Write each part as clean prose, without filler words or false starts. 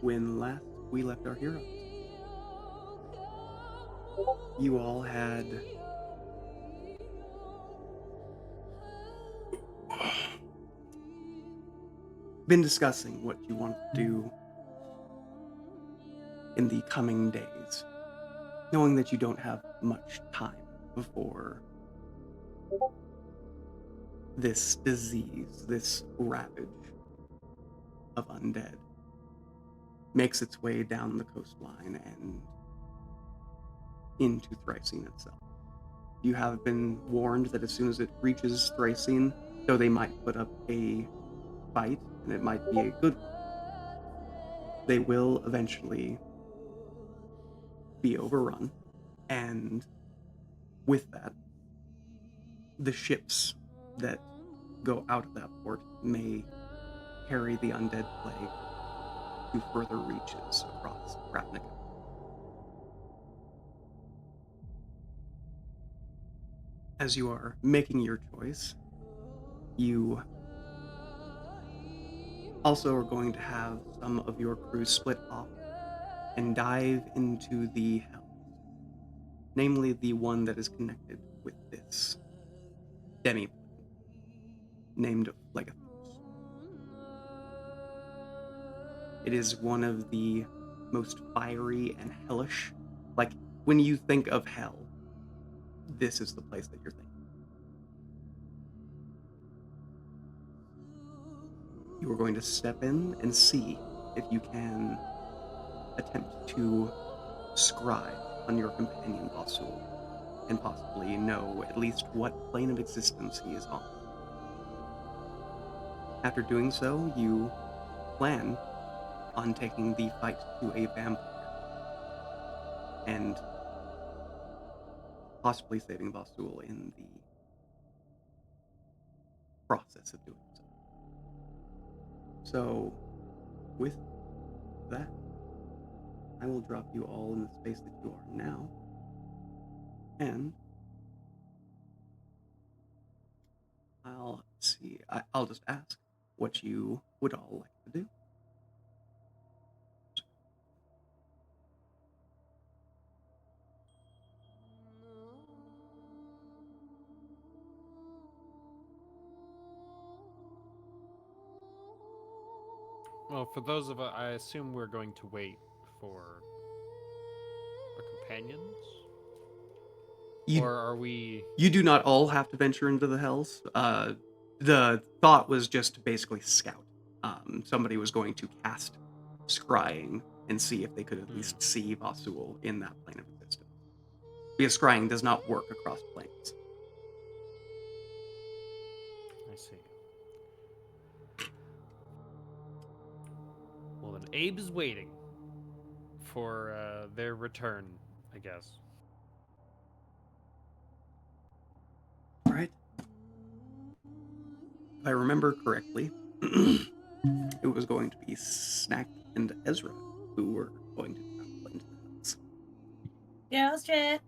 when last we left our heroes. You all had been discussing what you want to do in the coming days, knowing that you don't have much time before this disease, this ravage of undead, makes its way down the coastline and into Thrycene itself. You have been warned that as soon as it reaches Thrycene, though they might put up a fight, and it might be a good one, they will eventually be overrun, and with that, the ships that go out of that port may carry the undead plague to further reaches across Ravnica. As you are making your choice, you also are going to have some of your crew split off and dive into the Hells, namely the one that is connected with this demiplane named Phlegethos. It is one of the most fiery and hellish. Like, when you think of hell, this is the place that you're thinking. You are going to step in and see if you can attempt to scribe on your companion Vasul, and possibly know at least what plane of existence he is on. After doing so, you plan on taking the fight to a vampire and possibly saving Vasul in the process of doing so. So, with that, I will drop you all in the space that you are now, and I'll see. I'll just ask what you would all like to do. Well, for those of us, I assume we're going to wait for our companions, You or are we? you do not all have to venture into the Hells. The thought was just to basically scout. Somebody was going to cast scrying and see if they could at least see Vasul in that plane of existence. Because scrying does not work across planes. I see. Well, then Abe is waiting for their return, I guess. All right. If I remember correctly, it was going to be Snack and Ezra who were going to travel into the Hells. Yeah, let's chat.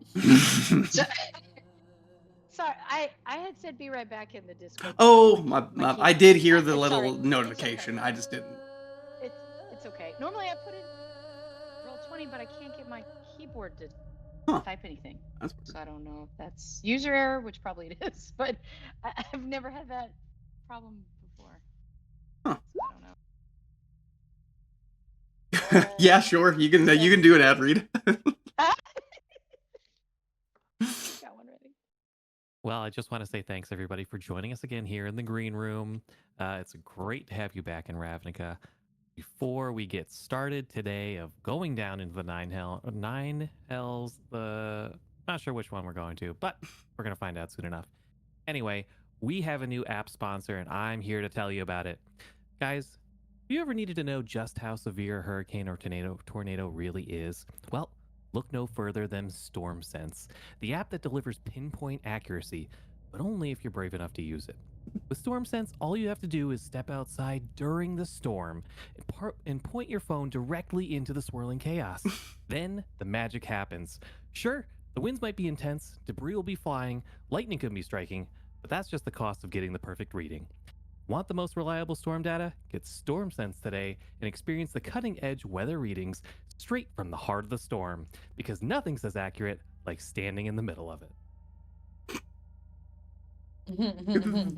Sorry, I had said be right back in the Discord. Oh, my I did hear the It's little sorry. notification. It's okay. I just didn't. It's okay. Normally I put in Roll20, but I can't get my keyboard to type anything. That's weird. So I don't know if that's user error, which probably it is, but I've never had that problem before. Huh. So I don't know. Yeah, sure. You can do an ad read. Got one ready. Well, I just want to say thanks everybody for joining us again here in the green room. It's great to have you back in Ravnica. Before we get started today of going down into the nine hells, not sure which one we're going to, but we're gonna find out soon enough. Anyway, we have a new app sponsor, and I'm here to tell you about it, guys. Have you ever needed to know just how severe a hurricane or tornado really is? Well, look no further than StormSense, the app that delivers pinpoint accuracy, but only if you're brave enough to use it. With StormSense, all you have to do is step outside during the storm and point your phone directly into the swirling chaos. Then the magic happens. Sure, the winds might be intense, debris will be flying, lightning could be striking, but that's just the cost of getting the perfect reading. Want the most reliable storm data? Get StormSense today and experience the cutting edge weather readings straight from the heart of the storm, because nothing's as accurate like standing in the middle of it.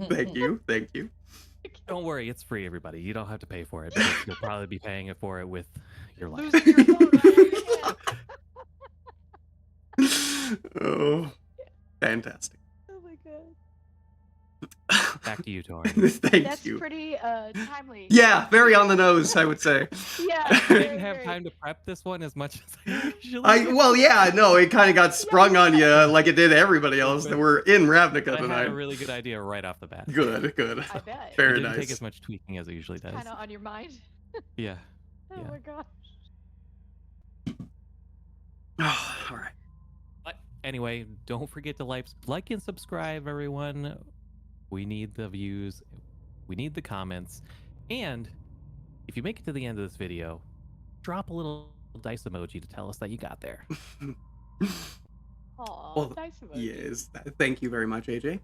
Thank you. Thank you. Don't worry, it's free, everybody. You don't have to pay for it because you'll probably be paying it for it with your life. Losing your phone right away. Oh, fantastic. Oh my god. Back to you, Tor. Thank That's you. pretty timely. Yeah, very on the nose, I would say. Yeah. I very, didn't have very. time to prep this one as much as I usually do. Well, yeah, no, it kind of got sprung on you like it did everybody else that were in Ravnica But I had tonight. a really good idea right off the bat. Good, good. I bet. It Very didn't take nice. as much tweaking as it usually does. Kind of on your mind. Yeah. Oh Yeah. my gosh. All right. But anyway, don't forget to like and subscribe, everyone. We need the views. We need the comments. And if you make it to the end of this video, drop a little dice emoji to tell us that you got there. Aw, Well, nice emoji. Yes, thank you very much, AJ.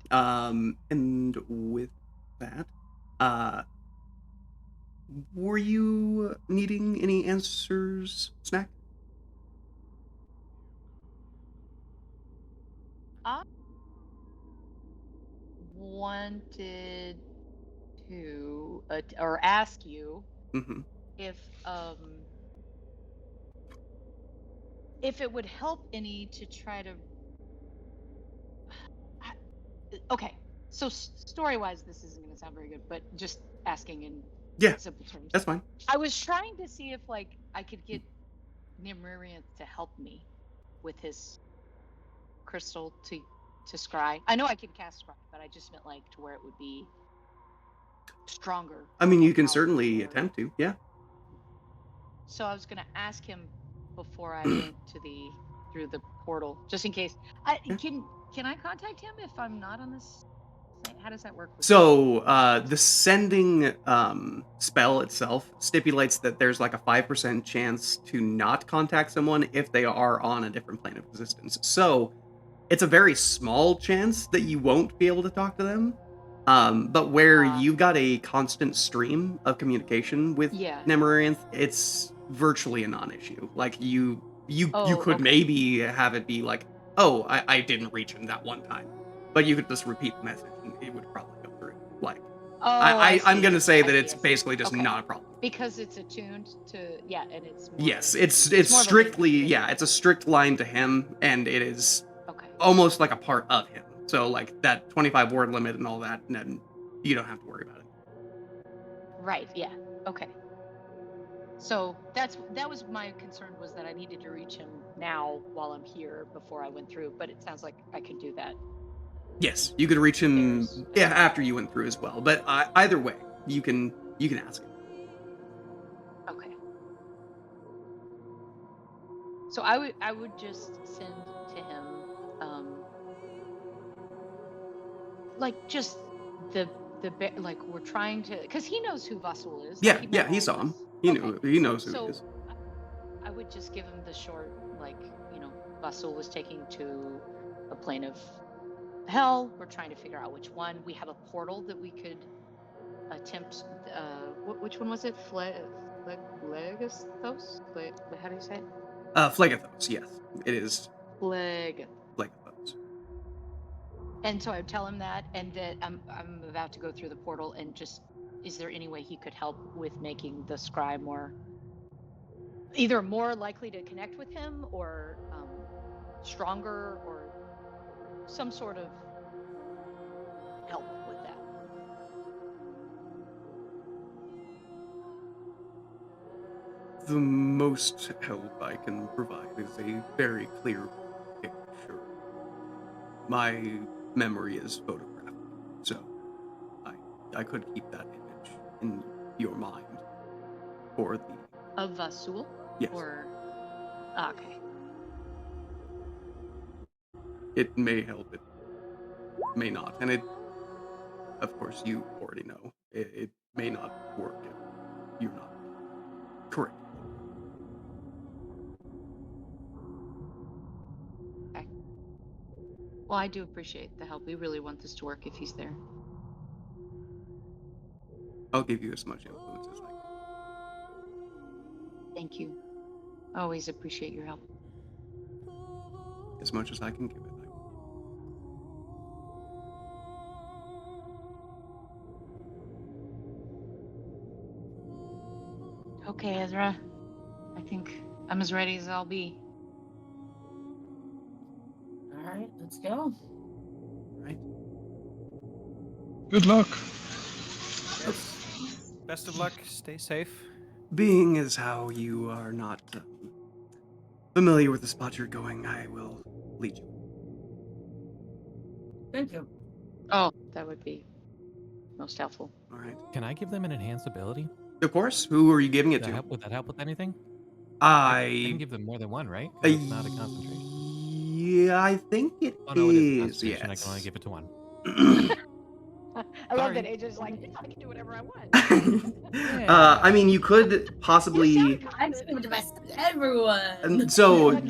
And with that, were you needing any answers, Snack? Wanted to or ask you Mm-hmm. if it would help any to try to okay, so story-wise this isn't going to sound very good, but just asking in Yeah, simple terms. that's fine. I was trying to see if like I could get Nimririan to help me with his crystal to scry. I know I can cast scry, but I just meant like to where it would be stronger. I mean, you more can powerful, certainly or- attempt to. Yeah. So I was gonna ask him before I went to through the portal, just in case. Yeah. Can I contact him if I'm not on this? How does that work? With So, the sending spell itself stipulates that there's like a 5% chance to not contact someone if they are on a different plane of existence. So, it's a very small chance that you won't be able to talk to them. But where you've got a constant stream of communication with Yeah. Nemorianth, it's virtually a non-issue. Like you could okay. maybe have it be like, oh, I didn't reach him that one time, but you could just repeat the message and it would probably go through. Like, Oh, I'm see. gonna say I that see, it's I see. basically just Okay. not a problem. Because it's attuned to and it's more, Yes, it's more of a strictly link. it's a strict line to him, and it is Okay. almost like a part of him. So like that 25 word limit and all that, and then you don't have to worry about it. Right. Yeah. Okay. So that was my concern, was that I needed to reach him now while I'm here before I went through. But it sounds like I could do that. Yes, you could reach him There's- after you went through as well. But either way, you can ask him. Okay. So I would just send to him, like just like we're trying to, because he knows who Vasul is. Yeah, like, yeah, met he all saw of him. us. He Okay. he knows who So he is. I would just give him the short, like, Vasul was taking to a plane of hell. We're trying to figure out which one. We have a portal that we could attempt. Which one was it? Phlegethos? How do you say it? Phlegethos, yes, it is Phlegethos. Phlegethos. And so I would tell him that, and that I'm about to go through the portal, and just, is there any way he could help with making the scry either more likely to connect with him, or stronger, or some sort of help with that? The most help I can provide is a very clear picture. My memory is photographic, so I could keep that image in your mind for the Of Vasul? yes. Or okay. It may help, it may not, and it, of course, you already know, it may not work if you're not correct. Well, I do appreciate the help. We really want this to work if he's there. I'll give you as much influence as I can. Thank you. Always appreciate your help. As much as I can give it. Okay, Ezra. I think I'm as ready as I'll be. All right, let's go. Right? Good luck. Yes. Best of luck. Stay safe. Being as how you are not familiar with the spot you're going, I will lead you. Thank you. Oh, that would be most helpful. All right. Can I give them an enhanced ability? Of course. Who are you giving it Would that to? help? Would that help with anything? I can I. give them more than one, right? 'Cause it's not a concentration. Yeah, I think it Oh no, it is a is. concentration. I can only Yes. give it to one. I love Sorry. that AJ's like, yeah, I can do whatever I want. I mean, you could possibly. I'm just giving the best of everyone. And so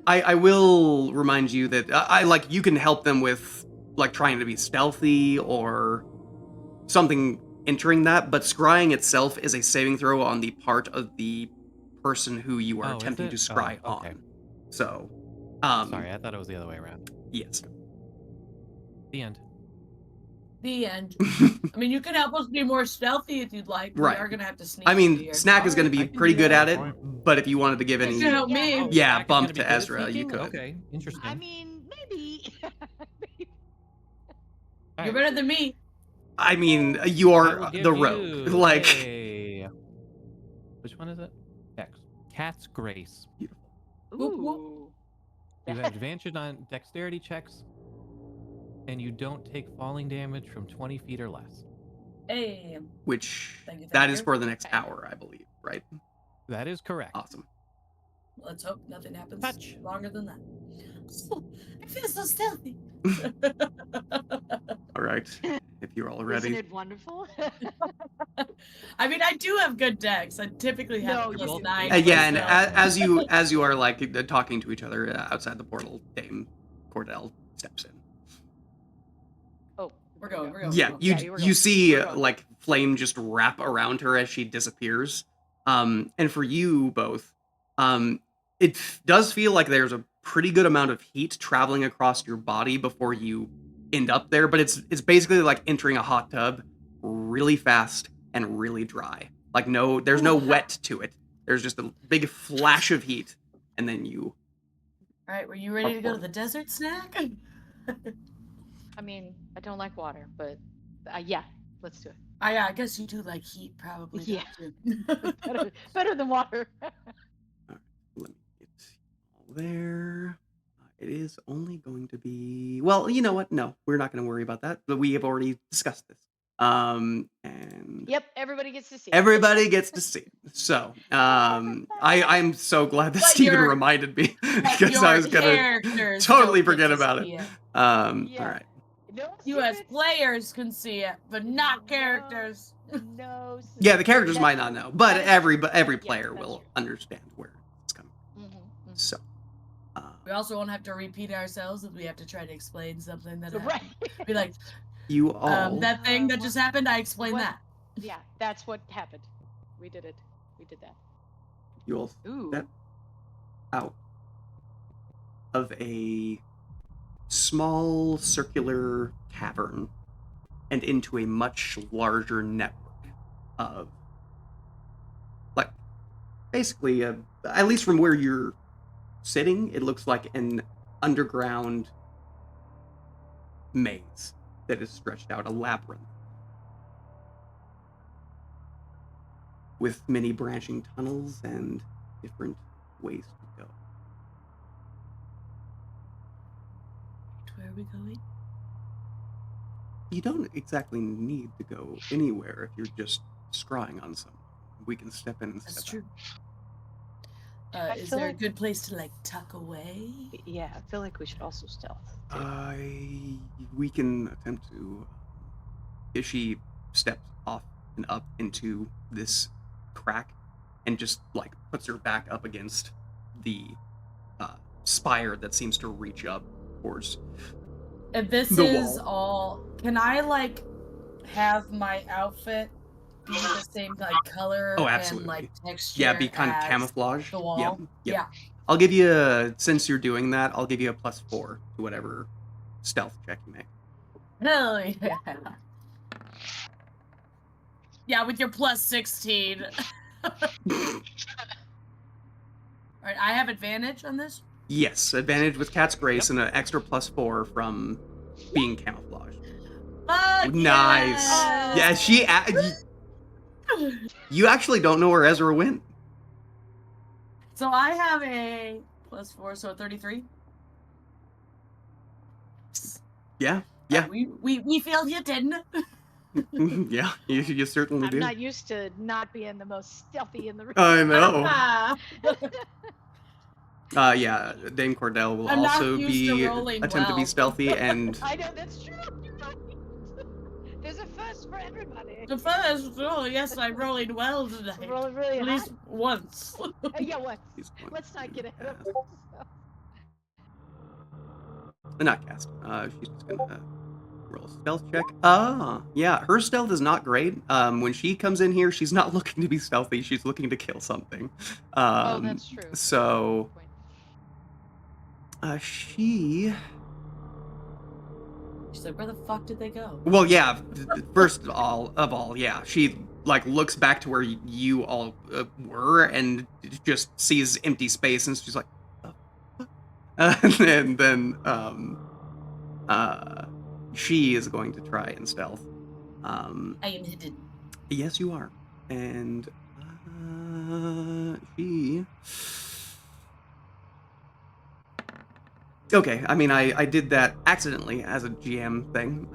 I will remind you that I like you can help them with like trying to be stealthy or something entering that, but scrying itself is a saving throw on the part of the person who you are Oh, is attempting it? to scry Oh, okay. on. So, Sorry, I thought it was the other way around. yes. The end. The end. I mean, you can help us be more stealthy if you'd like. Right. We are gonna have to sneak. I mean, here. Snack is going to I be can pretty do good that. at it, but if you wanted to give It's any, gonna help me. Yeah. Yeah, Zach is bump gonna be to good at Ezra, you sneaking? could. Okay, interesting. I mean, maybe. All You're right. better than me. I mean, you I are will give the rogue. you Like, which one is it? X. Cat's Grace. Whoop, whoop. Ooh. You have advantage on dexterity checks, and you don't take falling damage from 20 feet or less. Hey. which Thank you, that thank is you. for the next hour, I believe, right? That is correct. Awesome. Let's hope nothing happens Touch. longer than that. I feel so stealthy. All right. If you're all Isn't ready. it wonderful? I mean, I do have good decks. I typically have No, a you plus do. 9. Yeah, and myself. as you are like talking to each other outside the portal, Dame Cordell steps in. Oh, We're going. Yeah, we're you going. we're you going. see We're going. like flame just wrap around her as she disappears. And for you both, it does feel like there's a pretty good amount of heat traveling across your body before you end up there, but it's basically like entering a hot tub really fast and really dry. Like there's no wet to it. There's just a big flash of heat, and then you. All right, were you ready to go to the desert, Snack? I mean, I don't like water, but yeah, let's do it. Yeah, I guess you do like heat, probably. Yeah. don't you? Better than water. Let me get all there. It is only going to be. Well, you know what? No, we're not going to worry about that. But we have already discussed this. And Yep, everybody gets to see. it. everybody gets to see. it. So, I'm so glad that But Steven your- reminded me But because I your was gonna characters totally don't get forget to about see it. it. Yeah. All right. No You as secrets. players can see it, but not characters. No. Yeah, the characters That- might not know, but that is every true. player that's will true. understand where it's coming. Mhm, from. mhm. So, We also won't have to repeat ourselves if we have to try to explain something that happened. Right. Be like, you all. that thing that just happened, I explained What- that. Yeah, that's what happened. We did it. We did that. You all Ooh. step out of a small circular cavern and into a much larger network of, like, basically, at least from where you're sitting, it looks like an underground maze that is stretched out, a labyrinth. With many branching tunnels and different ways to go. Where are we going? You don't exactly need to go anywhere if you're just scrying on someone. We can step in and That's step true. I Is feel there like- a good place to like tuck away? Yeah, I feel like we should also stealth. out. We can attempt to. If she steps off and up into this crack and just like puts her back up against the spire that seems to reach up towards. If this The is wall. all, can I like have my outfit be the same like color Oh, and absolutely. like texture? Yeah, be kind of as camouflage. The wall. Yep. Yeah. I'll give you since you're doing that, I'll give you a +4 to whatever stealth check you make. Hell yeah. Yeah, with your +16. Alright, I have advantage on this? Yes, advantage with Cat's Grace and an extra +4 from being camouflaged. Fuck Nice. yes! Yeah, you actually don't know where Ezra went. So I have a +4, so a 33. Yeah, yeah, We feel you didn't. yeah. You certainly I'm do. not used to not being the most stealthy in the room. I know. Ah. Yeah, Dame Cordell will I'm not also used to be rolling attempt to be well. stealthy and I know that's true. You're right. There's a first for everybody. The first, oh yes, I'm rolling well tonight. Rolling really At high. least once. Yeah, what? He's going Let's not get ahead of to ourselves. not cast. She's just gonna roll a stealth check. Yeah, her stealth is not great. When she comes in here, she's not looking to be stealthy. She's looking to kill something. Oh, that's true. So, Good point. she. She's like, where the fuck did they go? Well, yeah. First of all, yeah. She like looks back to where you all were and just sees empty space, and she's like, oh. And then she is going to try and stealth. I am hidden. Yes, you are, and she. Okay, I mean, I did that accidentally as a GM thing,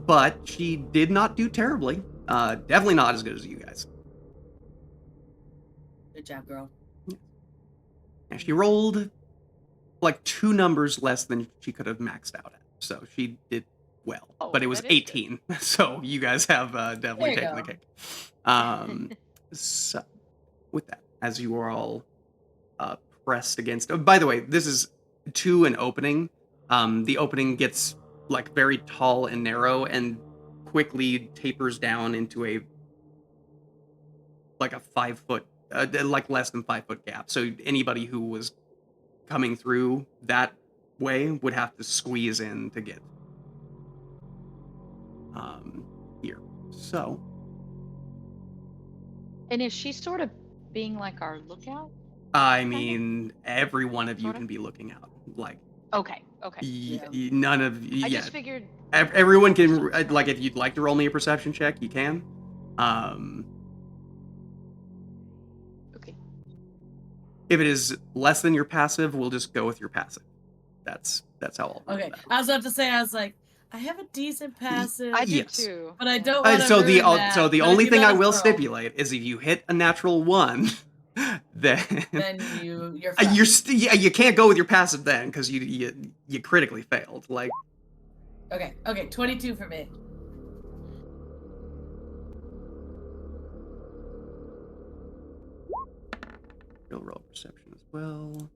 but she did not do terribly. Definitely not as good as you guys. Good job, girl. And she rolled like 2 numbers less than she could have maxed out at, so she did well. Oh, but it was that is 18, so you guys have definitely There you taken the go. cake. So, with that, as you are all pressed against. Oh, by the way, this is to an opening. The opening gets like very tall and narrow and quickly tapers down into a 5 foot, like less than 5 foot gap. So anybody who was coming through that way would have to squeeze in to get here. So, And is she sort of being like our lookout? I mean, every one of you Sorta? can be looking out. Like, Okay. Yeah. none of I yeah. just figured. Everyone can like if you'd like to roll me a perception check, you can. Okay. If it is less than your passive, we'll just go with your passive. That's how I'll. Okay, I was about to say, I was like, I have a decent passive, I do Yes. too. but I yeah. don't want to So the that. so the But only if you thing let I us will roll, stipulate is if you hit a natural 1, then you're you're fucked. you can't go with your passive then because you critically failed. Like, Okay, 22 for me. you'll roll perception as well.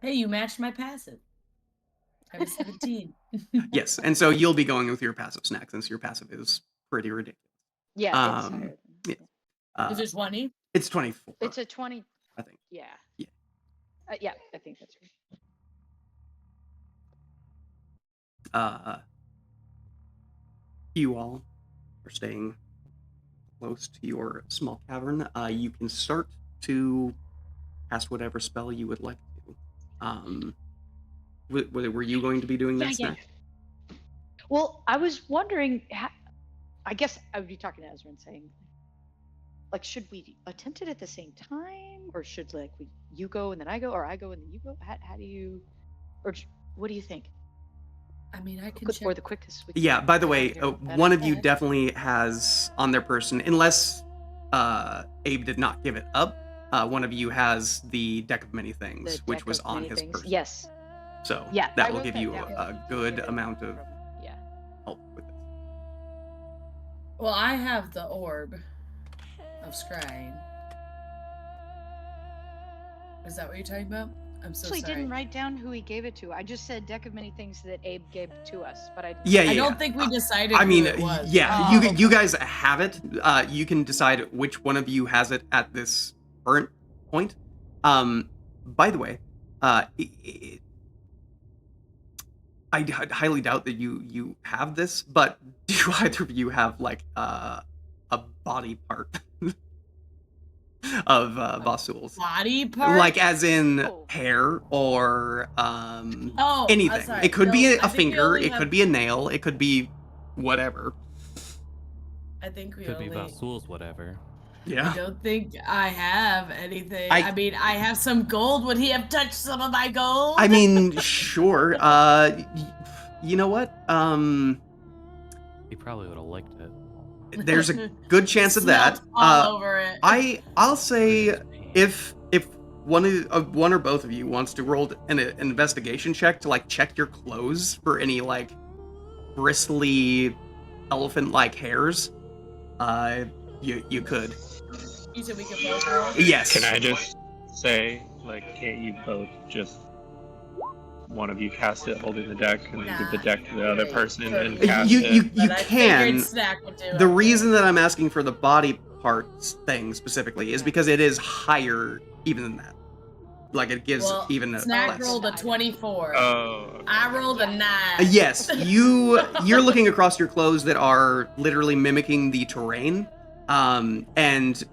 Hey, you matched my passive. I have a 17. Yes, and so you'll be going with your passive snack since your passive is pretty ridiculous. Yeah. It's Um, higher. yeah. Is it 20? It's 24. It's a 20. I think. Yeah. Yeah. Yeah, I think that's right. You all are staying close to your small cavern. You can start to cast whatever spell you would like to. Were you going to be doing that, Yeah. Snack? Well, I was wondering. I guess I would be talking to Ezra and saying, like, should we attempt it at the same time, or should you go and then I go, or I go and then you go? How do you, or what do you think? I mean, I can Good for check. the quickest. Yeah, by the way, one of you Okay. definitely has on their person, unless Abe did not give it up, one of you has the Deck of Many Things, The which deck was of on many his things. person. Yes. So Yeah. that I will wrote give that you down. a good Give it amount of from- Yeah. help with this. Well, I have the orb of scrying. Is that what you're talking about? I'm so actually sorry. didn't write down who he gave it to. I just said deck of many things that Abe gave to us, but I Yeah, I yeah. don't think we decided. I mean, who it was. yeah, Oh, you guys have it. You can decide which one of you has it at this current point. By the way, I highly doubt that you have this, but do either of you have like a body part of Vasul's? Body part. Like as in Oh. hair or oh, anything. sorry. It could be No, a I think we finger, only it have- could be a nail, it could be whatever. I think we Could be only. Vasul's whatever. I Yeah. don't think I have anything. I- I mean, I have some gold. Would he have touched some of my gold? I mean, sure. You know what? He probably would have liked it. There's a good chance of that. Smelt all over it. I'll say if one or both of you wants to roll an investigation check to like check your clothes for any like bristly elephant-like hairs, you could. You said we could both roll. Yes. Can I just say, like, can't you both just one of you cast it holding the deck and then give the deck to the other person and cast You it? But I can. figured Snack would do The it. reason that I'm asking for the body parts thing specifically is because it is higher even than that. Like it gives Well, even a Snack less. rolled a 24. Oh. okay. I rolled a 9. Yes, you're looking across your clothes that are literally mimicking the terrain, and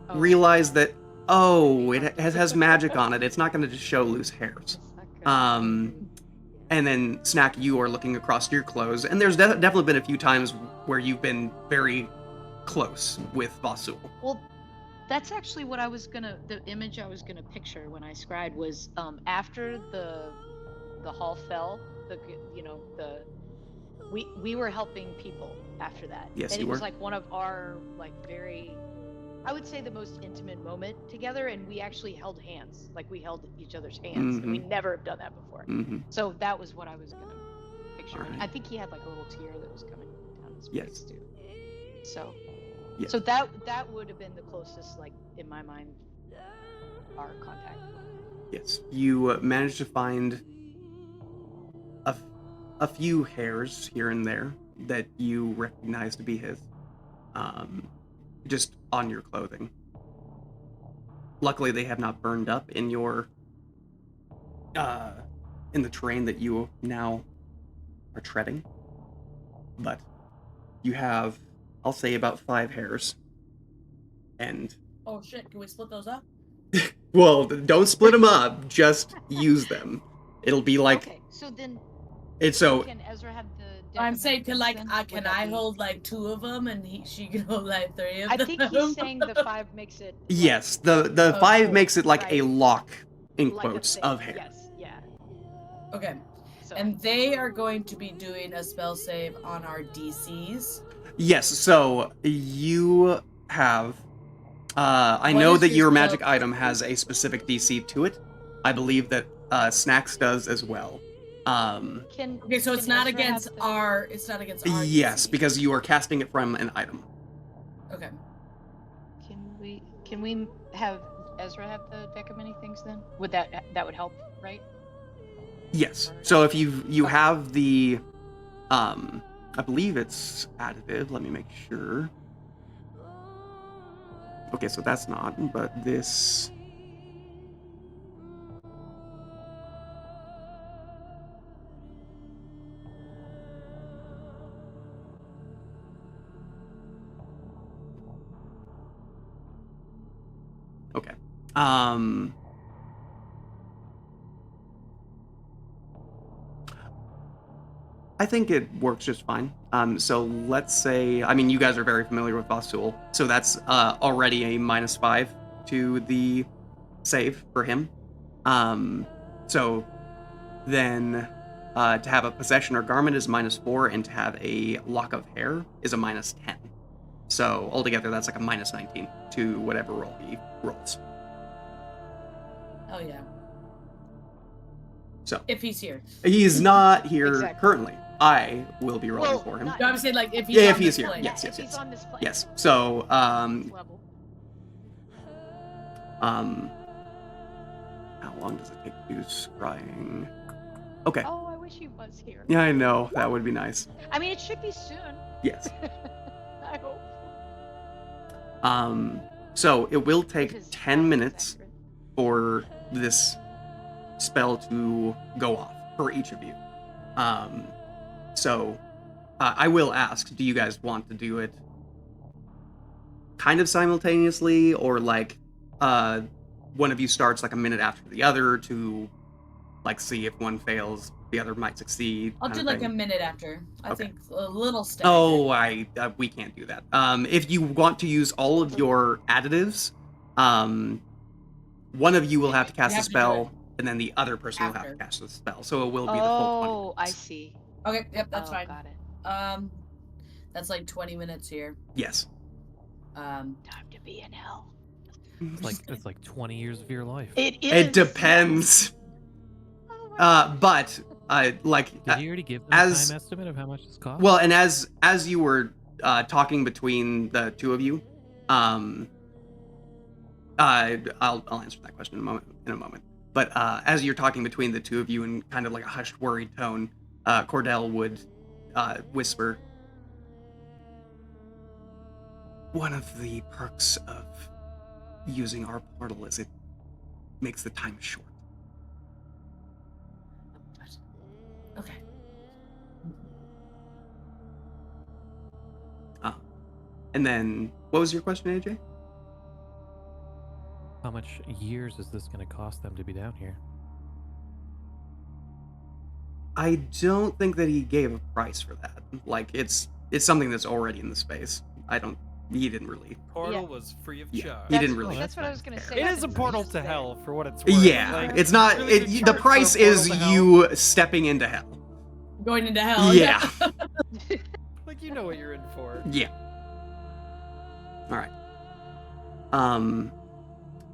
Oh. realize that it has magic on it. It's not going to just show loose hairs. And then Snack, you are looking across your clothes, and there's definitely been a few times where you've been very close with Vasul. Well, that's actually what I was gonna. The image I was gonna picture when I scried was after the hall fell. We were helping people after that. Yes, and you it was were. like one of our like very, I would say the most intimate moment together, and we actually held hands. Like we held each other's hands, and we never have done that before. Mm-hmm. So that was what I was gonna picture. And Alright. I think he had like a little tear that was coming down his Yes. face too. So. Yes. So that would have been the closest, like in my mind, our contact. Yes, you managed to find a few hairs here and there that you recognize to be his, just on your clothing. Luckily, they have not burned up in your, in the terrain that you now are treading. But you have, I'll say, about 5 hairs. And, Oh shit, can we split those up? well, don't split them up, just use them. It'll be like, Okay, so then it's so, can Ezra have the? I'm deck saying, of can like, then? can Would that I be- hold like 2 of them and she can hold like 3 of I them? think he's saying the 5 makes it. like, yes, the Oh, 5 cool. makes it like a Right. lock, in like a quotes, thing. of hair. Yes, yeah. Okay, So and they are going to be doing a spell save on our DCs. Yes, so you have. I What know is that your your spell- magic item has a specific DC to it. I believe that Snacks does as well. can. Okay, so it's can not Ezra have against the- our. It's not against our. Yes, DC. because you are casting it from an item. Okay. Can we have Ezra have the deck of many things then? Would that would help, right? Yes. So if you have the, I believe it's additive. Let me make sure. Okay, so that's not, but this. Okay. I think it works just fine. So let's say, I mean, you guys are very familiar with Vasul, so that's already a -5 to the save for him. So then to have a possession or garment is -4, and to have a lock of hair is a -10. So altogether, that's like a -19 to whatever roll he rolls. Oh yeah. So If he's here. he's not here Exactly. currently. I will be rolling Well, for him. not- No, I'm saying like if he's Yeah, on if he's this here, plane. yes. If he's on this plane. Yes. So Level. How long does it take to do scrying? Okay. Oh, I wish he was here. Yeah, I know. That would be nice. I mean, it should be soon. Yes. I hope. So it will take Because 10 that is minutes accurate. for this spell to go off for each of you. So I will ask, do you guys want to do it kind of simultaneously, or like one of you starts like a minute after the other to like see if one fails, the other might succeed? I'll kind do of like thing? a minute after. I Okay. think a little step. Oh, we can't do that. If you want to use all of your additives, one of you will have to cast a have to do spell, and then the other person will have to after. cast the spell. So it will be the full 20 Oh, I minutes. see. Okay, yep, that's Oh, fine. Got it. That's like 20 minutes here. Yes. Um, Time to be in hell. It's like 20 years of your life. It is. It depends. Oh my But like Did you already give them as- a time estimate of how much this costs? well, and as you were talking between the two of you, I'll answer that question in a moment. But as you're talking between the two of you in kind of like a hushed, worried tone, Cordell would whisper, "One of the perks of using our portal is it makes the time short." okay. And then, what was your question, AJ? How much years is this going to cost them to be down here? I don't think that he gave a price for that. Like, it's something that's already in the space. He didn't really. Portal Yeah. was free of Yeah. charge. He didn't really- That's what I was gonna say. It I is a think portal it's to there. hell for what it's worth. Yeah, Like, it's not. really good The charge for a price portal is to hell. you stepping into hell. Going into hell. Yeah. Like, you know what you're in for. Yeah. All right.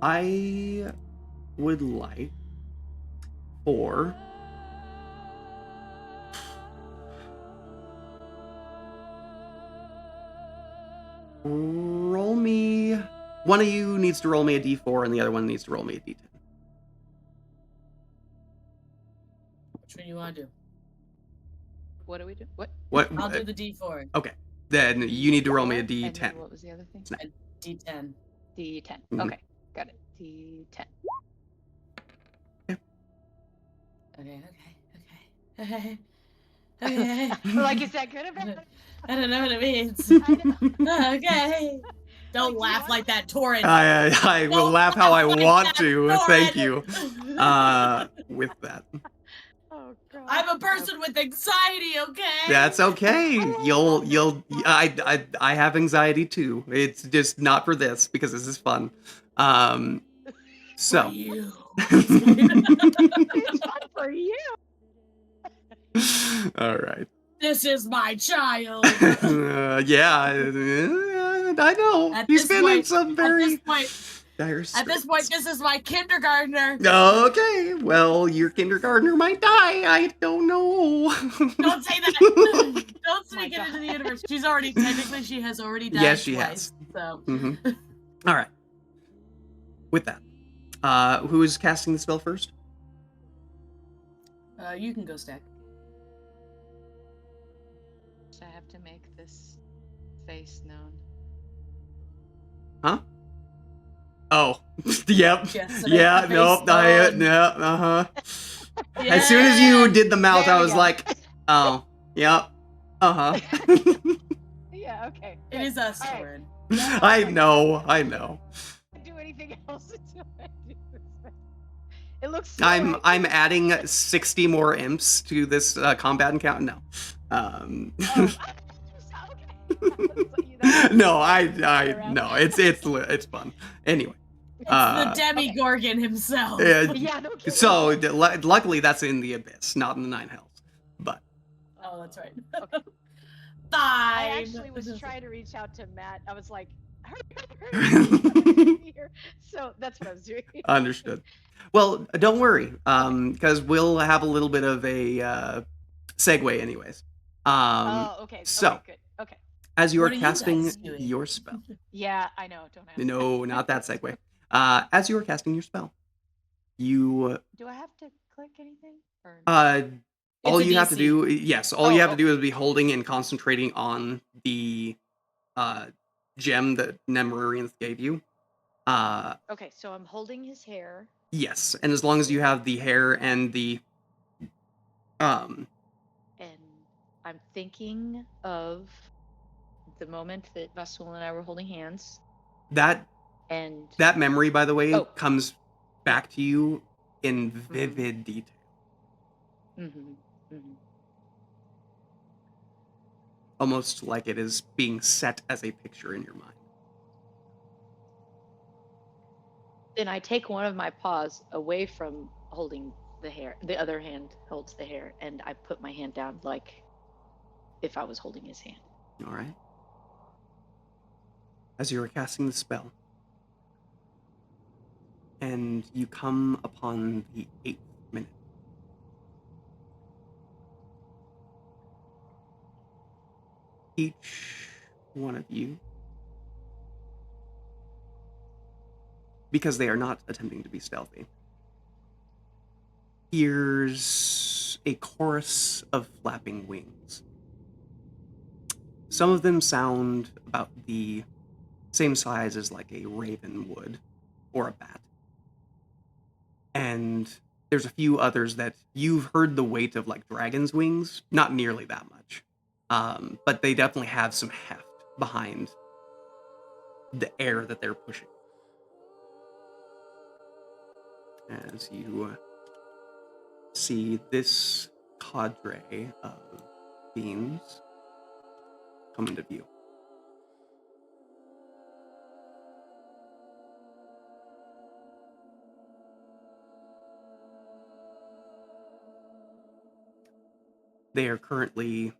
I would like for roll me. One of you needs to roll me a d4, and the other one needs to roll me a d10. Which one you want to do? What do we do? What? What? I'll do the D4. Then you need to roll me a And then d10. what was the other thing? D10. D10. Mhm. Okay, got it. D10. Okay. Okay. Like, is that good or bad? I don't know what it means. I know. Okay. Don't Like, laugh you like that, Torrin. I will Don't laugh how I like want that, to. Torrin. Thank you. With that. Oh god. I'm a person with anxiety, okay? That's okay. I have anxiety too. It's just not for this because this is fun. For So you. It's fun for you. all right. This is my child. Yeah, I know. At He's this been in point- some At very dire this point, this is my kindergartner. Okay, well, your kindergartner might die. I don't know. Don't say that. Don't my speak it into the God. universe. She has already died. Yes, she twice, So Mhm. All right. With that, who is casting the spell first? you can go stack. I have to make this face known. Huh? Oh, yep. Yes, Yeah, face nope. known. As soon as you did the mouth, There I we was go. like, oh, yep. Uh-huh. Yeah, okay. It good. is us, All right. Torrin. I know. Do anything else until I do this. It looks so I'm right. adding 60 more imps to this combat encounter. No. Oh, okay. No, no, it's fun. Anyway. It's the Demigorgon himself. Yeah, no kidding. So luckily that's in the abyss, not in the nine hells. But Oh, that's right. Okay. Fine. I actually was trying to reach out to Matt. I was like, hurry here. So that's what I was doing. understood. Well, don't worry, because we'll have a little bit of a segue, anyways. Oh, okay. so- Okay, good. Okay. As you What are are you casting guys doing? your spell. Yeah, I know. Don't ask. No, not that segue. As you are casting your spell, You Do I have to click anything? Or all It's a you have to DC. do, yes, all you Oh, have to do is be holding and concentrating on the gem that Nemrurians gave you. okay, so I'm holding his hair. Yes, and as long as you have the hair and the And I'm thinking of the moment that Vasul and I were holding hands. that And that memory, by the way, Oh. comes back to you in vivid detail. Almost like it is being set as a picture in your mind. then I take one of my paws away from holding the hair. The other hand holds the hair, and I put my hand down like if I was holding his hand. All right. As you are casting the spell, and you come upon the 8th minute. Each one of you, because they are not attempting to be stealthy, hears a chorus of flapping wings. Some of them sound about the same size as like a raven would, or a bat. And there's a few others that you've heard the weight of like dragon's wings, not nearly that much. But they definitely have some heft behind the air that they're pushing. As you see this cadre of fiends come into view. They are currently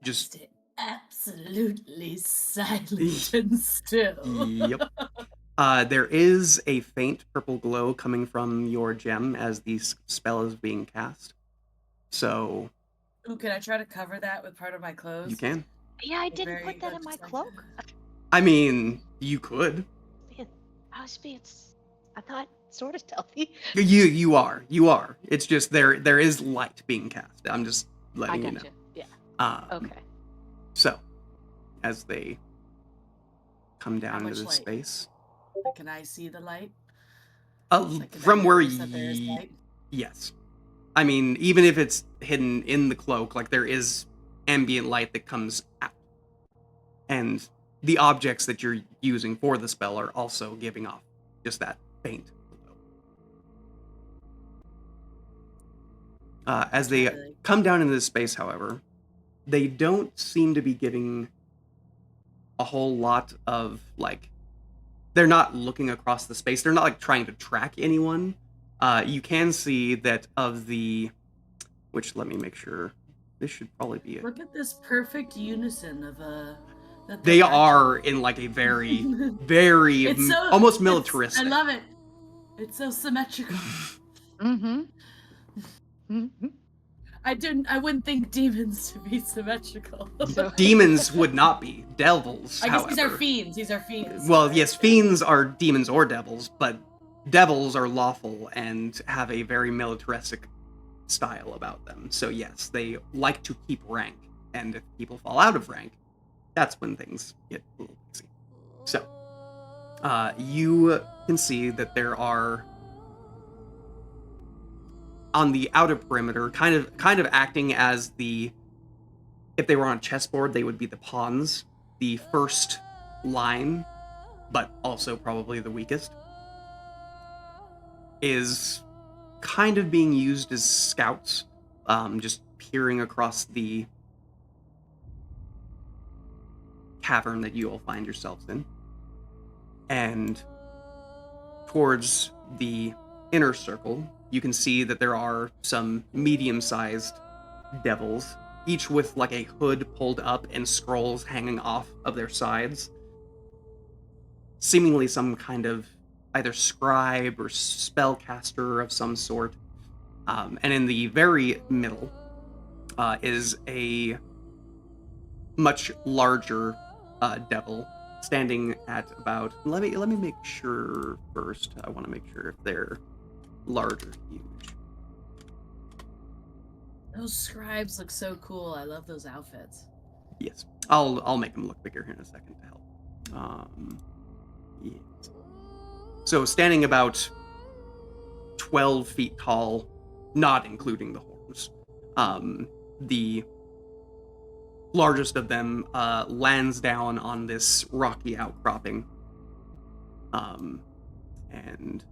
just... Stay absolutely silent and still. Yep. There is a faint purple glow coming from your gem as the spell is being cast. So... Ooh, can I try to cover that with part of my clothes? You can. Yeah, I Very didn't put that good in my design. cloak. I mean, you could. I was being, I thought, sort of stealthy. You are. It's just there is light being cast. I'm just I letting you know. gotcha. Yeah. Okay. So, as they come down much into the light? space, Like, can I see the light? Like, can I from where notice that there is light? yes, I mean, even if it's hidden in the cloak, like there is ambient light that comes out, and the objects that you're using for the spell are also giving off just that faint glow. As they Really? come down into this space, however, they don't seem to be giving a whole lot of, like, they're not looking across the space. They're not, like, trying to track anyone. You can see that of the, which, let me make sure, this should probably be it. Look at this perfect unison of that They they're are in, like, a very, very, It's so almost it's- militaristic. I love it. It's so symmetrical. Mm-hmm. I wouldn't think demons to be symmetrical. So, Demons would not be. Devils, I guess however. these are fiends. These are fiends. Well, yes, fiends are demons or devils, but devils are lawful and have a very militaristic style about them. So yes, they like to keep rank, and if people fall out of rank, that's when things get a little crazy. So, you can see that there are, on the outer perimeter, kind of acting as the, if they were on a chessboard, they would be the pawns, the first line, but also probably the weakest, is kind of being used as scouts, just peering across the cavern that you all find yourselves in. And towards the inner circle, you can see that there are some medium-sized devils, each with like a hood pulled up and scrolls hanging off of their sides. Seemingly some kind of either scribe or spellcaster of some sort. And in the very middle is a much larger devil, standing at about, let me make sure first. I want to make sure if they're larger, huge. Those scribes look so cool. I love those outfits. Yes, I'll make them look bigger here in a second to help. Yes. So standing about 12 feet tall, not including the horns, the largest of them lands down on this rocky outcropping. And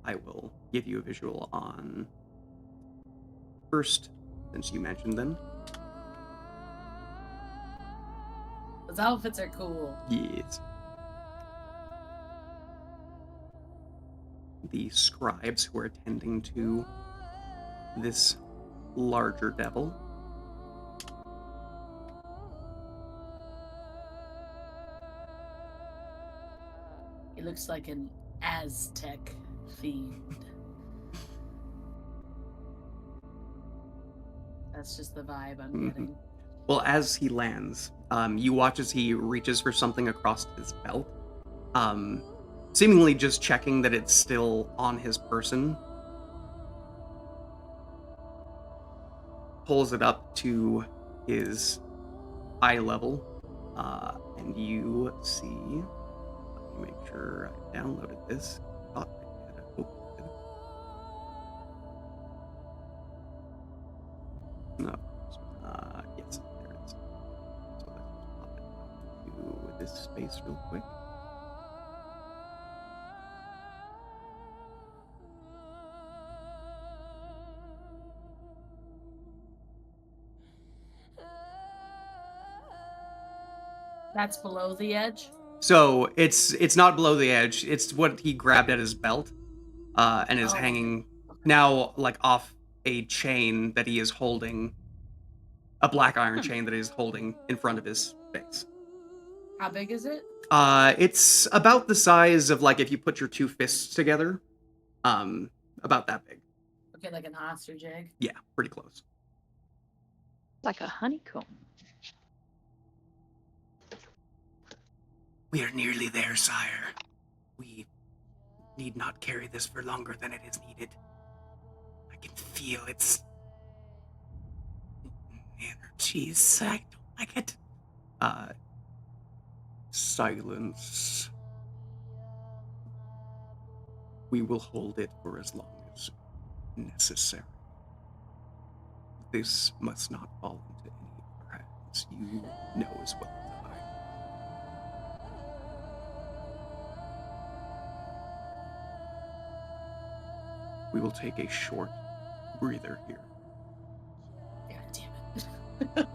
I will give you a visual on first, since you mentioned them. Those outfits are cool. Yes. The scribes who are attending to this larger devil. He looks like an Aztec fiend. That's just the vibe I'm getting. Well, as he lands, you watch as he reaches for something across his belt, seemingly just checking that it's still on his person. Pulls it up to his eye level, and you see. Let me make sure I downloaded this. Thought I did. I hope I did. No. Yes, there it is. So let's just pop it to this space real quick. That's below the edge. So it's not below the edge. It's what he grabbed at his belt, and is Oh. hanging now like off a chain that he is holding, a black iron chain that he's holding in front of his face. How big is it? It's about the size of like if you put your two fists together, about that big. Okay, like an ostrich egg. Yeah, pretty close. Like a honeycomb. We are nearly there, sire. We need not carry this for longer than it is needed. I can feel its energies. I don't like it. Silence. We will hold it for as long as necessary. This must not fall into any of our hands. You know as well as I. We will take a short breather here. God damn it.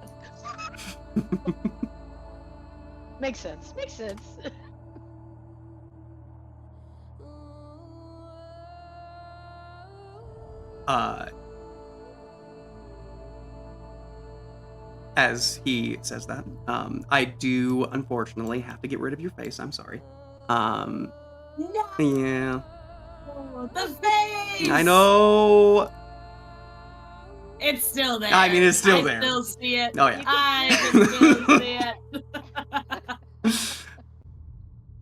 Makes sense. Makes sense. As he says that, I do unfortunately have to get rid of your face. I'm sorry. No, Yeah, the face. I know. It's still there. I mean, it's still there. I still see it. Oh, yeah. I can still see it.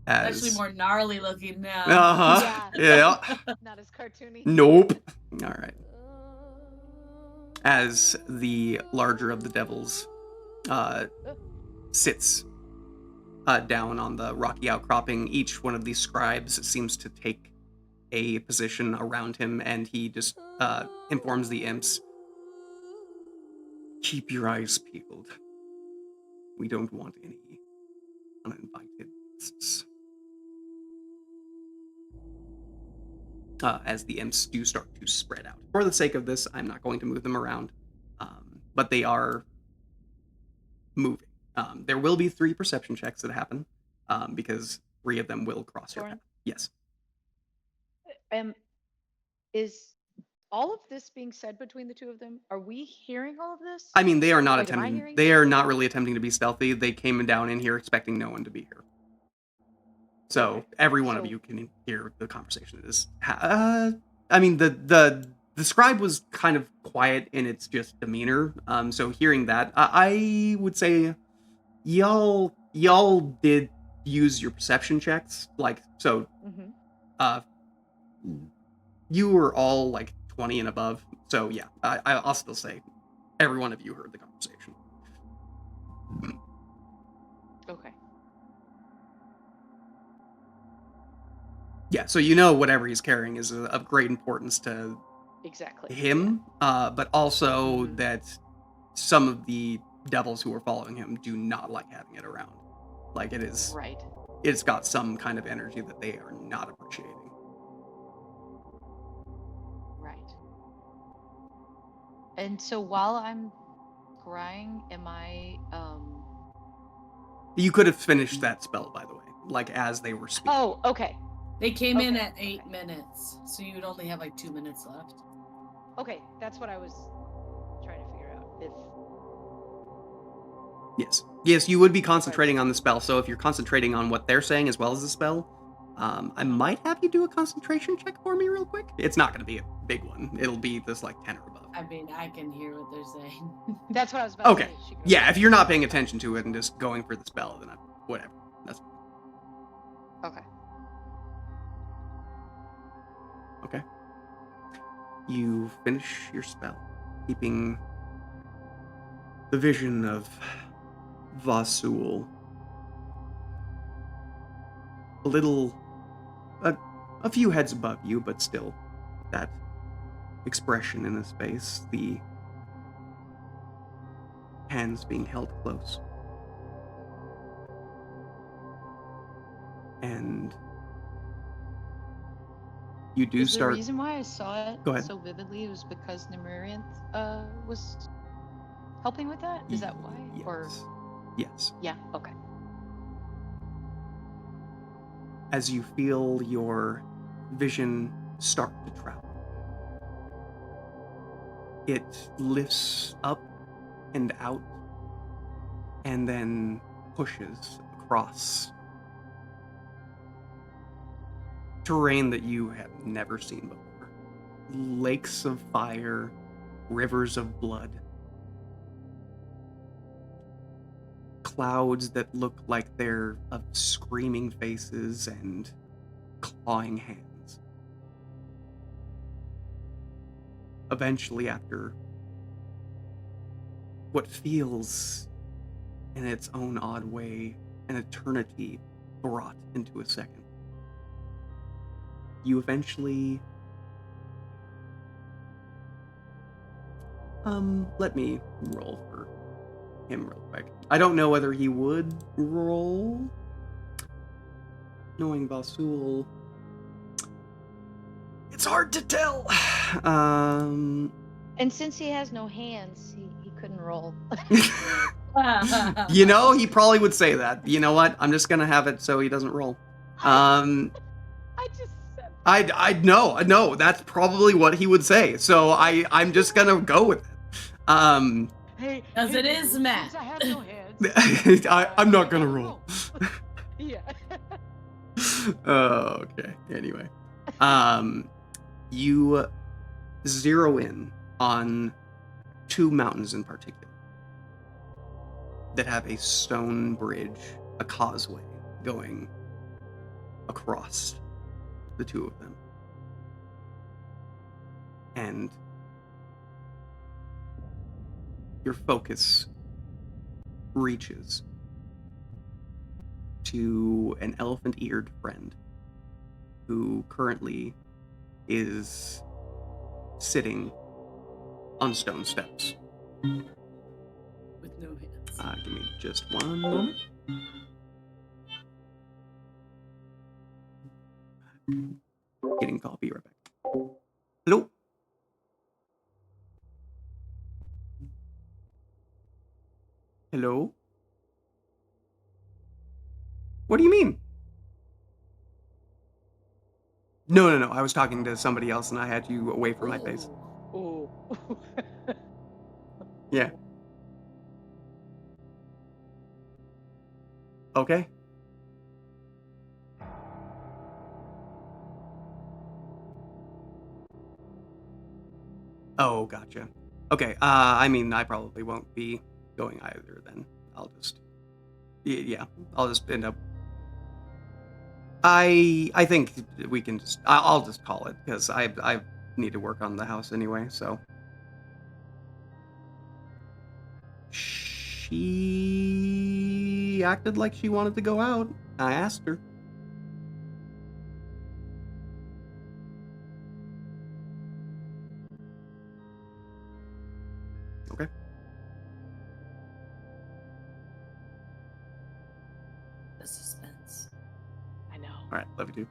As, Actually, more gnarly looking now. Uh-huh. Yeah. Not as cartoony. Nope. All right. As the larger of the devils sits down on the rocky outcropping, each one of these scribes seems to take a position around him, and he just informs the imps, keep your eyes peeled. We don't want any uninvited guests. As the imps do start to spread out. For the sake of this, I'm not going to move them around, but they are moving. There will be 3 perception checks that happen, because 3 of them will cross your Soren? path. Yes. Is all of this being said between the two of them? Are we hearing all of this? I mean, they are not Wait, am I attempting. hearing They this? are not really attempting to be stealthy. They came down in here expecting no one to be here. So Okay. every one of So- you can hear the conversation. It is. I mean, the scribe was kind of quiet in its just demeanor. So hearing that, I would say, y'all did use your perception checks. Like so, Mhm. you were all like 20 and above, so yeah, I'll still say every one of you heard the conversation. Okay. Yeah, so you know whatever he's carrying is of great importance to Exactly. him, but also Mhm. that some of the devils who are following him do not like having it around. Like Right. it's got some kind of energy that they are not appreciating. Right. And so while I'm crying, am I You could have finished that spell, by the way, like as they were speaking. Oh, okay. They came in Okay, at 8 okay. minutes, so you'd only have like 2 minutes left. Okay, that's what I was trying to figure out. If Yes, you would be concentrating on the spell. So if you're concentrating on what they're saying as well as the spell, I might have you do a concentration check for me real quick. It's not going to be a big one. It'll be this like 10 or above. I mean, I can hear what they're saying. that's what I was about Okay. to say. She goes, Yeah, if you're not paying attention to it and just going for the spell, then whatever. That's Okay. okay. You finish your spell, keeping the vision of Vasul a few heads above you, but still that expression in his face, the hands being held close. And you do The start. reason why I saw it Go ahead. so vividly was because Nemurianth was helping with that. Is that why? Yes. Or Yes. yeah, okay. As you feel your vision start to travel, it lifts up and out and then pushes across terrain that you have never seen before. Lakes of fire, rivers of blood, clouds that look like they're of screaming faces and clawing hands. Eventually, after what feels, in its own odd way, an eternity brought into a second, you eventually... let me roll for him real quick. I don't know whether he would roll. Knowing Vasul, it's hard to tell. And since he has no hands, he couldn't roll. You know, he probably would say that. You know what? I'm just gonna have it so he doesn't roll. I just said I no, that's probably what he would say. So I'm just gonna go with it. hey, As it is, dude, Matt. since I have no hands, I'm not gonna roll. Yeah. Oh, okay. Anyway, you zero in on two mountains in particular that have a stone bridge, a causeway going across the two of them. And your focus reaches to an elephant-eared friend who currently is sitting on stone steps. With no hands. Give me just one moment. Getting coffee right back. Hello? Hello? What do you mean? No. I was talking to somebody else and I had you away from my face. Oh. Yeah. Okay. Oh, gotcha. Okay, I mean, I probably won't be going either then. I'll just... Yeah, I'll just end up I think we can just. I'll just call it because I need to work on the house anyway. So she acted like she wanted to go out. I asked her. Okay. The suspense. I know. All right. Love you too.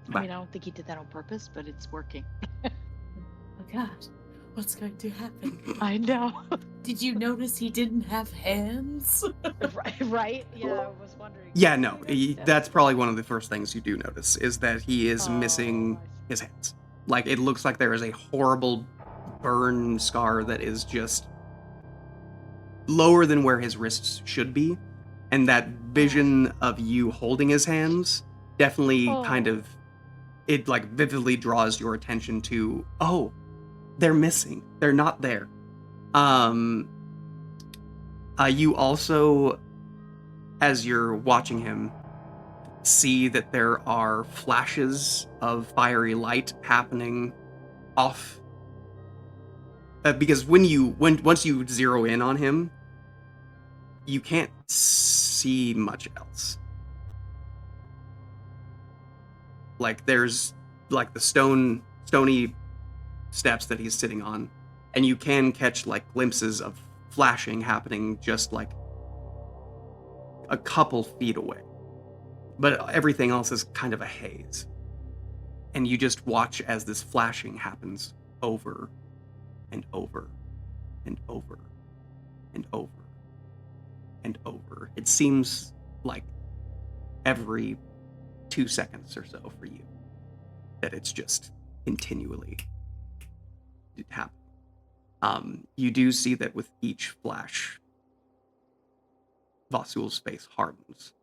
I Bye. mean, I don't think he did that on purpose, but it's working. Oh gosh, what's going to happen? I know. Did you notice he didn't have hands? Right? Yeah, I was wondering. Yeah, no, Yeah. that's probably one of the first things you do notice is that he is missing Oh, I see. his hands. Like, it looks like there is a horrible burn scar that is just lower than where his wrists should be. And that vision of you holding his hands definitely kind Oh. of, it like vividly draws your attention to, oh, they're missing. They're not there. You also, as you're watching him, see that there are flashes of fiery light happening off. Because once you zero in on him, you can't see much else. Like there's like the stony steps that he's sitting on, and you can catch like glimpses of flashing happening just like a couple feet away. But everything else is kind of a haze. And you just watch as this flashing happens over and over and over and over and over. It seems like every 2 seconds or so for you that it's just continually happening. You do see that with each flash, Vasul's face hardens.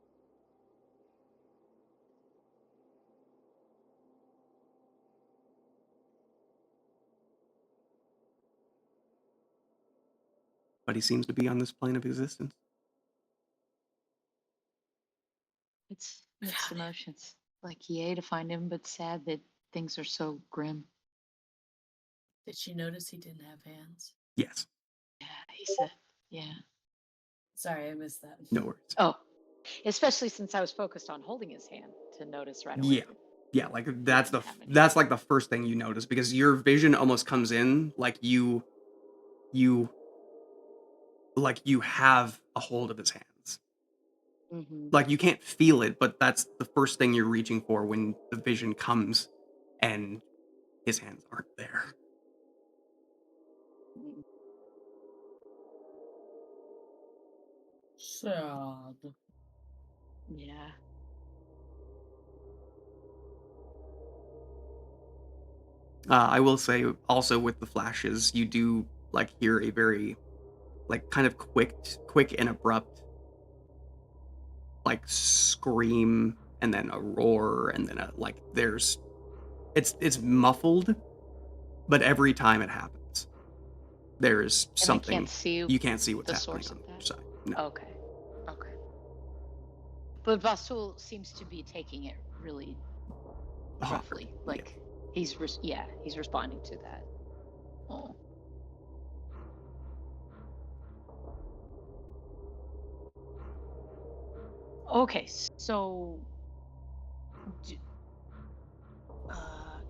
But he seems to be on this plane of existence. It's mixed emotions. Like yay to find him, but sad that things are so grim. Did she notice he didn't have hands? Yes, Yeah, he said. Yeah. Sorry, I missed that. no worries. Oh, especially since I was focused on holding his hand to notice right away. Yeah. Yeah, like that's Didn't have any. that's like the first thing you notice because your vision almost comes in like you have a hold of his hands. Mm-hmm. Like you can't feel it, but that's the first thing you're reaching for when the vision comes and his hands aren't there. Sad. Yeah. I will say also with the flashes, you do like hear a very like kind of quick and abrupt like scream and then a roar and then a like there's it's muffled, but every time it happens, there's And something I can't see you can't see what's the happening source on of the other that. side. No. Okay. Okay. But Vasul seems to be taking it really Hard, roughly. yeah. Like he's responding to that. Oh. Okay, so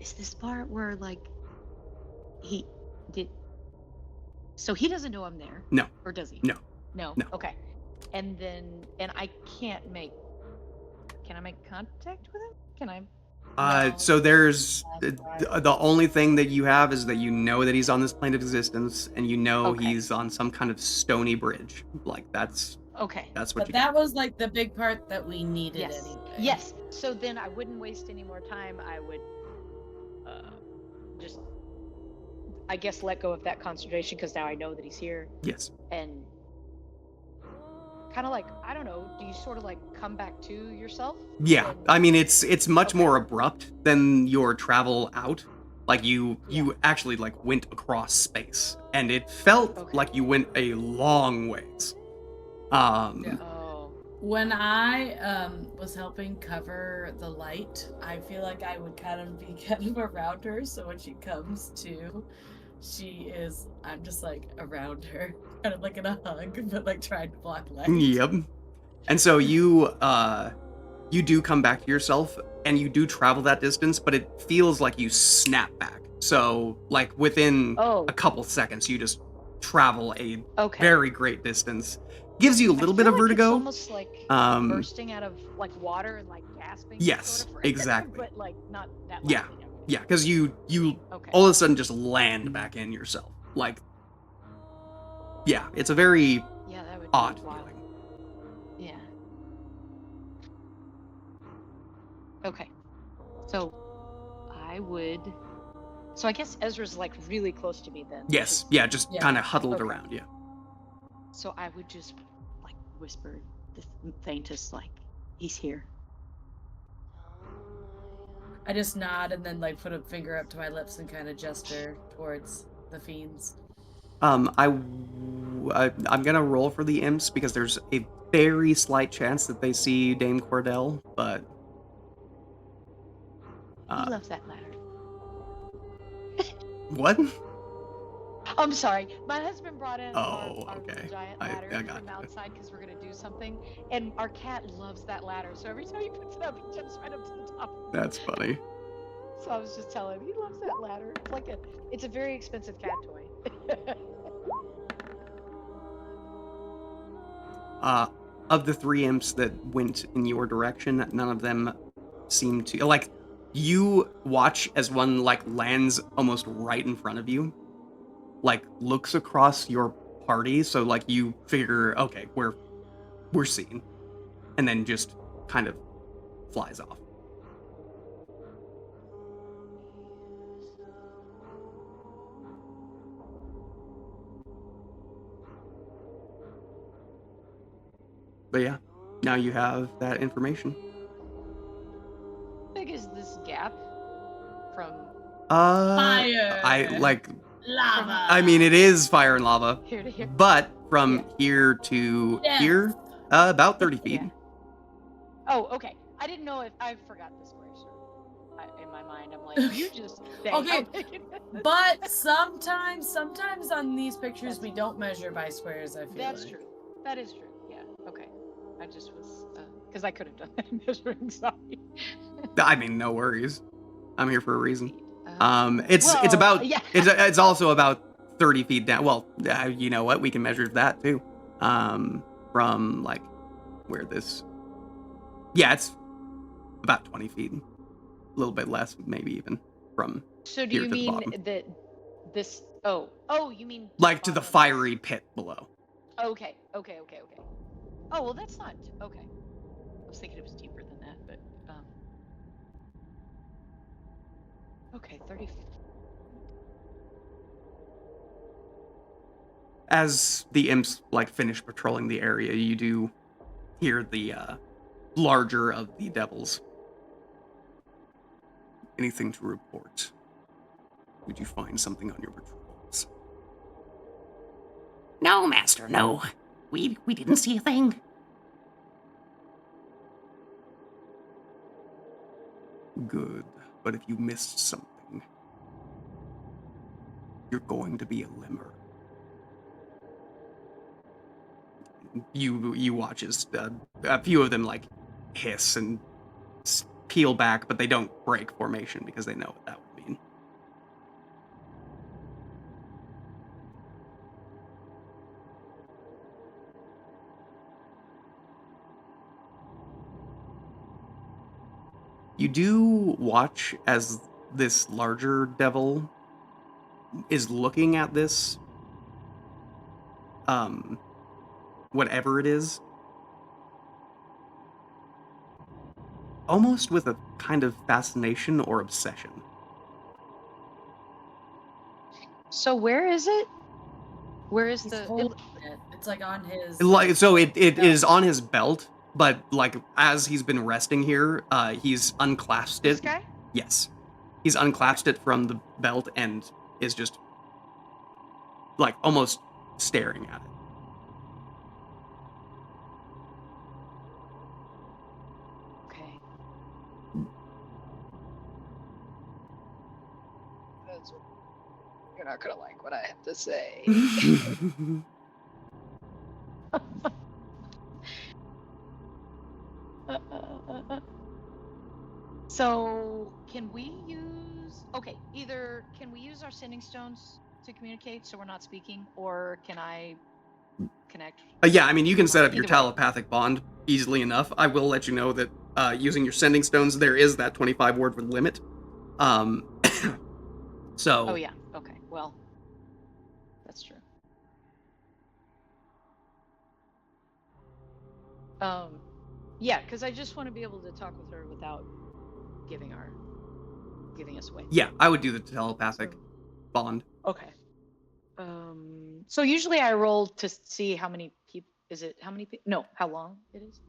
is this part where like he did so he doesn't know I'm there? No. Or does he? No. No. No. Okay. And I can't make can I make contact with him? Can I No. So there's the only thing that you have is that you know that he's on this plane of existence, and you know Okay. he's on some kind of stony bridge. Like that's Okay. what But you that was like the big part that we needed Yes. anyway. Yes. So then I wouldn't waste any more time. I would just I guess let go of that concentration because now I know that he's here Yes. and kind of like I don't know, do you sort of like come back to yourself? Yeah. And- I mean, it's much Okay. more abrupt than your travel out. Like you Yeah. actually like went across space, and it felt Okay. like you went a long ways. Yeah. Oh. When I was helping cover the light, I feel like I would kind of be kind of around her. So when she comes to, I'm just like around her, kind of like in a hug, but like trying to block light. Yep. And so you do come back to yourself, and you do travel that distance, but it feels like you snap back. So like within Oh, a couple seconds, you just travel a okay. very great distance. Gives you a I little bit feel of like vertigo. It's almost like Um, bursting out of like water and like gasping. Yes, sort of for air, exactly. But like not that. Yeah. loudly. Yeah, because you Okay. all of a sudden just land back in yourself. Like, yeah, it's a very Yeah, that would odd be wild. feeling. Yeah. Okay. So I would. So I guess Ezra's like really close to me then. which Yes, is- yeah, just Yeah. kind of huddled Okay. around you. So I would just like whisper the faintest, like, he's here. I just nod and then like put a finger up to my lips and kind of gesture towards the fiends. I'm gonna roll for the imps because there's a very slight chance that they see Dame Cordell, but He loves that ladder. what? I'm sorry. My husband brought in Oh, our okay. little giant I ladder got from you. outside because we're gonna do something, and our cat loves that ladder. So every time he puts it up, he jumps right up to the top. That's funny. So I was just telling him he loves that ladder. It's a very expensive cat toy. Of the three imps that went in your direction, none of them seem to like. You watch as one like lands almost right in front of you, like looks across your party. So like you figure, okay, we're seen, and then just kind of flies off. But yeah, now you have that information. How big is this gap from Fire! Lava! I mean, it is fire and lava, here to here? but from Yeah. here to Yes. here, about 30 feet. Yeah. Oh, okay. I didn't know if I forgot the square, so in my mind, I'm like, you just say Okay, how big it is. But sometimes on these pictures we don't measure by squares. I feel That's like. true. That is true. Yeah. Okay. I just was because I could have done that measuring. Sorry. I mean, no worries. I'm here for a reason. Uh, It's well, about yeah. it's also about 30 feet down. Well, you know what? We can measure that too. From like where this. Yeah, it's about 20 feet. A little bit less, maybe even from So do here you to the mean bottom. that this? Oh, you mean Like to the bottom? fiery pit below. Okay. Oh well, that's not okay. I was thinking it was deeper than that, but okay, 30. As the imps like finish patrolling the area, you do hear the larger of the devils. Anything to report? Did you find something on your patrols? No, Master, no. We didn't see a thing. Good, but if you missed something, you're going to be a limmer. You watch as a few of them like hiss and peel back, but they don't break formation because they know what that would mean. You do watch as this larger devil is looking at this whatever it is, almost with a kind of fascination or obsession. So where is it? Where is He's the? holding it. It's like on his. Like, so it belt. is on his belt, but like as he's been resting here, he's unclasped This it. guy? Yes, he's unclasped it from the belt and is just like almost staring at it. You're not gonna like what I have to say. So can we use? Okay, either can we use our sending stones to communicate so we're not speaking, or can I connect? Yeah, I mean, you can set up your Either way. telepathic bond easily enough. I will let you know that using your sending stones, there is that 25 word limit. So. Oh yeah. Okay. Well, that's true. Yeah, because I just want to be able to talk with her without giving us away. Yeah, I would do the telepathic bond. Okay. So usually I roll to see how many people. Is it how many people? No, how long it is?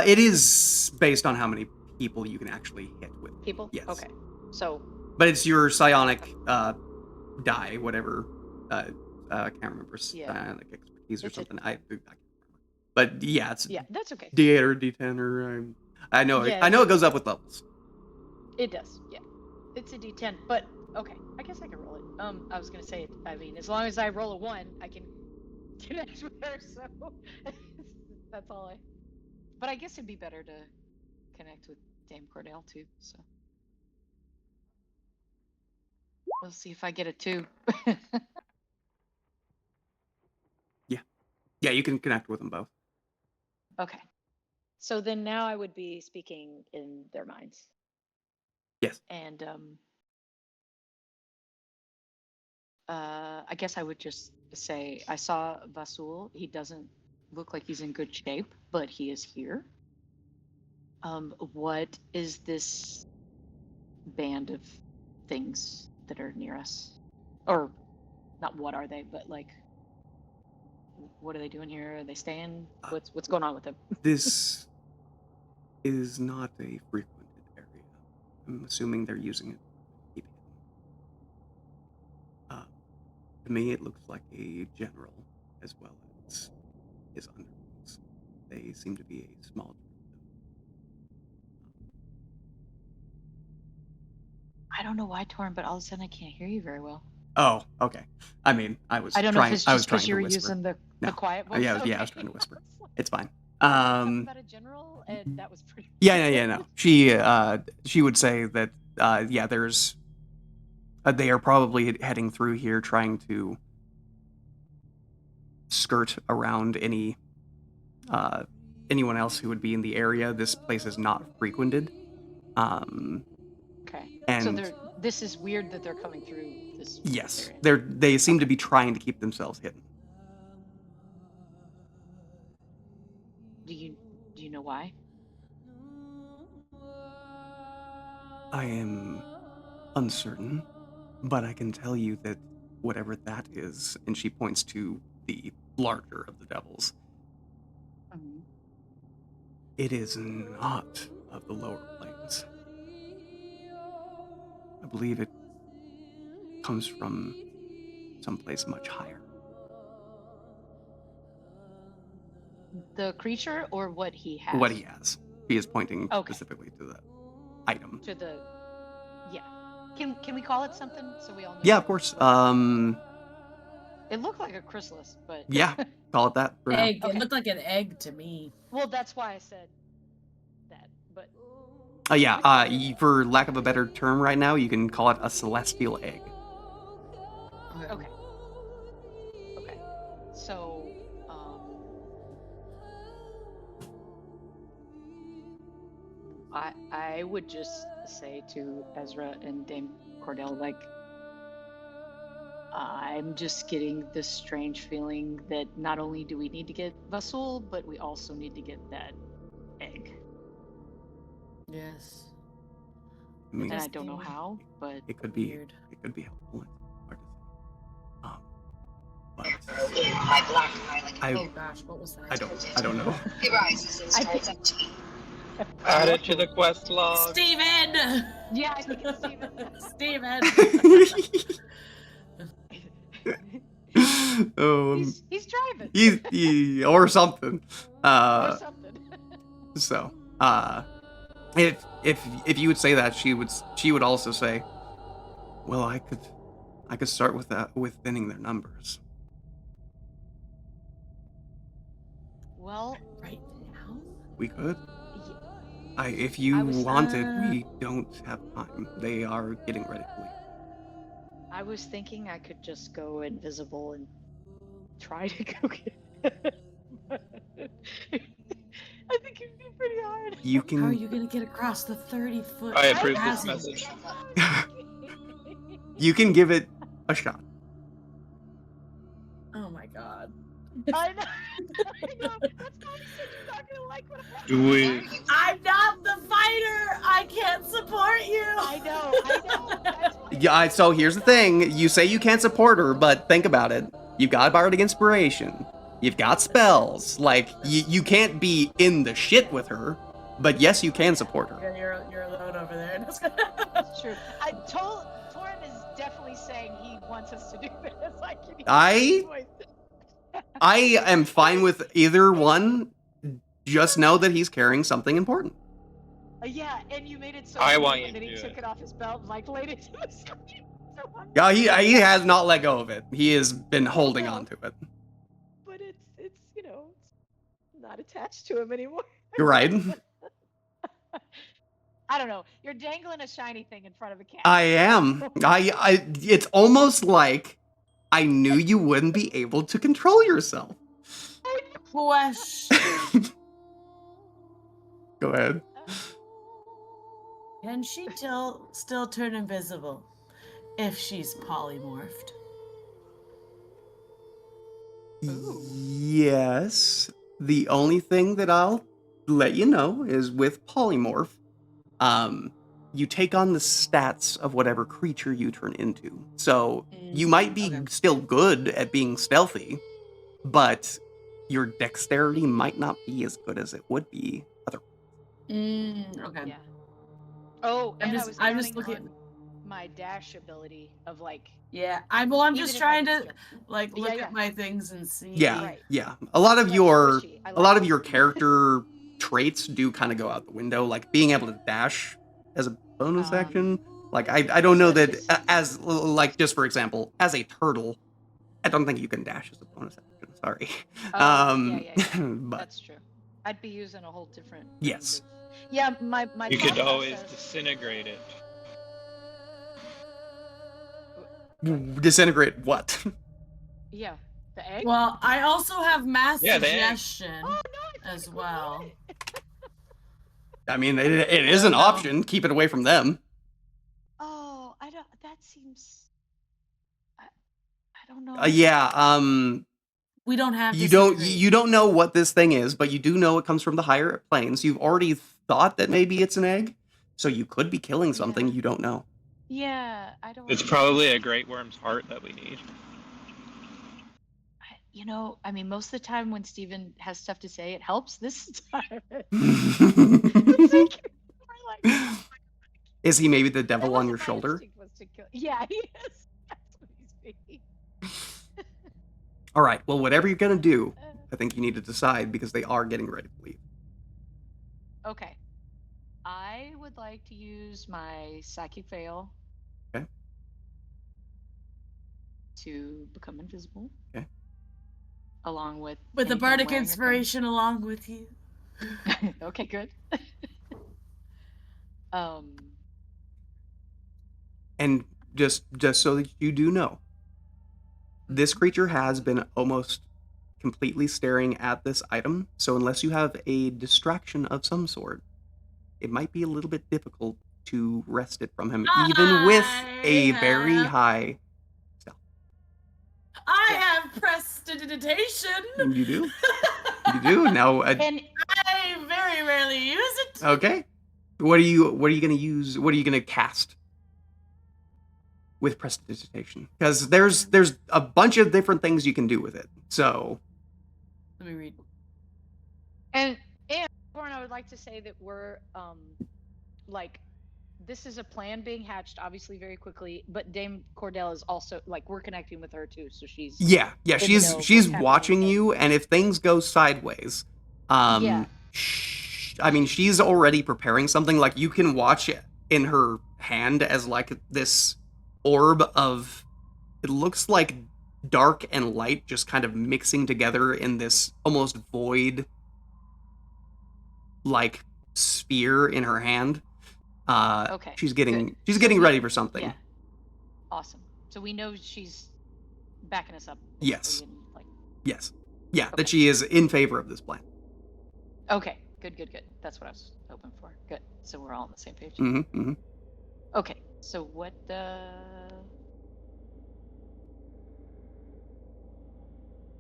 It is based on how many people you can actually hit with. People? Yes. Okay. So. But it's your psionic die, whatever. I can't remember. Yeah. Psionic expertise or It's something. I can't remember. But yeah, it's Yeah, that's okay. D8 or D10 or I know. Yeah, I know it goes up with levels. It does. Yeah. It's a D10, but okay. I guess I can roll it. I was gonna say, I mean, as long as I roll a 1, I can connect with her. So that's all I. But I guess it'd be better to connect with Dame Cordell too. So we'll see if I get a 2. Yeah, you can connect with them both. Okay. So then now I would be speaking in their minds. Yes. And I guess I would just say I saw Vasul. He doesn't look like he's in good shape, but he is here. What is this band of things that are near us? Or not what are they, but like what are they doing here? Are they staying? What's going on with them? This is not a frequented area. I'm assuming they're using it to keep hidden. To me, it looks like a general as well as his underlings. They seem to be a small. I don't know why, Torn, but all of a sudden I can't hear you very well. Oh, okay. I mean, I was I don't know trying. if it's I was just because trying you to were whisper. using the No. quiet voice. Yeah, Okay. I was trying to whisper. I was like, It's fine. something about a general, and that was pretty. Yeah, no. She would say that yeah, there's they are probably heading through here trying to skirt around anyone else who would be in the area. This place is not frequented. Okay. And So this is weird that they're coming through this. yes, area. they seem to be trying to keep themselves hidden. Do you know why? I am uncertain, but I can tell you that whatever that is, and she points to the larger of the devils, it is not of the lower planes. I believe it comes from someplace much higher. The creature or what he has? What he has. He is pointing Okay. specifically to the item. To the. Yeah. Can we call it something so we all know? Yeah, of course. It looked like a chrysalis, but. Yeah, call it that for now. Egg. Okay. It looked like an egg to me. Well, that's why I said that, but. For lack of a better term right now, you can call it a celestial egg. Okay. So, I would just say to Ezra and Dame Cordell, like, I'm just getting this strange feeling that not only do we need to get Vasul, but we also need to get that egg. Yes. I mean, And I don't know how, but it could be Weird. helpful. It's hard to say. But My black eye like I- Oh gosh, what was that? I don't know. He rises and I starts think- emptying. Add it to the quest log. Steven! yeah, I think it's Steven. Steven! Oh, He's driving. he or something. or something. So, if you would say that, she would also say, "Well, I could I could start with that, with thinning their numbers. Well, Right now? We could. y- If you I was- wanted, we don't have time. They are getting ready to leave. I was thinking I could just go invisible and try to go get. I think it'd be pretty hard. You How are can. you gonna get across the 30-foot? I approve this chasm? message. You can give it a shot. Oh my god. I know. I know. That's why I said you're not gonna like what I'm Do we? I'm not the fighter. I can't support you. I know. I know. That's why Yeah. So here's the thing: you say you can't support her, but think about it. You've got bardic inspiration. You've got spells. Like you can't be in the shit with her, but yes, you can support her. Yeah, you're alone over there. That's true. Torin is definitely saying he wants us to do this. I can hear I- his voice. I am fine with either one. Just know that he's carrying something important. Yeah, and you made it so. I cool, want you and then to he do took it. it off his belt and like laid it to his screen. Yeah, he has not let go of it. He has been holding on to it. But it's it's not attached to him anymore. You're right. I don't know. You're dangling a shiny thing in front of a cat. I am. It's almost like I knew you wouldn't be able to control yourself. Question. Go ahead. Can she still turn invisible if she's polymorphed? Yes. The only thing that I'll let you know is with polymorph, you take on the stats of whatever creature you turn into. So you might be Okay. still good at being stealthy, but your dexterity might not be as good as it would be otherwise. Okay. Yeah. Oh, I'm and just- I was I'm just counting looking- on my dash ability of like. Yeah, I'm just even if I trying to can like Yeah, look yeah. at my things and see. Yeah, Right. yeah. A lot of Like your squishy. I a lot like of it. your character traits do kind of go out the window, like being able to dash as a bonus action. Like I don't know that as like just for example, as a turtle, I don't think you can dash as a bonus action. Sorry. Yeah. But That's true. I'd be using a whole different. means yes. of- Yeah, my. You thought could always process- disintegrate it. Disintegrate what? Yeah, the egg. Well, I also have mass Yeah, the egg. suggestion Oh no! I as forgot well. about it. I mean, it is an No. option. Keep it away from them. Oh, I don't. That seems. I don't know. Yeah. We don't have. You don't disintegrate. you don't know what this thing is, but you do know it comes from the higher planes. You've already thought that maybe it's an egg, so you could be killing something Yeah. you don't know. Yeah, I don't. It's probably a great worm's heart that we need. I mean, most of the time when Steven has stuff to say, it helps. This time, Is like, he maybe the that devil on wasn't your my shoulder? instinct was to kill. Yeah, he is. That's what he's being. All right. Well, whatever you're gonna do, Uh, I think you need to decide because they are getting ready to leave. Okay. I would like to use my psychic veil. Okay. To become invisible. Okay. Along with. With the anything bardic wearing a thing. inspiration along with you. Okay, good. um. And just so that you do know, this creature has been almost completely staring at this item. So unless you have a distraction of some sort, it might be a little bit difficult to wrest it from him, even with a very I- high. I have prestidigitation. You do. You do now. And I very rarely use it. Okay. What are you gonna use? What are you gonna cast with prestidigitation? Because there's a bunch of different things you can do with it. So Let me read. And Lauren, I would like to say that we're like this is a plan being hatched obviously very quickly, but Dame Cordell is also like we're connecting with her too, so she's yeah, Didn't know she's what's happening watching with you, and if things go sideways, Yeah. I mean, she's already preparing something. Like you can watch it in her hand as like this orb of it looks like dark and light just kind of mixing together in this almost void like sphere in her hand. Okay, She's getting good. she's So getting we- ready for something. Yeah. Awesome. So we know she's backing us up. Yes. basically, and, like, Yes. Yeah, Okay. that she is in favor of this plan. okay. Good. That's what I was hoping for. Good. So we're all on the same page. Mm-hmm, mm-hmm. Okay. So what the?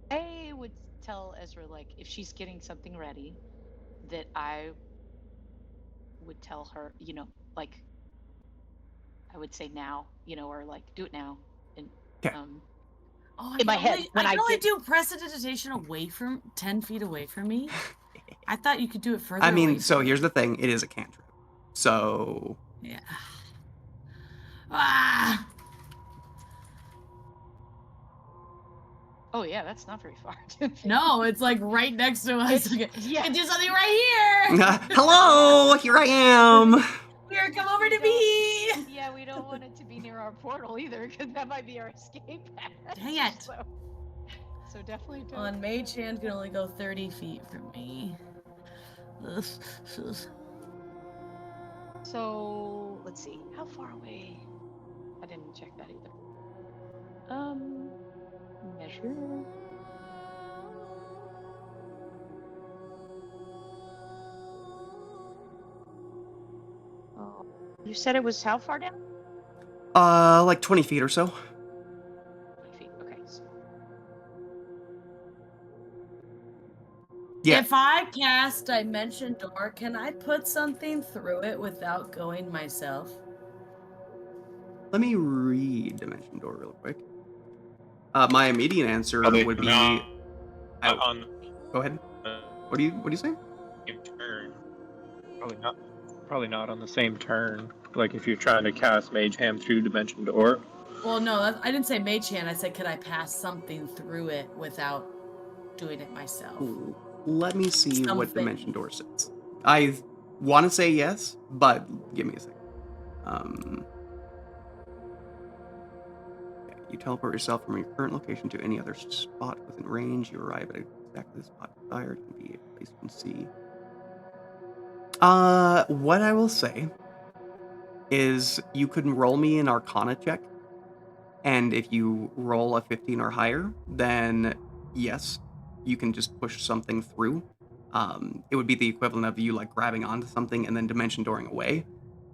I would tell Ezra, like, if she's getting something ready, that I would tell her, like, I would say now, or like do it now, and 'Kay. Oh, In my head, only, when I I can only get- do prestidigitation away from 10 feet away from me. I thought you could do it further. I away mean, from so me. here's the thing. It is a cantrip. So... Yeah. Ah! Oh yeah, that's not very far. No, it's like right next to us. It's- Okay, yeah. I can do something right here. Hello! Here I am! Here, come over to me. Yeah, we don't want it to be near our portal either, because that might be our escape path. Dang it. So definitely don't. Well, and Mage Hand can only go 30 feet from me. Ugh. So let's see, how far away? I didn't check that either. Measure. Oh, you said it was how far down? Like 20 feet or so. 20 feet. Okay. So Yeah. If I cast Dimension Door, can I put something through it without going myself? Let me read Dimension Door real quick. My immediate answer Probably would be... not I- on Go ahead. the What do you say? same turn. Probably not on the same turn. Like if you're trying to cast Mage Hand through Dimension Door. Well, no, I didn't say Mage Hand. I said, could I pass something through it without doing it myself? Ooh, let me see what Something. Dimension Door says. I want to say yes, but give me a second. You teleport yourself from your current location to any other spot within range. You arrive at exactly the spot desired. Can be a place you can see. What I will say is you can roll me an Arcana check, and if you roll a 15 or higher, then yes, you can just push something through. It would be the equivalent of you like grabbing onto something and then dimension dooring away,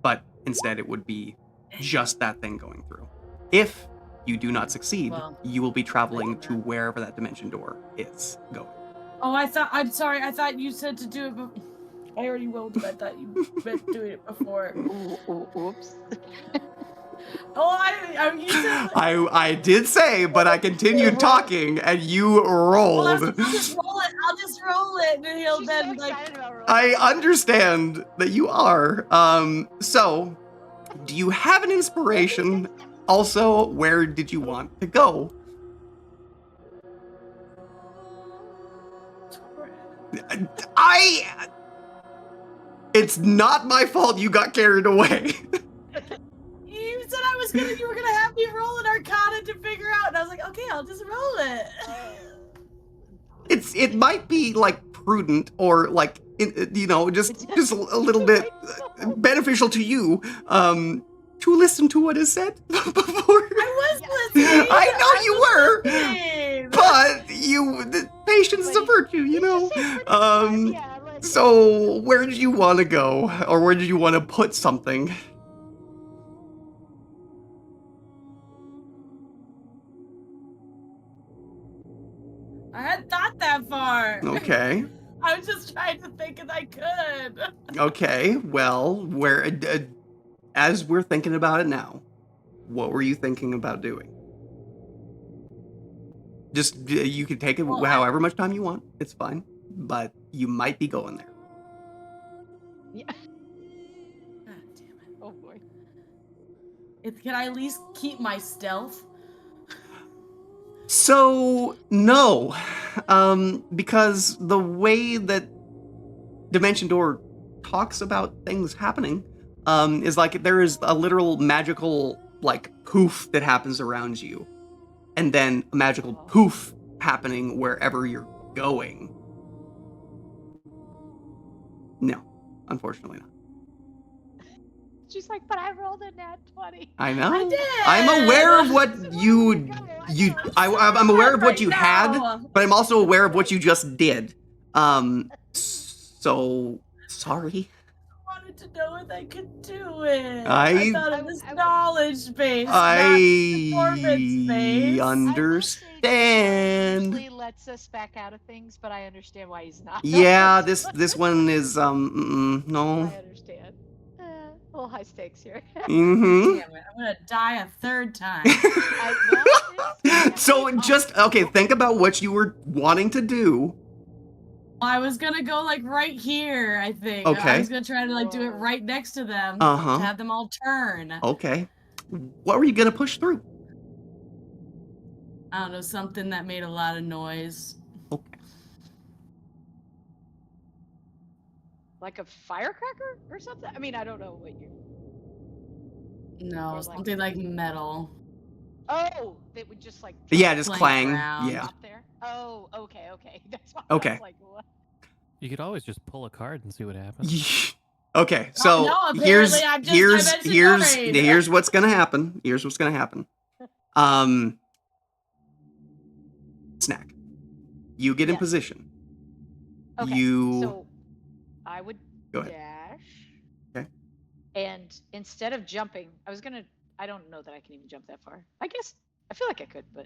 but instead it would be just that thing going through. If you do not succeed, Well, you will be traveling to that. wherever that dimension door is going. Oh, I'm sorry. I thought you said to do it. I already rolled it. I thought you meant doing it before. Oops. Oh, you said. I did say, but I continued talking, and you Well, I'll rolled. just roll it. I'll just roll it, and he'll She's so then like. excited about rolling. I understand that you are. So, do you have an inspiration? Also, where did you want to go? It's not my fault you got carried away. You said you were gonna have me roll an Arcana to figure out, and I was like, okay, I'll just roll it. It might be like prudent or like just a little bit beneficial to you to listen to what is said before. I was listening. I know you were, listening. but the patience is a virtue, you know. Yeah, like, So where did you want to go, or where did you want to put something? I hadn't thought that far. Okay. I was just trying to think if I could. Okay. Well, where as we're thinking about it now, what were you thinking about doing? Just you can take it Well, however much time you want. It's fine, but you might be going there. yeah. God damn it. Oh boy. Can I at least keep my stealth? So no, because the way that Dimension Door talks about things happening, is like there is a literal magical like poof that happens around you, and then a magical poof happening wherever you're going. No, unfortunately not. She's like, but I rolled a nat 20. I know. I did. I'm aware of what I'm aware of what you had, but I'm also aware of what you just did. So sorry. I wanted to know if I could do it. I thought it was knowledge based. I performance based. understand. Usually lets us back out of things, but I understand why he's not. Yeah, this one is no. I understand. A little high stakes here. Mm-hmm. Damn it, I'm gonna die a third time. So just okay, think about what you were wanting to do. I was gonna go like right here, I think. Okay. I was gonna try to like do it right next to them. Uh-huh. To have them all turn. Okay. What were you gonna push through? I don't know, something that made a lot of noise. Okay. Like a firecracker or something? I mean, I don't know what you. No, Or like- something like metal. Oh, they would just like. Yeah, just Playing clang. around. Yeah. Up there. Oh, okay. That's why Okay. I was like, what? You could always just pull a card and see what happens. Okay, so no, here's apparently I'm just here's dimension here's worried. here's what's gonna happen. Here's what's gonna happen. Snack. You get in Yes. position. Okay. You So I would Go ahead. dash. Okay. And instead of jumping, I don't know that I can even jump that far. I guess I feel like I could, but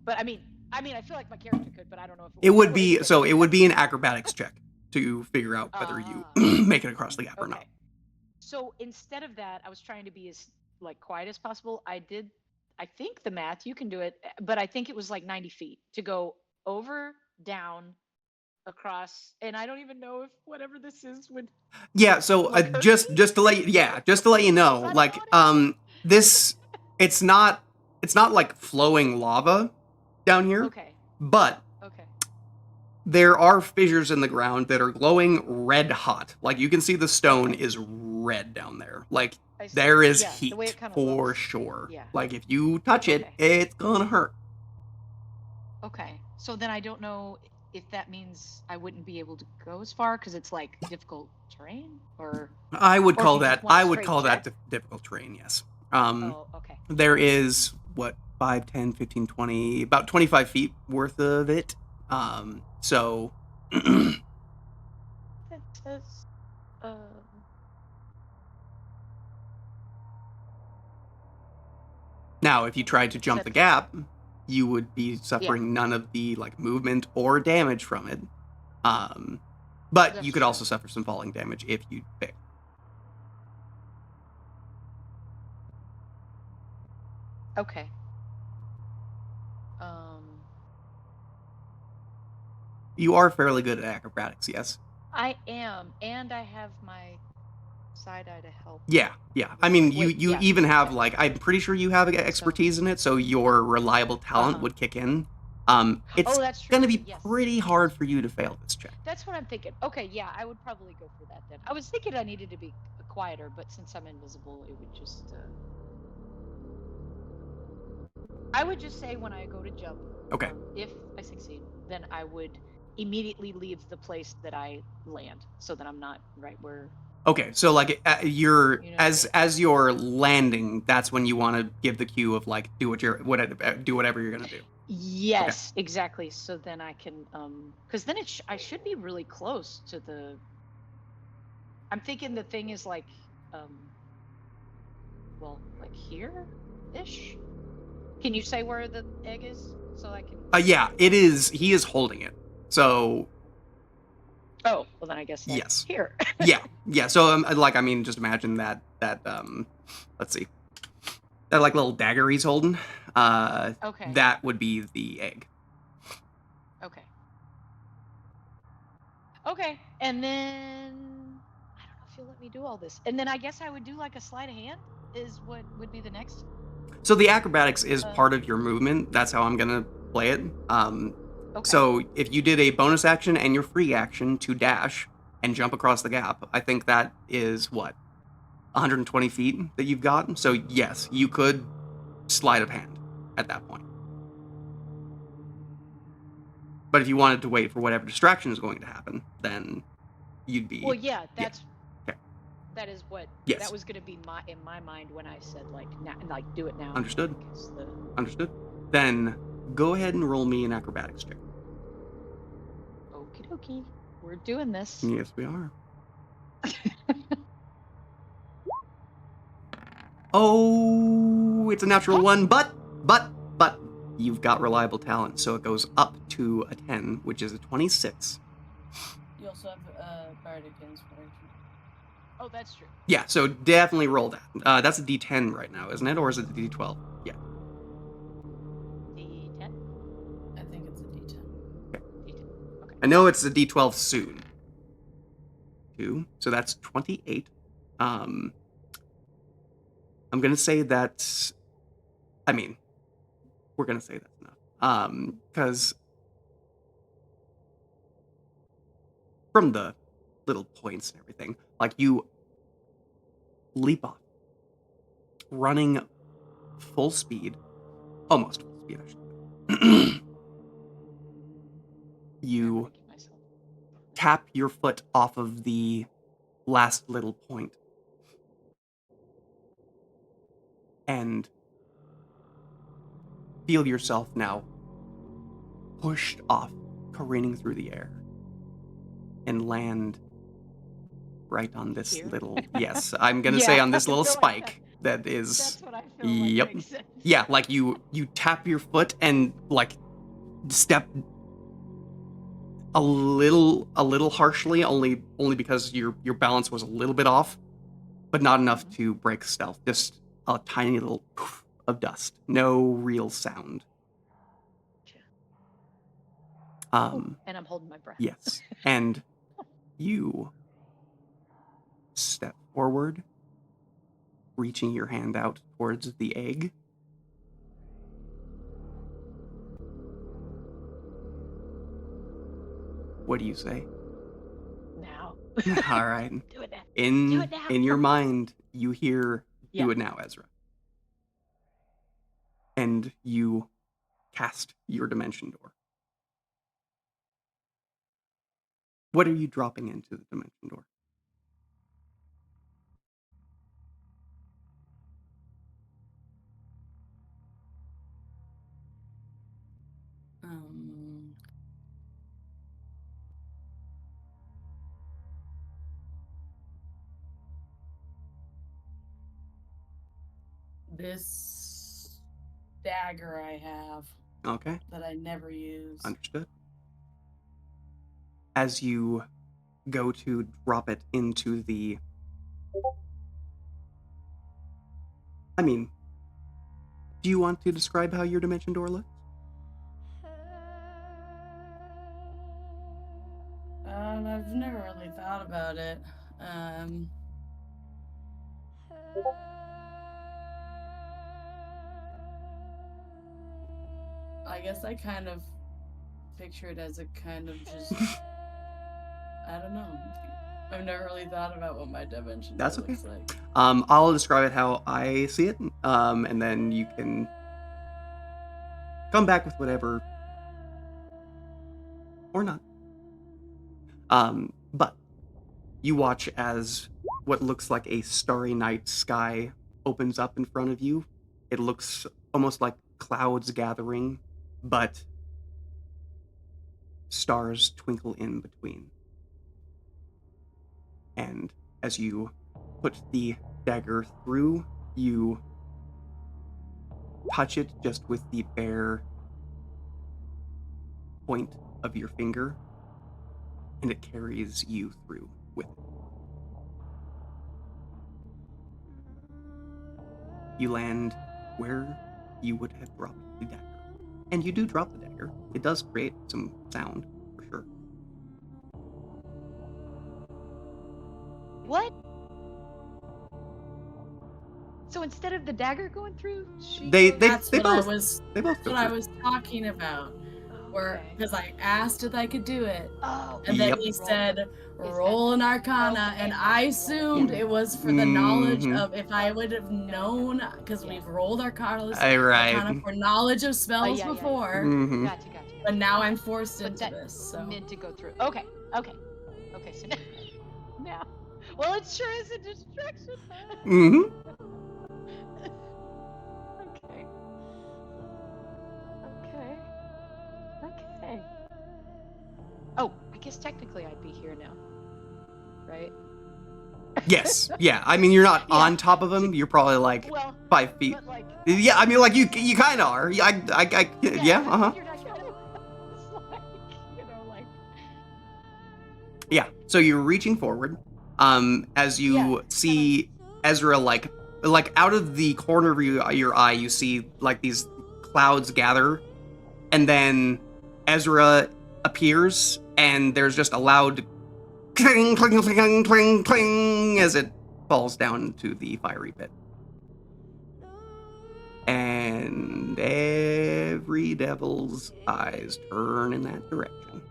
I mean I feel like my character could, but I don't know if it would be so it would be an acrobatics check to figure out whether you make it across the gap or not. Okay. So instead of that, I was trying to be as like quiet as possible. I think the math, you can do it, but I think it was like 90 feet to go over, down, across, and I don't even know if whatever this is would. Yeah, so just to let you know, like this it's not like flowing lava down here, Okay. but Okay. there are fissures in the ground that are glowing red hot. Like you can see the stone is red down there. Like I see. there is Yeah, heat the way it kinda for looks. sure. Yeah. Like if you touch it, Okay. it's gonna hurt. Okay. So then I don't know if that means I wouldn't be able to go as far because it's like difficult terrain, or. I would Or call if you just that want a I would straight call that check? difficult terrain, yes. Oh, okay. There is what 5, 10, 15, 20, about 25 feet worth of it. So It says. now if you tried to jump the gap, you would be suffering none of the like movement or damage from it. But That's you could true. also suffer some falling damage if you pick. Okay. You are fairly good at acrobatics, yes. I am, and I have my side eye to help. Yeah. I mean, you Wait, yeah, even have okay. like I'm pretty sure you have expertise in it, so your reliable talent Uh-huh. would kick in. It's Oh, that's true. going to be Yes. pretty hard for you to fail this check. That's what I'm thinking. Okay, yeah, I would probably go for that then. I was thinking I needed to be quieter, but since I'm invisible, it would just. I would just say when I go to jump. Okay. If I succeed, then I would immediately leave the place that I land, so that I'm not right where. Okay, so like you're You know, as you're landing, that's when you want to give the cue of like do whatever you're gonna do. Yes, exactly. So then I can, because then I should be really close to the. I'm thinking the thing is like, well, like here-ish. Can you say where the egg is so I can? Yeah, it is. He is holding it. So Oh, well then I guess like yes. here. yeah. So like I mean, just imagine that let's see, that like little dagger he's holding. Okay. That would be the egg. Okay. Okay, and then I don't know if you'll let me do all this, and then I guess I would do like a sleight of hand. Is what would be the next. So the acrobatics is part of your movement. That's how I'm gonna play it. Okay. So if you did a bonus action and your free action to dash and jump across the gap, I think that is what 120 feet that you've got. So yes, you could sleight of hand at that point. But if you wanted to wait for whatever distraction is going to happen, then you'd be... Well, yeah, that's Okay. that is what Yes. that was going to be in my mind when I said like do it now. Understood. because the- Understood. Then go ahead and roll me an acrobatics check. Okie dokie, we're doing this. Yes, we are. Oh, it's a natural one, but you've got reliable talent, so it goes up to a 10, which is a 26. You also have bardic inspiration. Oh, that's true. Yeah, so definitely roll that. That's a D10 right now, isn't it? Or is it a D12? Yeah. D10. I think it's a D10. D10. Okay. I know it's a D12 soon. 2, so that's 28. I'm gonna say that's... I mean, we're gonna say that's enough. Because from the little points and everything, like you leap off, running full speed, almost full speed, actually. You Making myself- tap your foot off of the last little point and feel yourself now pushed off, careening through the air, and land right on this Here? little... Yes, I'm gonna say Yeah, on this little go spike that is... That's what I feel Yep. like makes sense. Yeah, like you tap your foot and like step a little harshly, only because your balance was a little bit off, but not enough to break stealth. Just a tiny little poof of dust. No real sound. And I'm holding my breath. Yes. And you step forward, reaching your hand out towards the egg. What do you say? Now. All right. Do it now. Do In it now. in your mind, you hear Yeah. "Do it now, Ezra," and you cast your dimension door. What are you dropping into the dimension door? This dagger I have Okay, that I never use. understood. As you go to drop it into the... I mean, do you want to describe how your dimension door looks? I've never really thought about it. I guess I kind of picture it as a kind of just... I don't know. I've never really thought about what my dimension That's door okay. looks like. I'll describe it how I see it, and then you can come back with whatever, or not. But you watch as what looks like a starry night sky opens up in front of you. It looks almost like clouds gathering, but stars twinkle in between. And as you put the dagger through, you touch it just with the bare point of your finger, and it carries you through with it. You land where you would have dropped the dagger. And you do drop the dagger. It does create some sound, for sure. What? So instead of the dagger going through, she They goes- That's they what I both was. they both That's go what I through. was talking about. Where, Okay. because I asked if I could do it, Oh. and then Yep. he said, Is roll an arcana, Okay, and I okay. assumed it was for the knowledge Mhm. of if I would have known, because Yeah. we've rolled arcana Right. for knowledge of spells yeah. before, Mhm. Gotcha. but now I'm forced But into that this, so. meant to go through. Okay. So now, well, it sure is a distraction. Mhm. Okay. Oh, I guess technically I'd be here now, right? Yes. Yeah. I mean, you're not Yeah. on top of him. You're probably like Well, 5 feet. but like. Yeah. I mean, like you kind of are. Yeah. Yeah. I Uh huh. figured I kind of was like, like. Yeah. So you're reaching forward. As you Yeah. see Ezra, like out of the corner of your eye, you see like these clouds gather, and then Ezra appears, and there's just a loud cling, cling, cling, cling, cling as it falls down into the fiery pit. And every devil's eyes turn in that direction.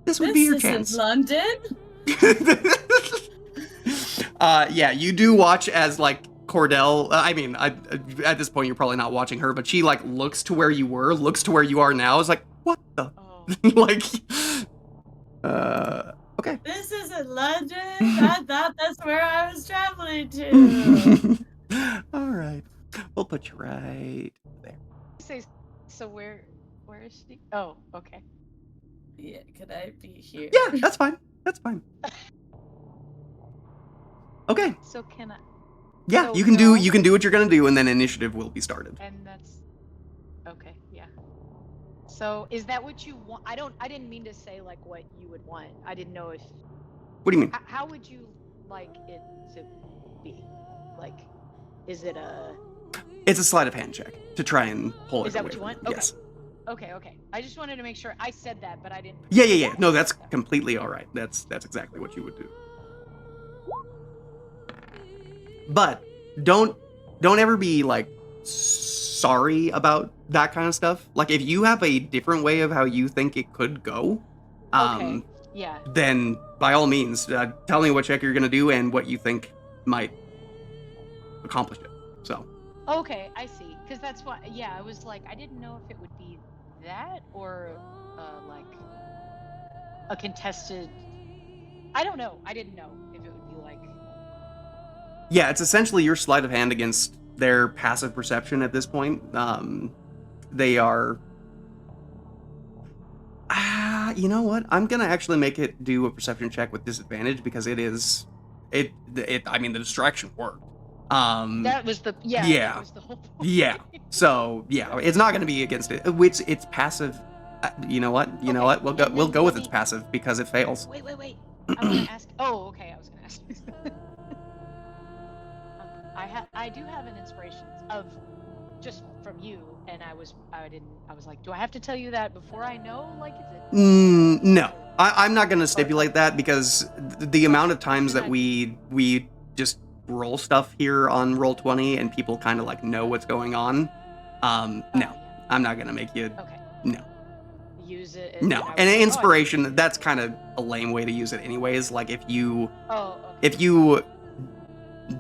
This would be your This isn't chance. London. Yeah, you do watch as like Cordell. At this point, you're probably not watching her, but she like looks to where you were, looks to where you are now. Is like, what the? Oh. Like, okay. This isn't London. I thought that's where I was traveling to. All right, we'll put you right there. So where is she? Oh, okay. Yeah, could I be here? Yeah, that's fine. That's fine. Okay. So can I? Yeah, So you can no. do what you're gonna do, and then initiative will be started. And that's okay. Yeah. So is that what you want? I didn't mean to say like what you would want. I didn't know if. What do you mean? How would you like it to be? Like, is it a? It's a sleight of hand check to try and pull it Is that away what you from want? you. Yes. Okay. I just wanted to make sure I said that, but I didn't. Yeah. No, that's completely all right. That's exactly what you would do. But don't ever be like sorry about that kind of stuff. Like if you have a different way of how you think it could go, Okay. Yeah. then by all means, tell me what check you're gonna do and what you think might accomplish it. So. Okay, I see. Because that's why. Yeah, I was like, I didn't know if it would be that or like a contested. I don't know. I didn't know if it would be like. Yeah, it's essentially your sleight of hand against their passive perception at this point. They are. You know what? I'm gonna actually make it do a perception check with disadvantage because it is. I mean, the distraction worked. That was the yeah. That was the whole point. Yeah. So yeah, it's not gonna be against it. It's passive. You know what? You know Okay, what? and We'll then go with let its me- passive because it fails. Wait. I want to ask. Oh, okay. I was gonna ask. I do have an inspiration of just from you, and I was like, do I have to tell you that before I know? Like, is it? No, I'm not gonna stipulate that because the amount of times that we just roll stuff here on Roll20 and people kind of like know what's going on. No, I'm not gonna make you. Okay. No. Use it. No, I was and like, oh, inspiration, that's kind of a lame way to use it anyways. Like if you okay.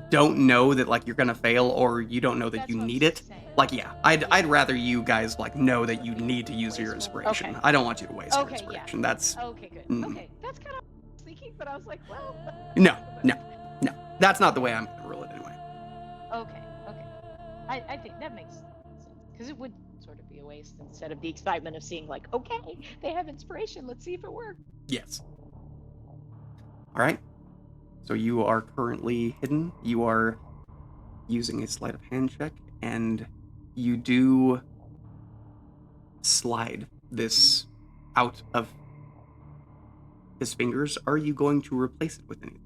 don't know that like you're gonna fail or you don't know that That's you what I'm need it, saying. like yeah, I'd rather you guys like know that you need to use your inspiration. Okay. I don't want you to waste your Okay, yeah. inspiration. That's Okay, good. Mm. Okay, that's kind of what I was thinking, but I was like, well. no, that's not the way I'm gonna roll it anyway. Okay. I think that makes sense because it would sort of be a waste instead of the excitement of seeing like, okay, they have inspiration. Let's see if it works. Yes. All right. So you are currently hidden. You are using a sleight of hand check, and you do slide this out of his fingers. Are you going to replace it with anything?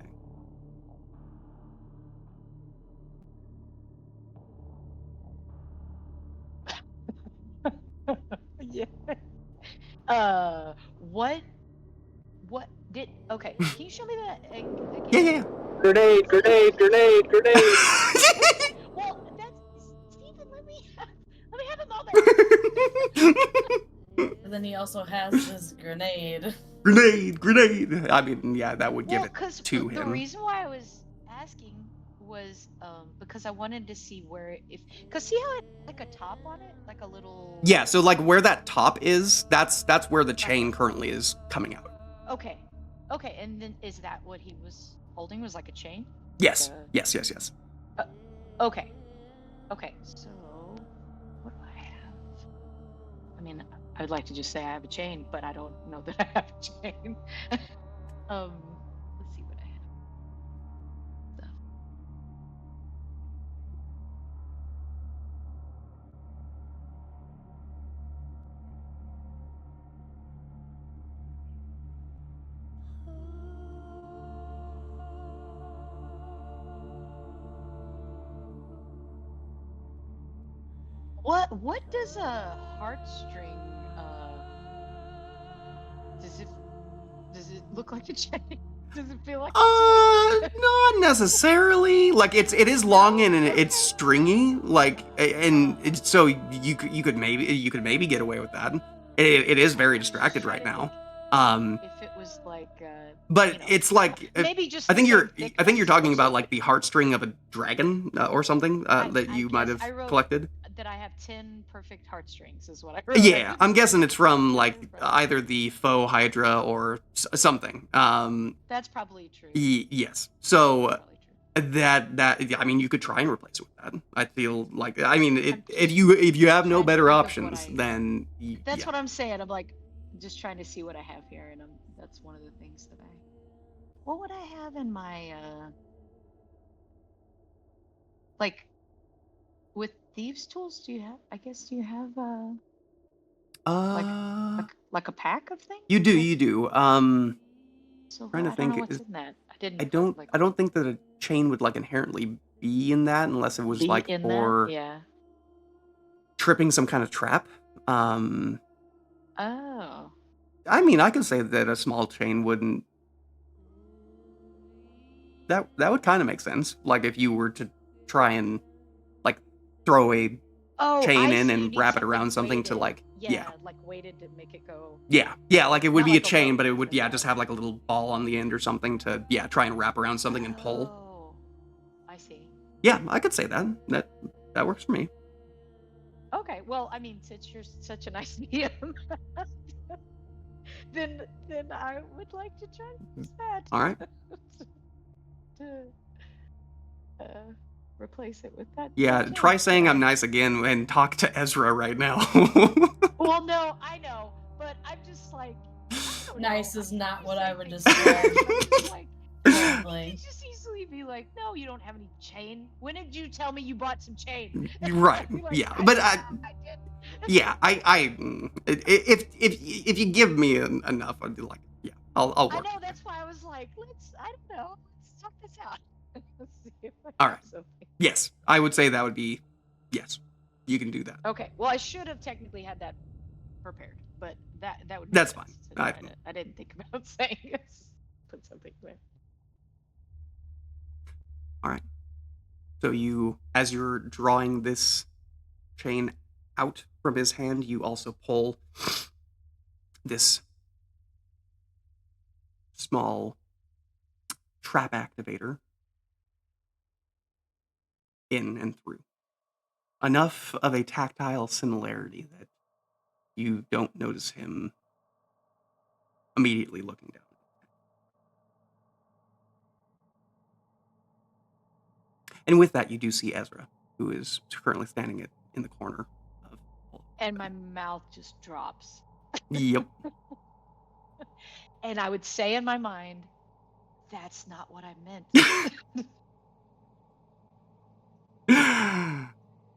Yeah. What did? Okay, can you show me that? Again? Yeah. Grenade! Well, that's Stephen. Let me have a moment. then he also has this grenade. Grenade! I mean, yeah, that would give Well, it because to the him. reason why I was asking was because I wanted to see where because see how it like a top on it, like a little. Yeah, so like where that top is, that's where the chain currently is coming out. Okay, okay, and then is that what he was holding? Was like a chain? Yes, Like yes. okay, okay. So what do I have? I mean, I would like to just say I have a chain, but I don't know that I have a chain. Let's see what I have. Stuff. What does a heartstring does it look like a chain? Does it feel like a chain? Not necessarily. Like it is long and it's stringy. Like so you could maybe get away with that. It is very distracted right now. If it was like but it's like maybe just I think the you're same talking thickness about or like the heartstring of a dragon or something that you might have collected. that I have 10 perfect heartstrings is what I wrote. Yeah, I'm guessing it's from like either the faux Hydra or something. That's probably true. Yes. So that I mean, you could try and replace it with that. I feel like I mean, if you have no better options, then that's what I'm saying. I'm like just trying to see what I have here, and that's one of the things that what would I have in my like with thieves tools? Do you have like a pack of things? You do. So trying to I think. don't know what's in that. I don't think that a chain would like inherently be in that unless it was like for tripping some kind of trap. Oh. I mean, I could say that a small chain wouldn't. That would kind of make sense. Like if you were to try and like throw a chain in and wrap it around something to like like weighted to make it go. Yeah, like it would be like a chain, rope, but it would just have like a little ball on the end or something to try and wrap around something and pull. Oh, I see. Yeah, I could say that. That works for me. Okay, well, I mean, since you're such a nice medium, then I would like to try that. All right. to replace it with that. Yeah, try saying I'm nice again and talk to Ezra right now. Well, no, I know, but I'm just like nice is not what I would describe. Like, totally. you just easily be like, no, you don't have any chain. When did you tell me you bought some chain? Right. Like, yeah, but I did. Yeah, if you give me enough, I'd be like, yeah, I'll work. I know, that's why I was like, I don't know, let's talk this out. Let's see if All right. Yes, I would say that would be, yes, you can do that. Okay, well, I should have technically had that prepared, but that would. That's fine. I didn't think about saying put something there. All right. So as you're drawing this chain out from his hand, you also pull this small trap activator in and through. Enough of a tactile similarity that you don't notice him immediately looking down. And with that, you do see Ezra, who is currently standing in the corner of. And my mouth just drops. Yep. And I would say in my mind, that's not what I meant.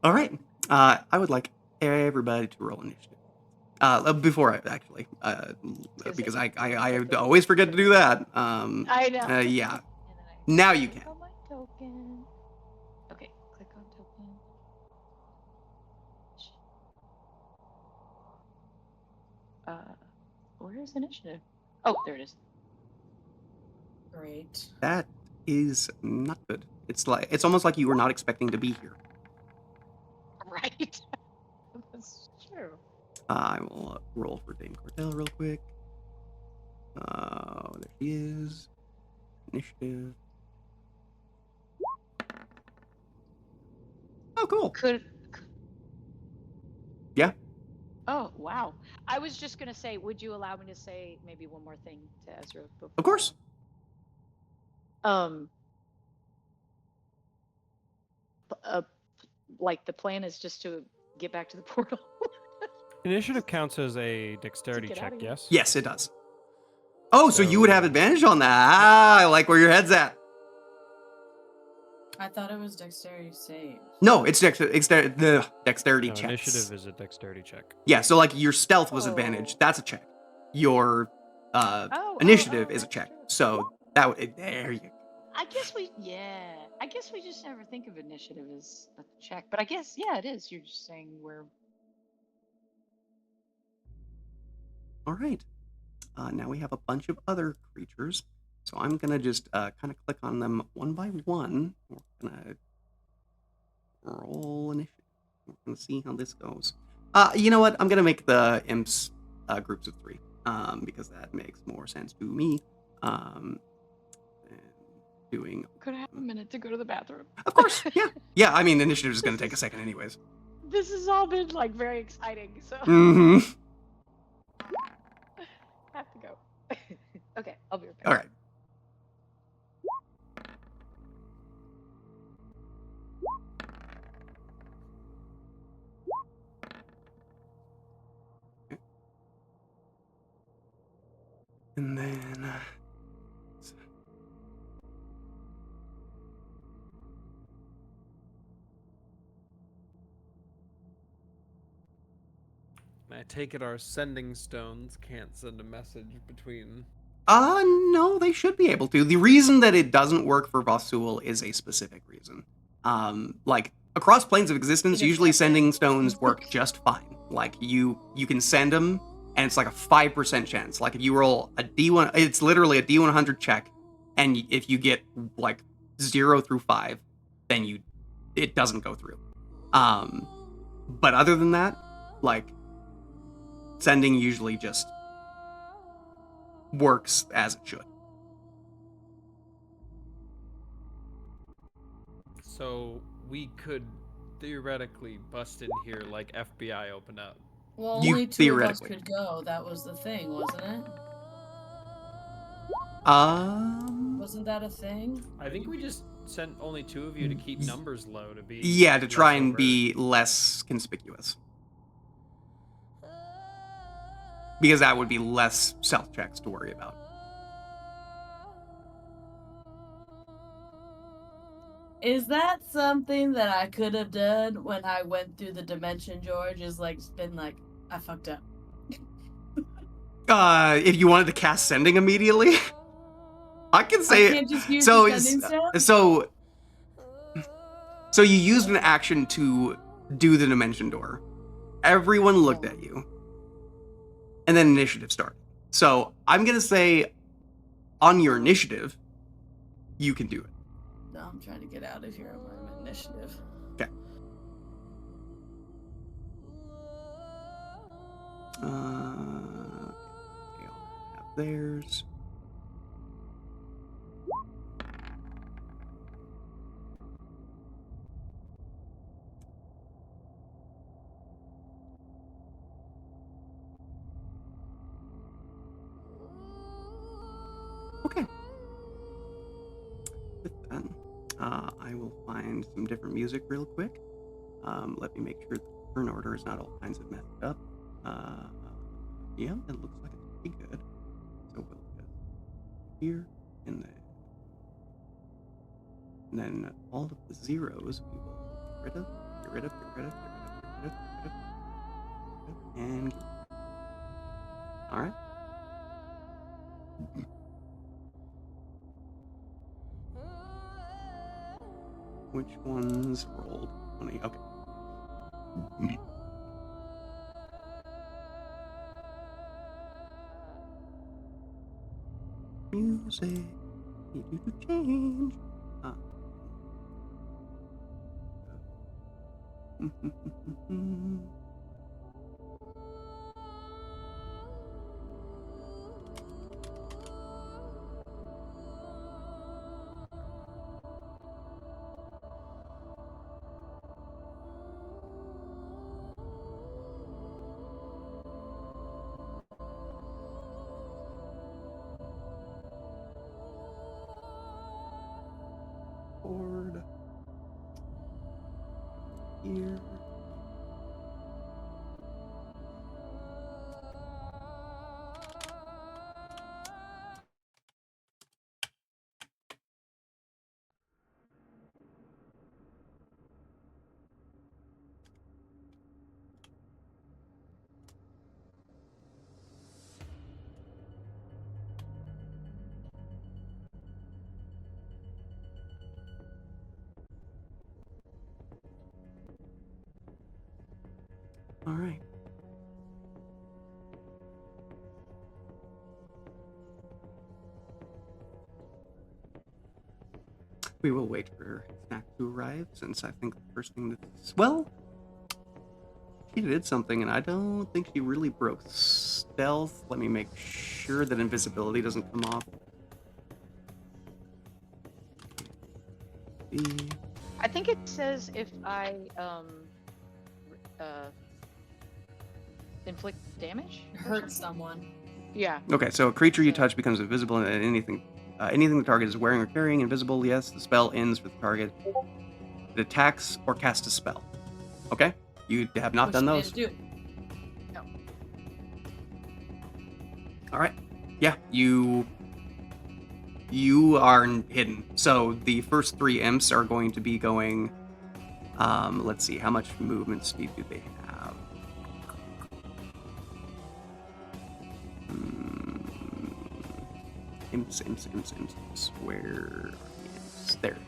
All right. I would like everybody to roll initiative. Before I actually, because I always forget to do that. I know. Yeah. Now you can. On my token. Okay, click on token. Where is initiative? Oh, there it is. Great. That is not good. It's almost like you were not expecting to be here. Right. That's true. I will roll for Dame Cordell real quick. There she is. Initiative. Oh, cool. Could. Yeah. Oh, wow. I was just going to say, would you allow me to say maybe one more thing to Ezra before? Of course. Like the plan is just to get back to the portal. Initiative counts as a dexterity get check, outta here. yes? Yes, it does. Oh, so you would have advantage on that. Ah, I like where your head's at. I thought it was dexterity save. No, it's the dexterity No, checks. initiative is a dexterity check. Yeah, so like your stealth was advantage. That's a check. Your initiative is a check. True. So that would there you go. I guess we just never think of initiative as a check, but I guess it is. You're just saying we're. All right. Now we have a bunch of other creatures. So I'm going to just kind of click on them one by one. We're going to roll initiative. We're going to see how this goes. You know what? I'm going to make the imps groups of 3 because that makes more sense to me. And doing... Could I have a minute to go to the bathroom? Of course, yeah. Yeah, I mean, initiative is going to take a second anyways. This has all been like very exciting, so Mm-hmm. I have to go. Okay, I'll be right back. All right. And then... I take it our sending stones can't send a message between... No, they should be able to. The reason that it doesn't work for Vosul is a specific reason. Like, across planes of existence, usually sending stones work just fine. Like, you can send them, and it's like a 5% chance. Like, if you roll a D1, it's literally a D100 check, and if you get, like, 0 through 5, then it doesn't go through. But other than that, like, sending usually just works as it should. So we could theoretically bust in here like FBI open up. Well, You only 2 of us theoretically. could go. That was the thing, wasn't it? Wasn't that a thing? I think we just sent only 2 of you to keep numbers low to be... Yeah, to try less and overt. be less conspicuous. Because that would be less stealth checks to worry about. Is that something that I could have done when I went through the dimension, George? Is like, been like, I fucked up. If you wanted to cast sending immediately, I can say I can't just use so. the sending stone? So you used an action to do the dimension door. Everyone looked at you, and then initiative started. So I'm gonna say, on your initiative, you can do it. No, I'm trying to get out of here on my initiative. Okay. They all have theirs. Okay. With that, I will find some different music real quick. Let me make sure the turn order is not all kinds of messed up. Yeah, it looks like it's pretty good. So we'll go here and then all of the zeros we will get rid of, and get rid of. All right. Which ones rolled 20? Okay. Music need you to change. All right. We will wait for Snack to arrive, since I think the first thing that's... Well, she did something, and I don't think she really broke stealth. Let me make sure that invisibility doesn't come off. I think it says if I inflict damage. Hurt someone. Yeah. Okay, so a creature you touch becomes invisible, and anything the target is wearing or carrying invisible. Yes, the spell ends with the target. It attacks or casts a spell. Okay, you have not What done she those. didn't do. No. All right. Yeah, you are hidden. So the first 3 imps are going to be going. Let's see, how much movement speed do they have? Imps. Where is there?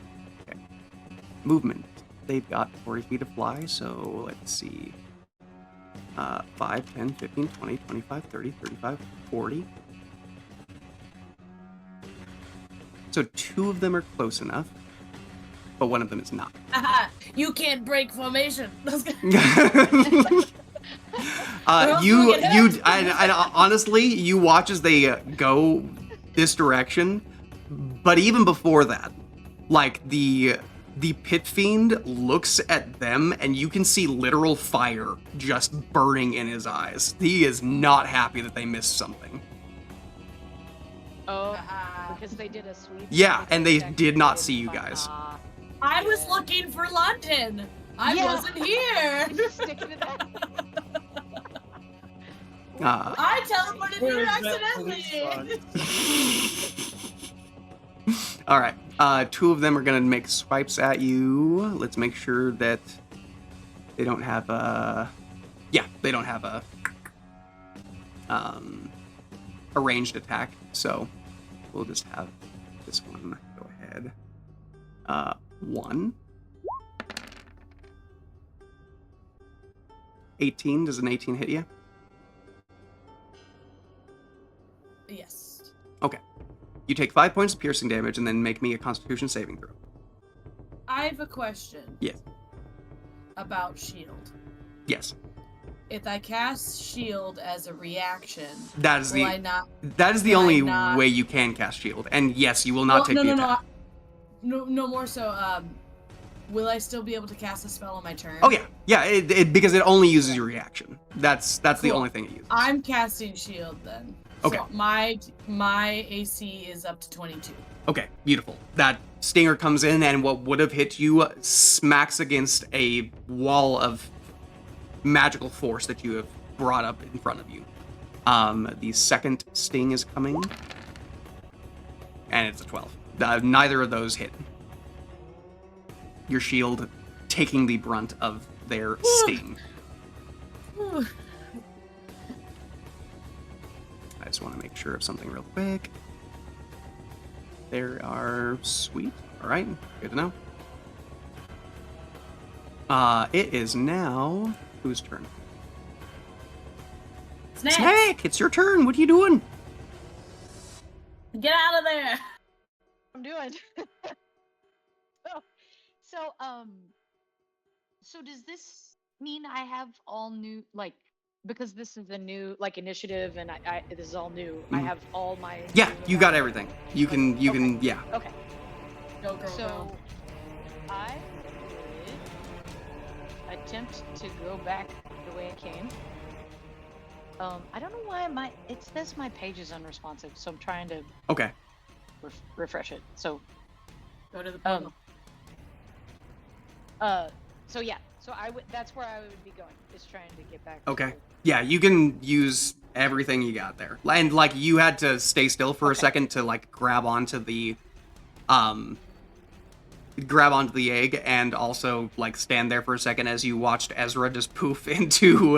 Okay. Movement. They've got 40 feet to fly, so let's see. 5, 10, 15, 20, 25, 30, 35, 40. So 2 of them are close enough, but 1 of them is not. You can't break formation. Honestly, you watch as they go this direction, but even before that, like the pit fiend looks at them, and you can see literal fire just burning in his eyes. He is not happy that they missed something. Oh, because they did a sweep. Yeah, and they did not see you guys. I was looking for London. I wasn't here. Sticking to that. I teleported here accidentally. All right. 2 of them are gonna make swipes at you. Let's make sure that they don't have a. Yeah, they don't have a ranged attack. So we'll just have this one go ahead. 1. 18. Does an 18 hit you? Yes. Okay. You take 5 points of piercing damage and then make me a Constitution saving throw. I have a question. Yes. About shield. Yes. If I cast shield as a reaction, That is will I not? That is the will I only not- way you can cast shield. And yes, you will not take the attack. No more so. Will I still be able to cast a spell on my turn? Oh yeah. Yeah, because it only uses your reaction. That's the Cool. only thing it uses. I'm casting shield then. Okay. So my AC is up to 22. Okay, beautiful. That stinger comes in, and what would have hit you smacks against a wall of magical force that you have brought up in front of you. The second sting is coming, and it's a 12. Neither of those hit. Your shield taking the brunt of their sting. I just want to make sure of something real quick. There are sweet. All right, good to know. It is now whose turn? Snake, it's your turn. What are you doing? Get out of there! I'm doing. So does this mean I have all new, like, because this is a new, like, initiative, and I this is all new. I have all my. Yeah, new you got everything. You can, yeah. Okay. Go, girl, So go. I would attempt to go back the way I came. I don't know why it says my page is unresponsive, so I'm trying to Okay. refresh it. So Go to the portal. so yeah, so that's where I would be going, is trying to get back. Okay. Yeah, you can use everything you got there. And like you had to stay still for a second to like grab onto the egg, and also like stand there for a second as you watched Ezra just poof into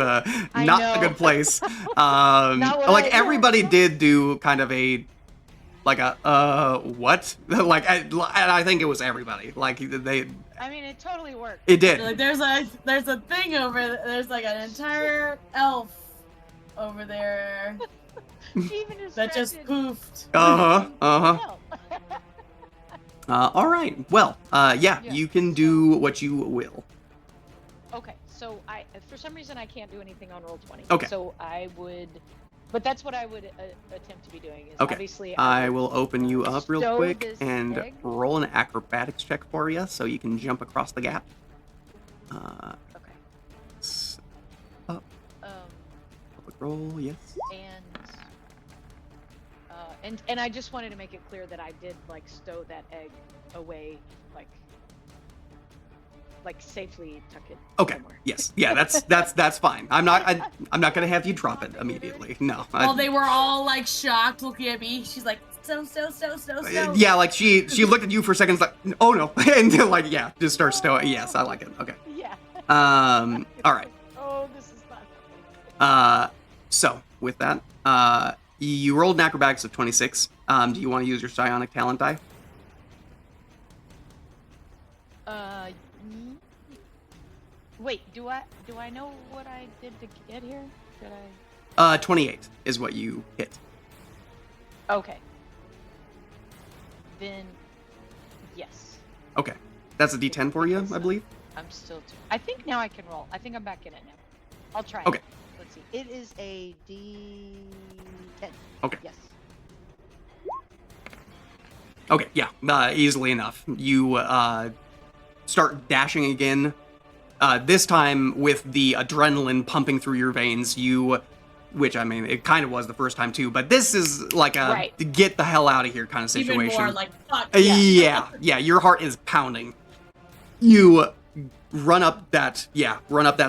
not a good place. Like everybody did do kind of a like a what? Like I think it was everybody. Like I mean, it totally worked. It did. Like there's a thing there's like an entire elf over there Even that just distracted. poofed. Hell. All right. Well, yeah, Yeah, you can do what you will. Okay, so for some reason I can't do anything on roll 20. Okay. So I would, but that's what I would attempt to be doing. Is Okay. obviously I will open you up real stow quick this and egg. roll an acrobatics check for you so you can jump across the gap. Okay. S- Um, Public roll, yes. and I just wanted to make it clear that I did like stow that egg away, like safely tuck it Okay. somewhere. Yes. Yeah. That's fine. I'm not gonna have you drop it immediately. No. Well, they were all like shocked looking at me. She's like, stow. Yeah. Like she looked at you for seconds, like, oh no, and then, like, yeah, just start stowing. Yes, I like it. Okay. Yeah. All right. Oh, this is not. So with that, you rolled an acrobatics of 26. Do you want to use your psionic talent die? Wait. Do I know what I did to get here? Did I? 28 is what you hit. Okay. Then, yes. Okay. That's a D10 for you, I believe. I'm still. I think now I can roll. I think I'm back in it now. I'll try. Okay. It. Let's see. It is a D10. Okay. Yes. Okay, yeah, easily enough. You start dashing again. This time with the adrenaline pumping through your veins. Which I mean, it kind of was the first time too, but this is like a Right. get the hell out of here kind of situation. Even more like, fuck. Yeah, your heart is pounding. You run up that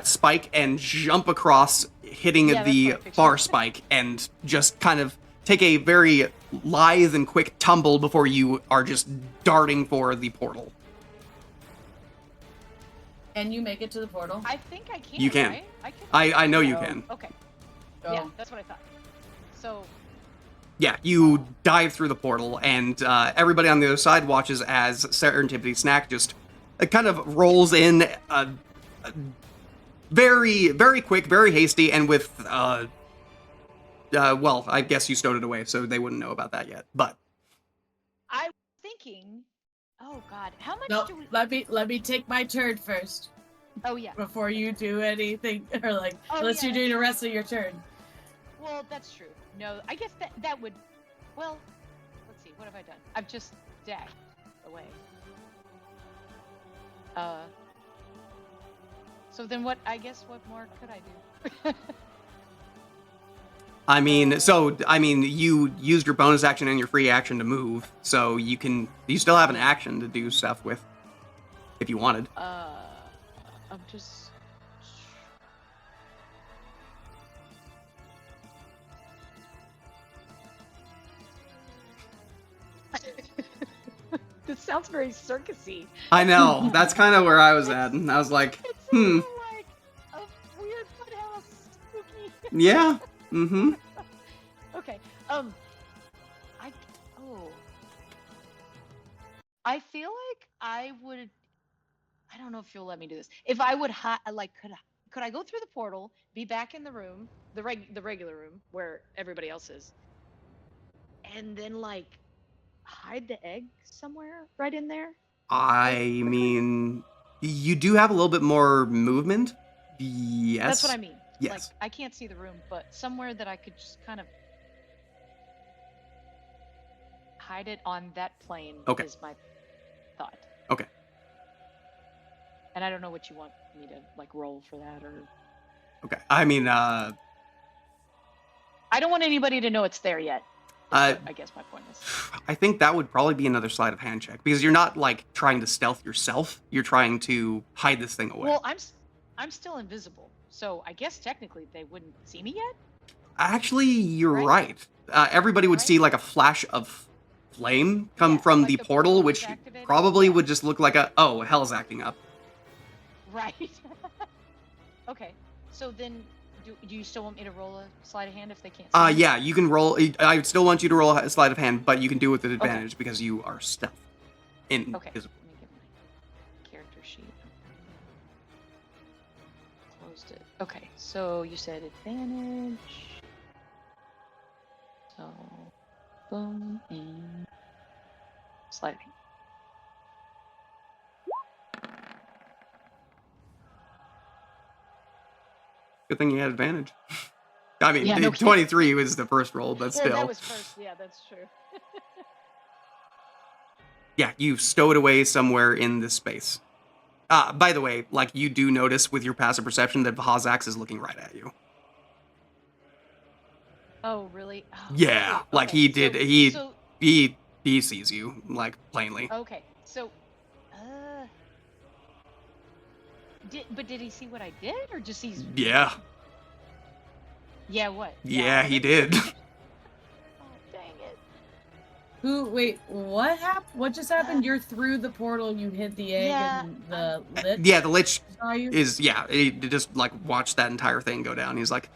spike and jump across, hitting Yeah, that's the what I pictured. bar spike, and just kind of take a very lithe and quick tumble before you are just darting for the portal. Can you make it to the portal? I think I can. You can. Right? I can. I know you Oh. can. Okay. Go. Yeah, that's what I thought. So. Yeah, you dive through the portal, and everybody on the other side watches as Serendipity Snack just kind of rolls in, very, very quick, very hasty, and with, well, I guess you stowed it away, so they wouldn't know about that yet, but... I was thinking. Oh God, how much No, do we? let me take my turn first Oh yeah. before you do anything, or like Oh, unless yeah, you're doing the rest of your turn. Well, that's true. No, I guess that would. Well, let's see. What have I done? I've just dashed away. So then what? I guess what more could I do? I mean, you used your bonus action and your free action to move, so you still have an action to do stuff with, if you wanted. I'm just. This sounds very circusy. I know, that's kind of where I was at, and I was like, It's a hmm, little like a weird foothouse, spooky. yeah, mm-hmm. Okay. I feel like I would. I don't know if you'll let me do this. If I would could I go through the portal, be back in the room, the regular room where everybody else is, and then like hide the egg somewhere right in there? I mean, you do have a little bit more movement. Yes. That's what I mean. Yes. Like I can't see the room, but somewhere that I could just kind of hide it on that plane Okay. is my thought. Okay. And I don't know what you want me to like roll for that, or Okay. I mean, I don't want anybody to know it's there yet. Uh, I guess my point is. I think that would probably be another sleight of hand check because you're not like trying to stealth yourself. You're trying to hide this thing away. Well, I'm still invisible, so I guess technically they wouldn't see me yet. Actually, you're Right. right. Everybody would Right. see like a flash of flame come Yeah, from like the the portal, portal which is activated. probably Yeah. would just look like hell's acting up. Right. Okay. So then, do you still want me to roll a sleight of hand if they can't see me? Yeah, you can roll. I still want you to roll a sleight of hand, but you can do it with an advantage because you are stealth. Okay. Invisible. Let me get my character closed it. Okay, so you said advantage. So, boom and sliding. Good thing you had advantage. I mean, Yeah, no kidding. 23 was the first roll, but Well, still. that was first. Yeah, that's true. Yeah, you stow it away somewhere in this space. By the way, like, you do notice with your passive perception that Vahazax is looking right at you. Oh, really? Oh, Yeah, wait, like okay, he did. So, He sees you, like, plainly. okay, so, did he see what I did, or just he's? Yeah. Yeah, what? Yeah, he did. Oh, dang it. Wait, what happened? What just happened? You're through the portal, you hit the egg, Yeah, and the lich Yeah, the Lich saw you? is, yeah, he just, like, watched that entire thing go down. He's like,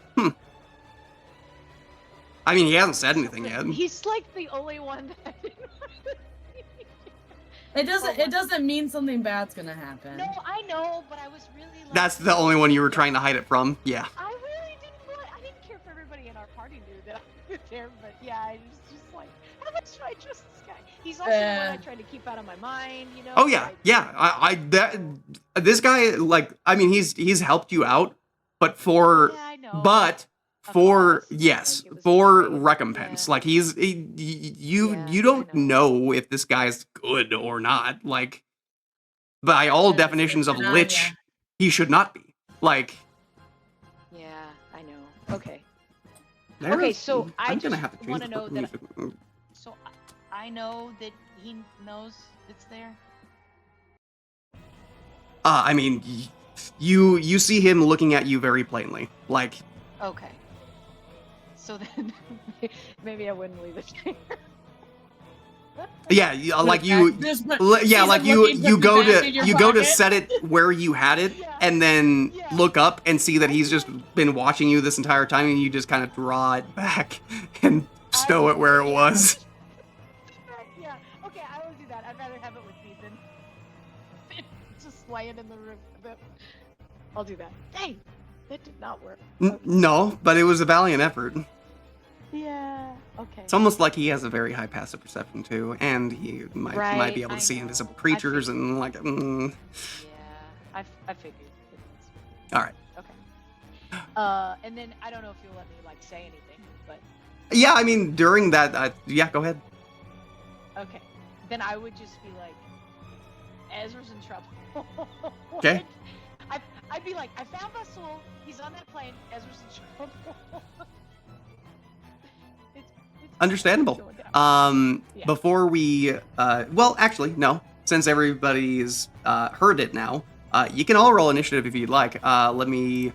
I mean, he hasn't said anything yet. He's like the only one that. It doesn't mean something bad's gonna happen. No, I know, but I was really. Like, That's the only one you were trying to hide it from? Yeah. I really didn't want. I didn't care if everybody in our party knew that I was there, but yeah, I was just like, how much should I trust this guy? He's also the one I tried to keep out of my mind, you know. Oh yeah, yeah. This guy, like, I mean, he's helped you out, but Yeah, I know. but A for boss, yes, like, it was for great. recompense. Yeah. Like you Yeah, don't I know if this guy's good or not. Like, by all That's definitions of good. Lich, Yeah. he should not be. Like, Yeah, I know. Okay. there's- Okay, so I I'm gonna just have to change wanna the know fucking that- music. So I know that he knows it's there. I mean, you see him looking at you very plainly. Like, Okay. So then, maybe I wouldn't leave it there. yeah, like you. Just put- Yeah, he's like looking, you put go it back to in your you go to pocket. set it where you had it, Yeah. and then Yeah. look up and see that he's just been watching you this entire time, and you just kind of draw it back and stow it where it was. Yeah. Okay, I will do that. I'd rather have it with me than just laying in the room. I'll do that. Dang, that did not work. Okay. No, but it was a valiant effort. Yeah. Okay. It's almost like he has a very high passive perception too, and he might Right, be able to I see know. invisible I creatures figured. and like. Yeah, I figured. It was. All right. Okay. And then I don't know if you'll let me like say anything, but Yeah, I mean during that, yeah, go ahead. okay. Then I would just be like, Ezra's in trouble. Okay. I'd be like, I found Basul. He's on that plane. Ezra's in trouble. it's Understandable. going down. Yeah. Before we, well, actually, no. Since everybody's heard it now, you can all roll initiative if you'd like. Let me.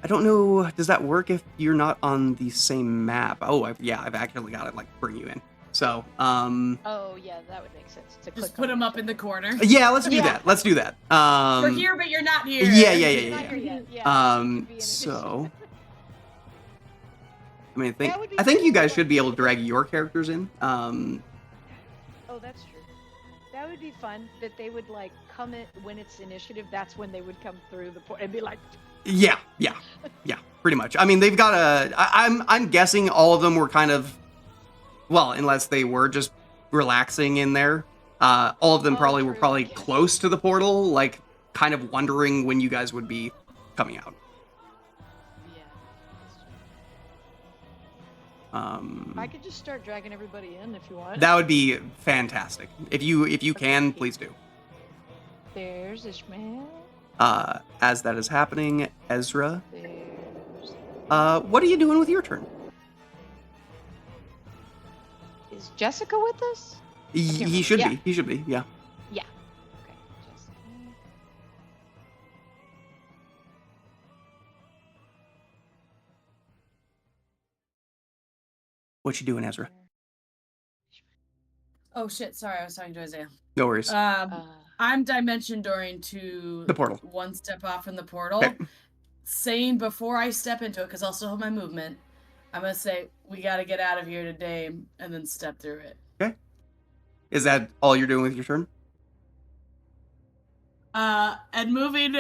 I don't know. Does that work if you're not on the same map? Oh, I've actually got to like bring you in. So, Oh yeah, that would make sense. To Just click put on him it. up in the corner. yeah, let's do Yeah. that. Let's do that. We're here, but you're not here. Yeah. You're not here yet. Yeah, so you could be in So, addition. I mean, That would be I think you cool. guys should be able to drag your characters in. Oh, that's true. That would be fun. That they would like come in when it's initiative. That's when they would come through the port and be like, Yeah, pretty much. I mean, they've got I'm guessing all of them were kind of, well, unless they were just relaxing in there. All of them Oh, probably were true, probably yes. close to the portal, like kind of wondering when you guys would be coming out. yeah. That's true. I could just start dragging everybody in if you want. That would be fantastic. If you can, please do. There's Ishmael. As that is happening, Ezra, There's. what are you doing with your turn? Is Jessica with us? He should Yeah. be. He should be. Yeah. Yeah. Okay. Jessica. What you doing, Ezra? Oh shit! Sorry, I was talking to Isaiah. No worries. I'm dimension dooring to The portal. one step off from the portal. Okay. Saying before I step into it, because I'll still have my movement, I'm gonna say we got to get out of here today, and then step through it. Is that all you're doing with your turn? And moving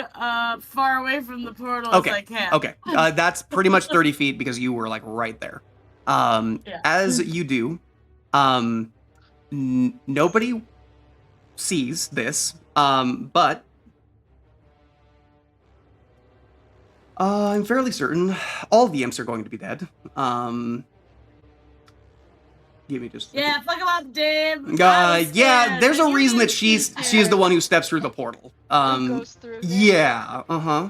far away from the portal Okay. as I can. Okay. That's pretty much 30 feet because you were like right there. Yeah. As you do, nobody sees this, but I'm fairly certain all the imps are going to be dead. Give me just a second. Yeah, fuck about Dave. Yeah, there's a reason that she's the one who steps through the portal. Who goes through there? Yeah, uh-huh.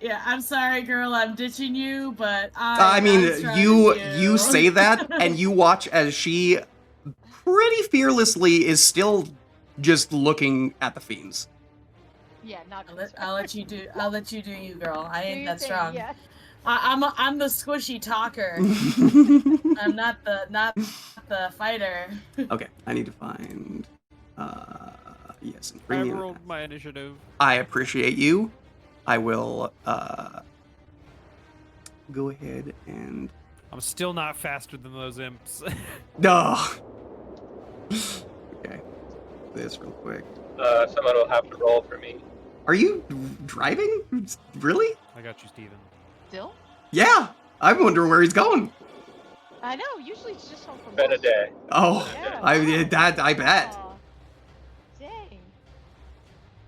Yeah, I'm sorry, girl. I'm ditching you, but I I'm mean, stronger you than you say that, and you watch as she pretty fearlessly is still just looking at the fiends. Yeah, not. I'll let you do. I'll let you do you, girl. I ain't that thing, strong. Yeah. I'm the squishy talker. I'm not the fighter. Okay, I need to find. Yes, I premium. rolled my initiative. I appreciate you. I will go ahead and. I'm still not faster than those imps. No. Okay, this real quick. Someone will have to roll for me. Are you driving? Really? I got you, Steven. Still? Yeah. I'm wondering where he's going. I know. Usually it's just home from Been a day. Oh, Yeah, I wow. that I bet. Aw. Dang.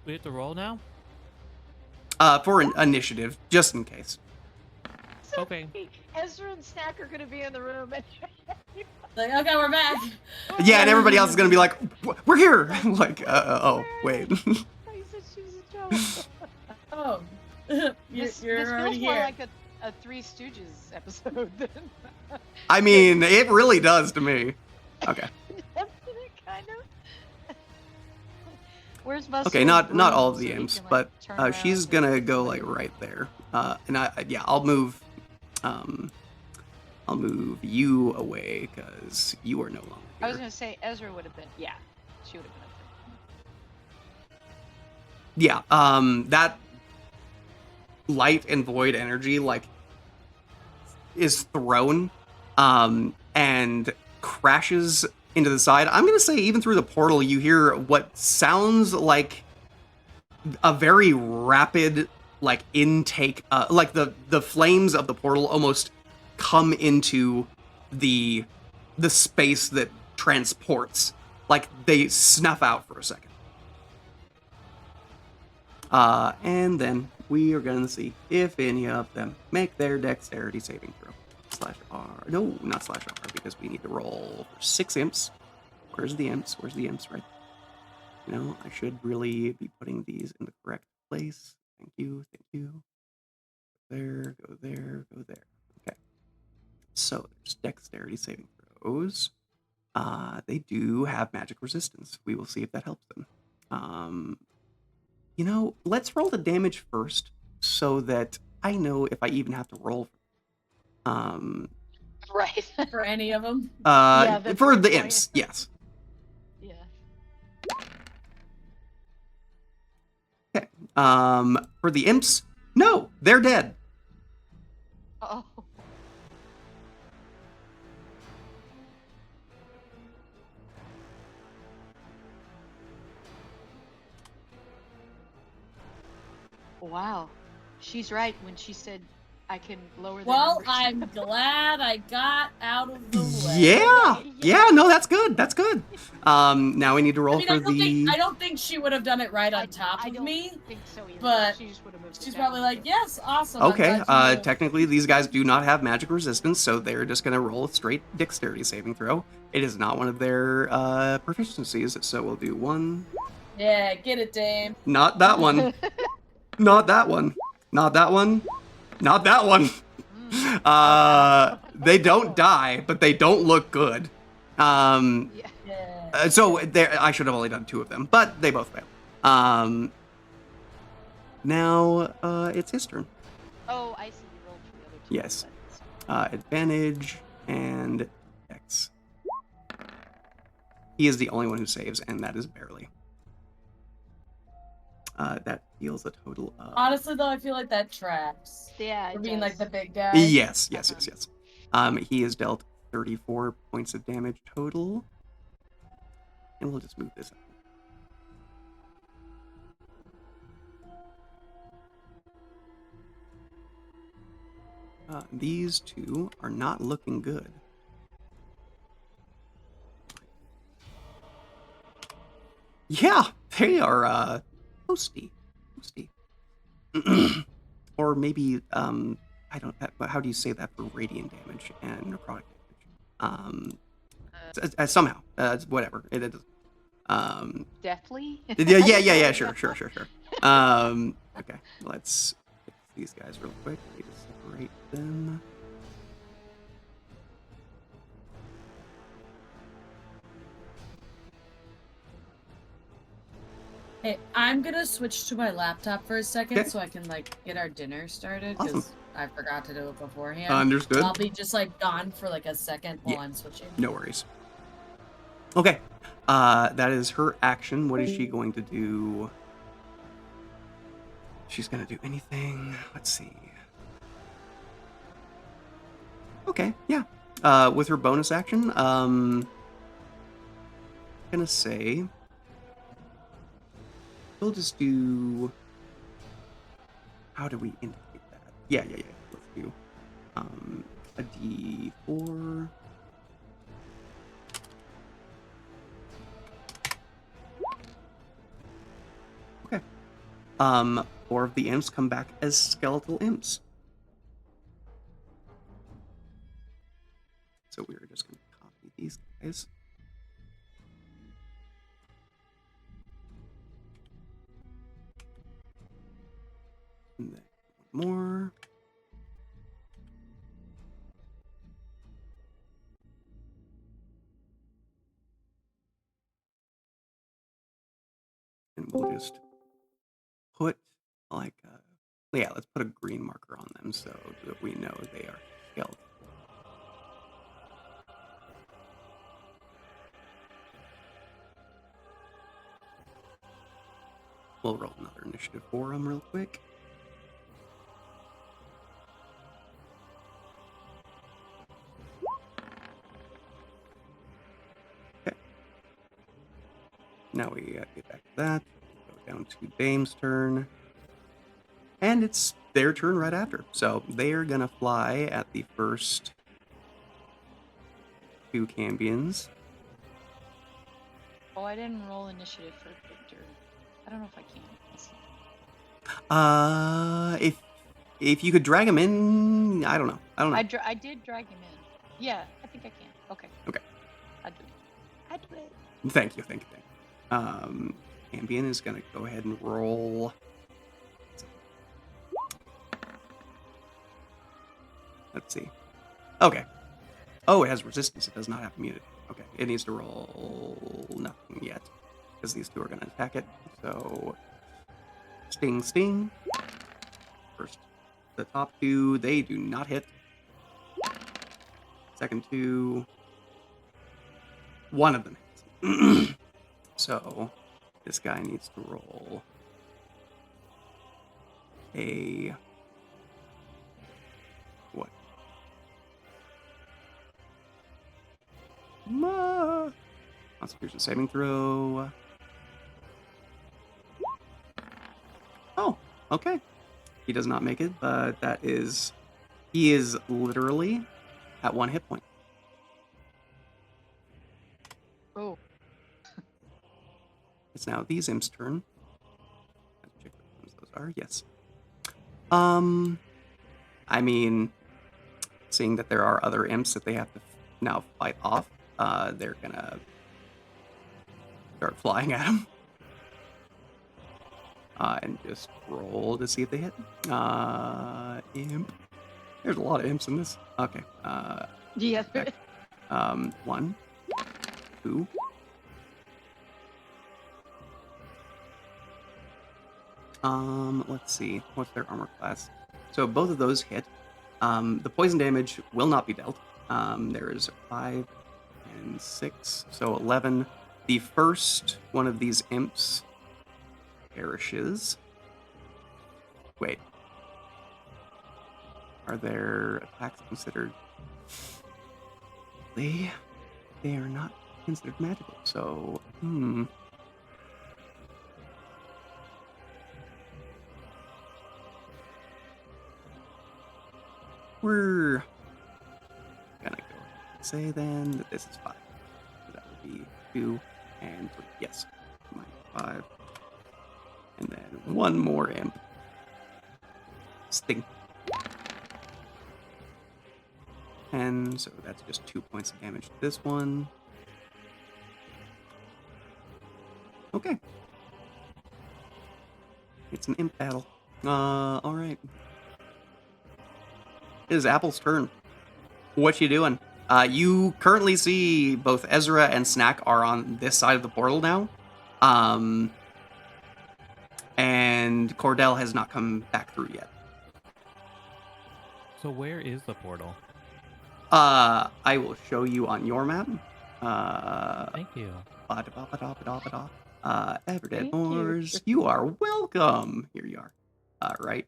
We have to roll now? For an initiative, just in case. So Okay. Ezra and Snack are gonna be in the room, and Like, okay, we're back. Yeah, and everybody else is gonna be like, "We're here." Like, oh, wait. I said she was a joke. Oh, This you're feels already more here. like a Three Stooges episode than I mean, it really does to me. Okay. doesn't it, kind of? Where's Buster? Okay, not all of so the he imps, can, like, but turn around she's and- gonna go like right there. And I'll move, I'll move you away because you are no longer I was here. gonna say Ezra would have been. Yeah, she would have been up Yeah, that light and void energy like is thrown, and crashes into the side. I'm gonna say even through the portal, you hear what sounds like a very rapid like intake, like the flames of the portal almost come into the space that transports, like they snuff out for a second. And then we are gonna see if any of them make their dexterity saving throw. /R. No, not /R, because we need to roll for 6 imps. Where's the imps? Where's the imps? Right. You know, I should really be putting these in the correct place. Thank you. Thank you. There, go there, go there. Okay. So there's dexterity saving throws. They do have magic resistance. We will see if that helps them. You know, let's roll the damage first so that I know if I even have to roll. Right. For any of them. Yeah, that's For a good the point. imps, yes. Yeah. Okay. For the imps, no, they're dead. Oh. Wow. She's right when she said I can lower the Well, numbers. I'm glad I got out of the way. Yeah, no, that's good. That's good. Now we need to roll I mean, for I don't think she would have done it right on top I of don't me. think so either. but she just would have moved it She's down. probably like, yes, awesome. I'm Okay, glad you technically these guys do not have magic resistance, so they're just gonna roll a straight dexterity saving throw. It is not one of their proficiencies, so we'll do one. Yeah, get it, Dame. Not that one. Not that one. Not that one. Not that one. They don't die, but they don't look good. Yeah. Yeah. So there, I should have only done 2 of them, but they both fail. Now it's his turn. Oh, I see. You rolled for the other two. Yes. but- Advantage and X. He is the only one who saves, and that is barely. That deals a total of. Honestly, though, I feel like that tracks. Yeah. For it being like does. the big guy. Yes. He is dealt 34 points of damage total. And we'll just move this up. These two are not looking good. Yeah, they are toasty. Or maybe I don't. How do you say that for radiant damage and necrotic damage? Somehow, whatever it is. Deathly? Yeah. Sure. Okay, let's fix these guys real quick. Need to separate them. Hey, I'm gonna switch to my laptop for a second Okay. so I can like get our dinner started Awesome. because I forgot to do it beforehand. Understood. I'll be just like gone for like a second while Yeah. I'm switching. No worries. Okay. That is her action. What is she going to do? She's gonna do anything. Let's see. Okay, yeah. With her bonus action, I'm gonna say we'll just do. How do we indicate that? Yeah. Let's do a D4. Okay. 4 of the imps come back as skeletal imps. So we're just going to copy these guys. And then one more. And we'll just put like let's put a green marker on them so that we know they are skeletal. We'll roll another initiative for them real quick. Okay. Now we get back to that. Go down to Dame's turn. And it's their turn right after. So they are going to fly at the first 2 Cambions. Oh, I didn't roll initiative for Victor. I don't know if I can. Let's see. If you could drag him in, I don't know. I did drag him in. Yeah, I think I can. Okay. Okay. I do it. Thank you. Cambion is going to go ahead and roll. Let's see. Okay. Oh, it has resistance. It does not have immunity. Okay. It needs to roll nothing yet because these 2 are going to attack it. So, sting. First, the top 2, they do not hit. Second 2, one of them hits. So, this guy needs to roll a... what? Constitution saving throw. Oh, okay. He does not make it, but he is literally at 1 hit point. Oh. It's now these imps' turn. Let's check which ones those are. Yes. I mean, seeing that there are other imps that they have to now fight off, they're gonna start flying at him. And just roll to see if they hit. Imp. There's a lot of imps in this. Okay. Yeah. 1, 2. Let's see. What's their armor class? So both of those hit. The poison damage will not be dealt. There is 5 and 6, so 11. The first one of these imps perishes. Wait. Are their attacks considered? They are not considered magical, so we're gonna go ahead and say then that this is 5. So that would be 2 and 3. Yes, minus 5, and then one more imp. Sting. And so that's just 2 points of damage to this one. Okay. It's an imp battle. Alright. It is Apple's turn. What you doing? You currently see both Ezra and Snack are on this side of the portal now. And Cordell has not come back through yet. So where is the portal? I will show you on your map. Thank you. Everdead Thank you. Moors, you are welcome. Here you are. Right.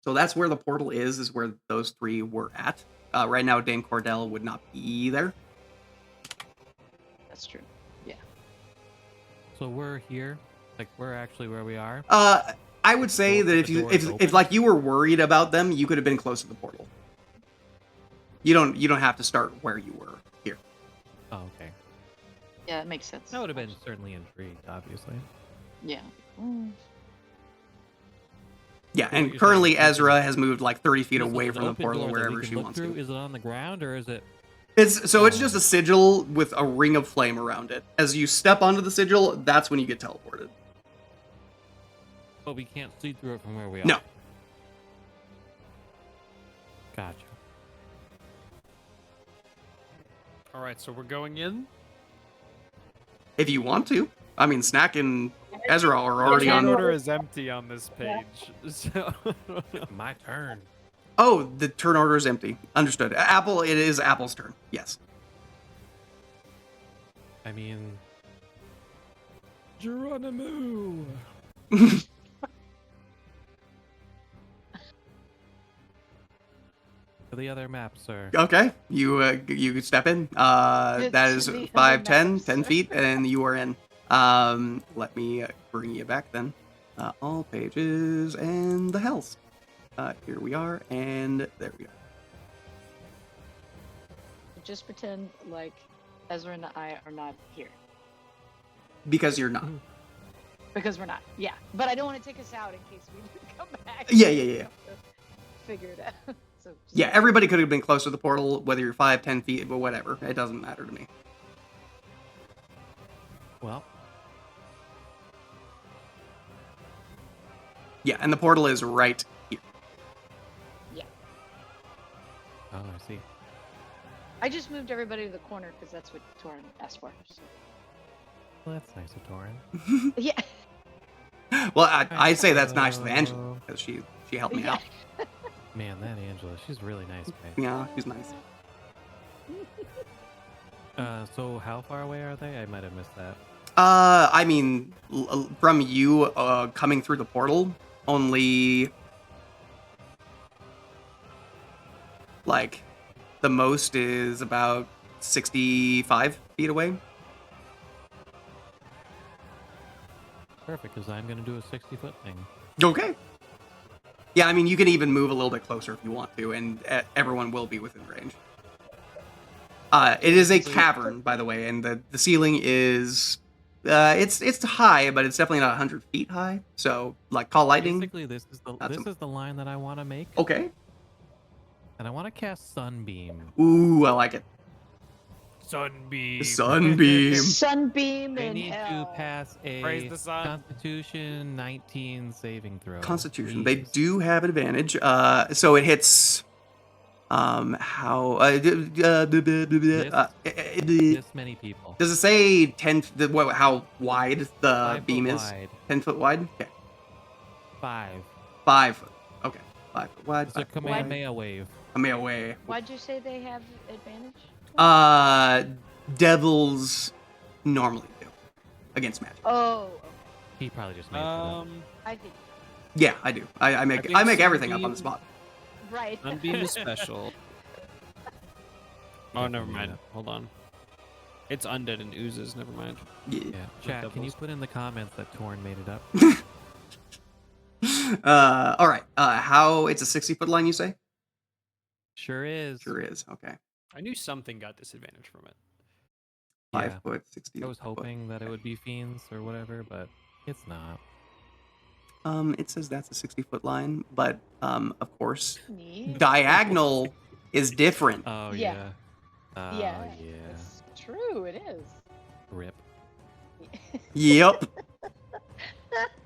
So that's where the portal is where those 3 were at. Right now, Dame Cordell would not be there. That's true. So we're here, like we're actually where we are. I would say Well, that the door is if open. like you were worried about them, you could have been close to the portal. You don't have to start where you were here. Oh, okay. Yeah, it makes sense. I would have been certainly intrigued, obviously. Yeah. Yeah, So and you're currently saying you can- Ezra has moved like 30 feet This is away an from the open portal door that we wherever can she look wants through? to. Is it on the ground or is it? It's just a sigil with a ring of flame around it. As you step onto the sigil, that's when you get teleported. But we can't see through it from where we are. No. Gotcha. All right, so we're going in. If you want to. I mean, Snack and Ezra are already Turn on. order is empty on this page. So My turn. Oh, the turn order is empty. Understood. Apple, it is Apple's turn. Yes. I mean, Geronimo. for the other map, sir. Okay, you step in. That is the 5, other 10, maps. 10 feet, and you are in. Let me bring you back then. All pages and the hells. Here we are, and there we are. Just pretend like Ezra and I are not here. Because you're not. Because we're not. Yeah. But I don't want to take us out in case we do come back. Yeah. Figure it out. So just- Yeah, everybody could have been close to the portal, whether you're 5, 10 feet, but whatever. It doesn't matter to me. Well, Yeah, and the portal is right here. oh, I see. I just moved everybody to the corner because that's what Torin asked for. So. Well, that's nice of Torin. Yeah. Well, I say that's nice of Angela, because she helped me Yeah. out. Man, that Angela, she's really nice. Guys. Yeah, she's nice. So how far away are they? I might have missed that. I mean, from you coming through the portal, only like the most is about 65 feet away. Perfect, because I'm going to do a 60-foot thing. Okay. Yeah, I mean, you can even move a little bit closer if you want to, and everyone will be within range. It is a cavern, by the way, and the ceiling is it's high, but it's definitely not 100 feet high. So, like, call lightning. Basically, this is the line that I want to make, Okay. and I want to cast Sunbeam. Ooh, I like it. Sunbeam. Sunbeam. Sunbeam I in need hell. to pass a Praise the sun. Constitution 19 saving throw. Constitution. They please. do have advantage. So it hits. How? This many people. Does it say 10? How wide the 5 beam foot is? wide. 10 foot wide. Okay. 5. 5 foot. Okay. 5 foot wide. It's a 5 foot wide. Kamehameha wave. Kamehameha. Why'd you say they have advantage? Devils normally do against magic. Oh, okay. He probably just made it up. I think. Yeah, I do. I make think everything up on the Sunbeam- spot. Right. Sunbeam is special. Oh, never mind. Hold on. It's undead and oozes. Never mind. Yeah. Yeah. Chat, can you Devils. put in the comments that Torn made it up? All right. How it's a 60-foot line, you say? Sure is. Sure is. Okay. I knew something got disadvantage from it. 5 Yeah. foot, 60. I was foot. hoping that it would be fiends or whatever, but it's not. It says that's a 60-foot line, but of course, Neat. diagonal is different. Oh Yeah. yeah. Oh Yeah, yeah. it's true. It is. Rip. Yep.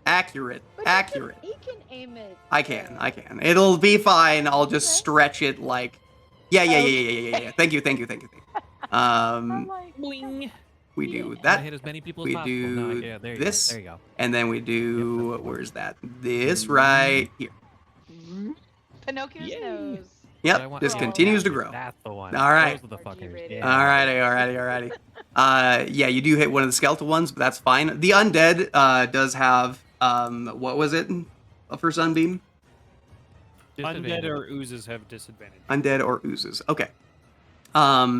Accurate. But Accurate. He can aim it. I can. It'll be fine. I'll just Okay. stretch it like. Yeah. Thank you. I'm like, Boing. We Yeah. do Wanna that, hit as many people we as possible. No, do yeah, there you this. go. There you go. and then we do. Yep, Where's that? This right here. Pinocchio's Yay. nose. But I Yep. want- This Oh, continues to yeah, grow. That's the one. All right. Those are the fuckers. RG-rated. Yeah. Alrighty. Yeah, you do hit one of the skeletal ones, but that's fine. The undead does have what was it for Sunbeam? Undead Disadvantage. or oozes have disadvantage. Undead or oozes. Okay.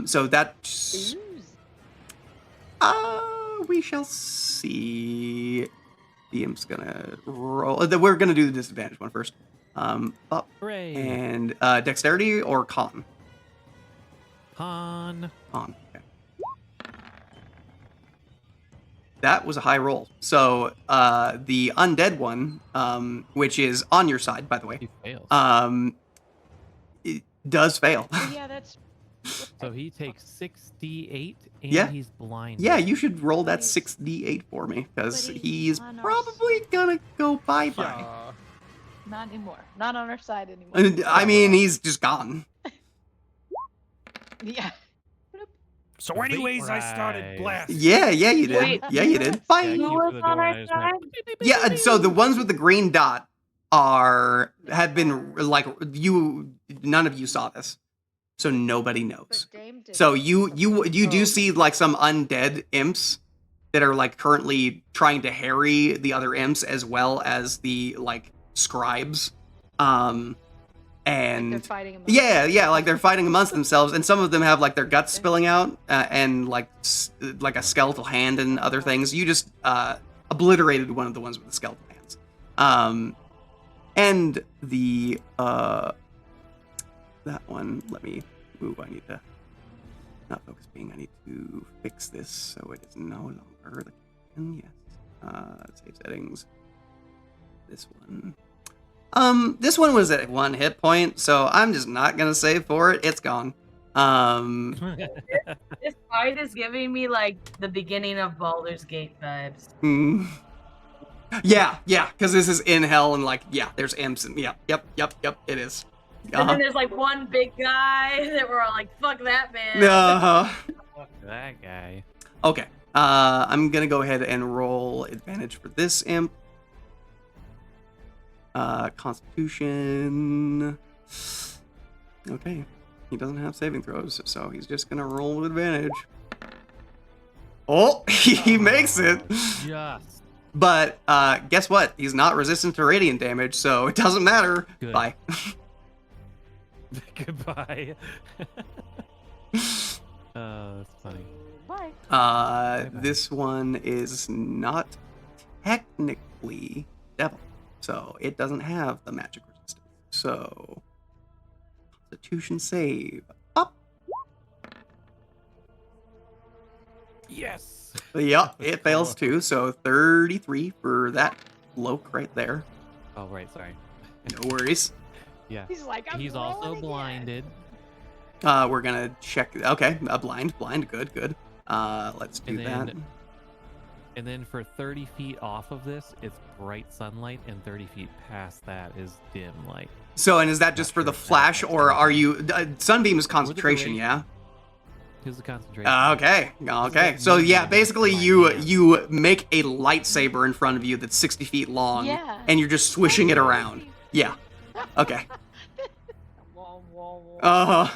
So that's Ooze. we shall see. The imp's gonna roll. We're gonna do the disadvantage one first. Up Hooray. and dexterity or con. Con. Con. Okay. That was a high roll. So the undead one, which is on your side, by the way, He fails. it does fail. Oh, yeah, that's. So he takes 68 and Yeah. he's blind. Yeah, you should roll that Nice. 6d8 for me, because But he's he's on our probably gonna go bye-bye. Yeah. Not anymore. Not on our side anymore. I mean, he's just gone. Yeah. So, Vaporize. anyways, I started blasting. Yeah, you did. Wait. Yeah, you did. Yeah, Bye. keep Who to was the on door our and I just went, side? Yeah, and so the ones with the green dot have been like none of you saw this. So nobody knows. But Dame did So it. you do Oh. see like some undead imps that are like currently trying to harry the other imps as well as the like scribes. And They're fighting among yeah, like they're fighting amongst themselves, and some of them have like their guts spilling out and like a skeletal hand and other things. You just obliterated one of the ones with the skeletal hands. And the that one. Let me. Ooh, I need to not focus being. I need to fix this so it is no longer the. And yes, save settings. This one. This one was at 1 hit point, so I'm just not gonna save for it. It's gone. This fight is giving me like the beginning of Baldur's Gate vibes. Yeah, because this is in hell and like, yeah, there's imps and yep, it is. And then there's like one big guy that we're all like, fuck that man. Fuck that guy. Okay. I'm gonna go ahead and roll advantage for this imp. Constitution. Okay. He doesn't have saving throws, so he's just gonna roll with advantage. Oh, he makes it. Just. But guess what? He's not resistant to radiant damage, so it doesn't matter. Good. Bye. Goodbye. That's funny. Bye. This one is not technically devil, so it doesn't have the magic resistance. So, Constitution save up. Yes. Yep, That was it fails cool. too. So 33 for that cloak right there. Oh right, sorry. No worries. Yeah. He's like, I'm He's rolling also again. blinded. We're gonna check. Okay, blind. Good. Let's do And then- that. And then for 30 feet off of this, it's bright sunlight, and 30 feet past that is dim light. So, and is that just Not for sure the if that flash, affects or anything. are you Sunbeam is concentration? duration. Yeah. Here's the concentration. Okay. like So yeah, moving basically my you hand. make a lightsaber in front of you that's 60 feet long, Yeah. and you're just swishing it around. Yeah. Okay. Wah, wah, wah.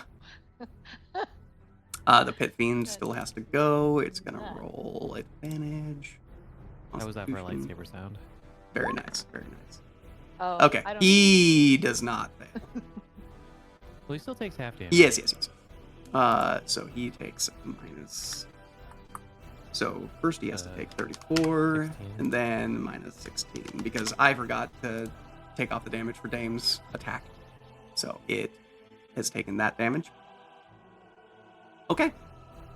The pit fiend still has to go. It's gonna Ah. roll advantage. How was that for a Constitution. lightsaber sound? Very nice. Very nice. Oh, Okay. I don't He does not fail. Well, he still takes half damage. Yes. So he takes minus. So first he has to take 34, 16. and then minus 16 because I forgot to take off the damage for Dame's attack. So it has taken that damage. Okay.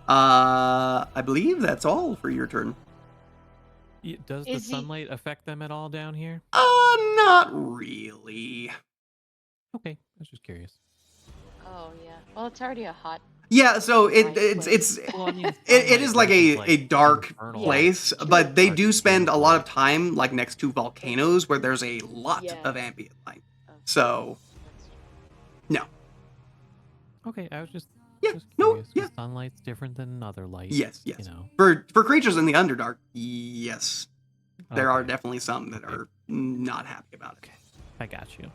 I believe that's all for your turn. Does the sunlight affect them at all down here? Not really. Okay, I was just curious. Oh yeah. Well, it's already a hot. Yeah, so Right, it's Well, I mean, it is like sunlight a versus, dark infernal, place, True. but they dark do spend a infernal lot light. of time like next to volcanoes where there's a lot Yeah. of ambient light. Oh, So no. Okay, I was just Yeah, just no, curious, 'cause yeah. sunlight's different than other light. Yes, You yes. know. For creatures in the Underdark, yes. There are Okay, definitely some that Okay. are not happy about it. I got you.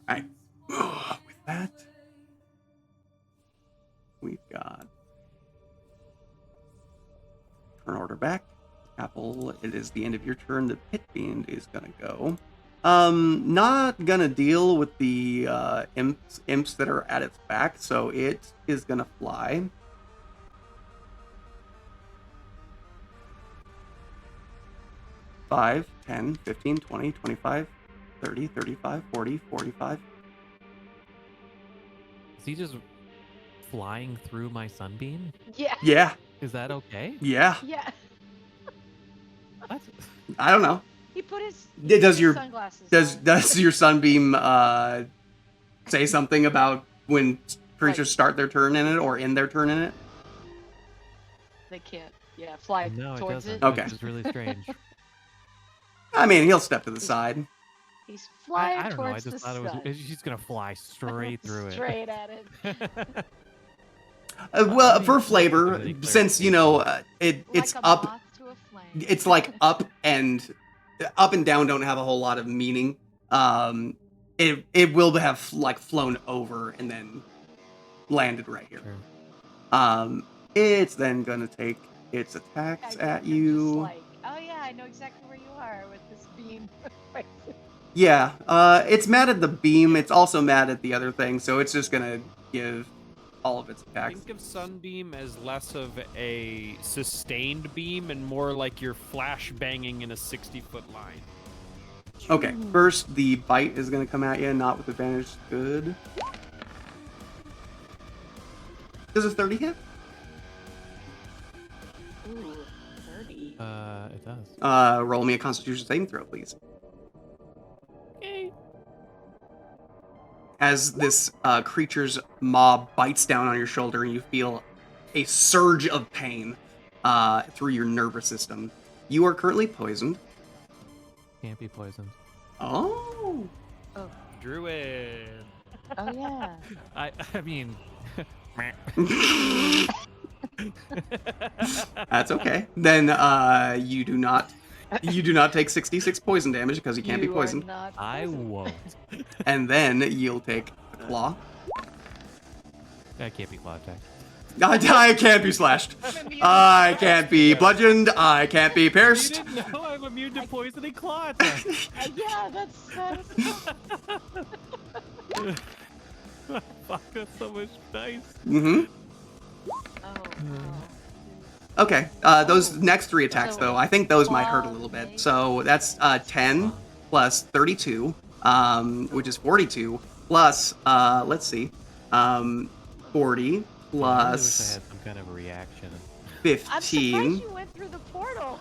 Alright. With that, we've got turn order back. Apple, it is the end of your turn. The Pit Fiend is gonna go. Not gonna deal with the imps that are at its back, so it is gonna fly. Five, 10, 15, 20, 25, 30, 35, 40, 45. Is he just flying through my sunbeam? Yeah. Yeah, Is that okay? yeah. Yeah. What? I don't know. He put his. Does his your- sunglasses Does on. does your sunbeam say something about when creatures Like- start their turn in it or end their turn in it? They can't. Yeah, fly No, it towards doesn't. it. Okay. Which is really strange. I mean, he'll step to the side. He's flying I don't know. I towards just the thought it sun. was. She's gonna fly straight through it. Straight at it. Well, mean, for not flavor, really since you know it's Like a up, moth to a flame. it's like up and down don't have a whole lot of meaning. It will have like flown over and then landed right here. Sure. It's then gonna take its I attacks know, at I'm you. Just like, oh yeah, I know exactly where you are with this beam. Yeah, it's mad at the beam. It's also mad at the other thing, so it's just gonna give all of its attacks. Think of Sunbeam as less of a sustained beam and more like you're flash banging in a 60-foot line. Okay, first the bite is gonna come at you, not with advantage. Good. Does a 30 hit? Ooh, 30. It does. Roll me a Constitution saving throw, please. Okay. As this creature's maw bites down on your shoulder, and you feel a surge of pain through your nervous system. You are currently poisoned. Can't be poisoned. Oh. Druid. Oh yeah. I mean. That's okay. Then you do not take 66 poison damage because you can't be You are poisoned. not I poisoned. won't. And then you'll take a claw. I can't be claw attack. I can't be slashed. I can't be bludgeoned. I can't be You pierced. didn't know I'm immune to poisoning claw attack. Yeah, that's Fuck, that's so much dice. Mm-hmm. oh. Okay. Those next three attacks, though, I think those might hurt a little bit. So that's 10 plus 32, which is 42, plus, let's see, 40 I really wish I plus had some kind of a reaction. I'm surprised 15. you went through the portal.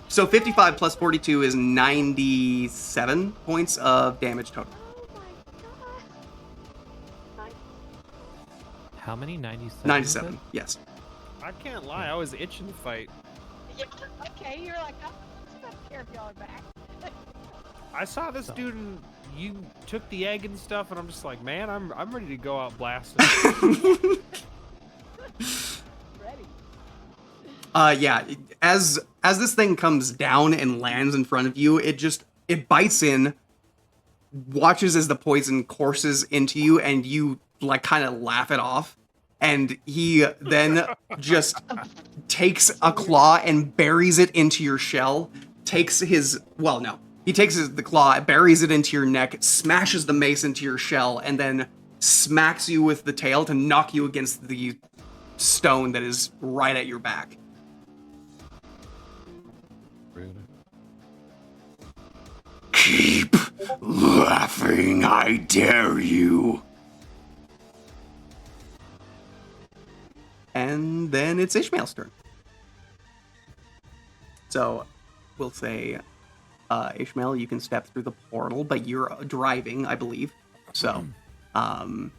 So 55 plus 42 is 97 points of damage total. Oh my god. How many? 97? was 97, it? yes. I can't lie, I was itching to fight. Yeah, okay, you're like, I don't care if y'all are back. I saw this So- dude and you took the egg and stuff, and I'm just like, man, I'm ready to go out blasting. Ready. Yeah, as this thing comes down and lands in front of you, it bites in, watches as the poison courses into you, and you like kind of laugh it off. And he then just takes a claw and buries it into your shell. He takes the claw, buries it into your neck, smashes the mace into your shell, and then smacks you with the tail to knock you against the stone that is right at your back. Rude. Keep laughing, I dare you. And then it's Ishmael's turn. So we'll say, Ishmael, you can step through the portal, but you're driving, I believe. So, I'll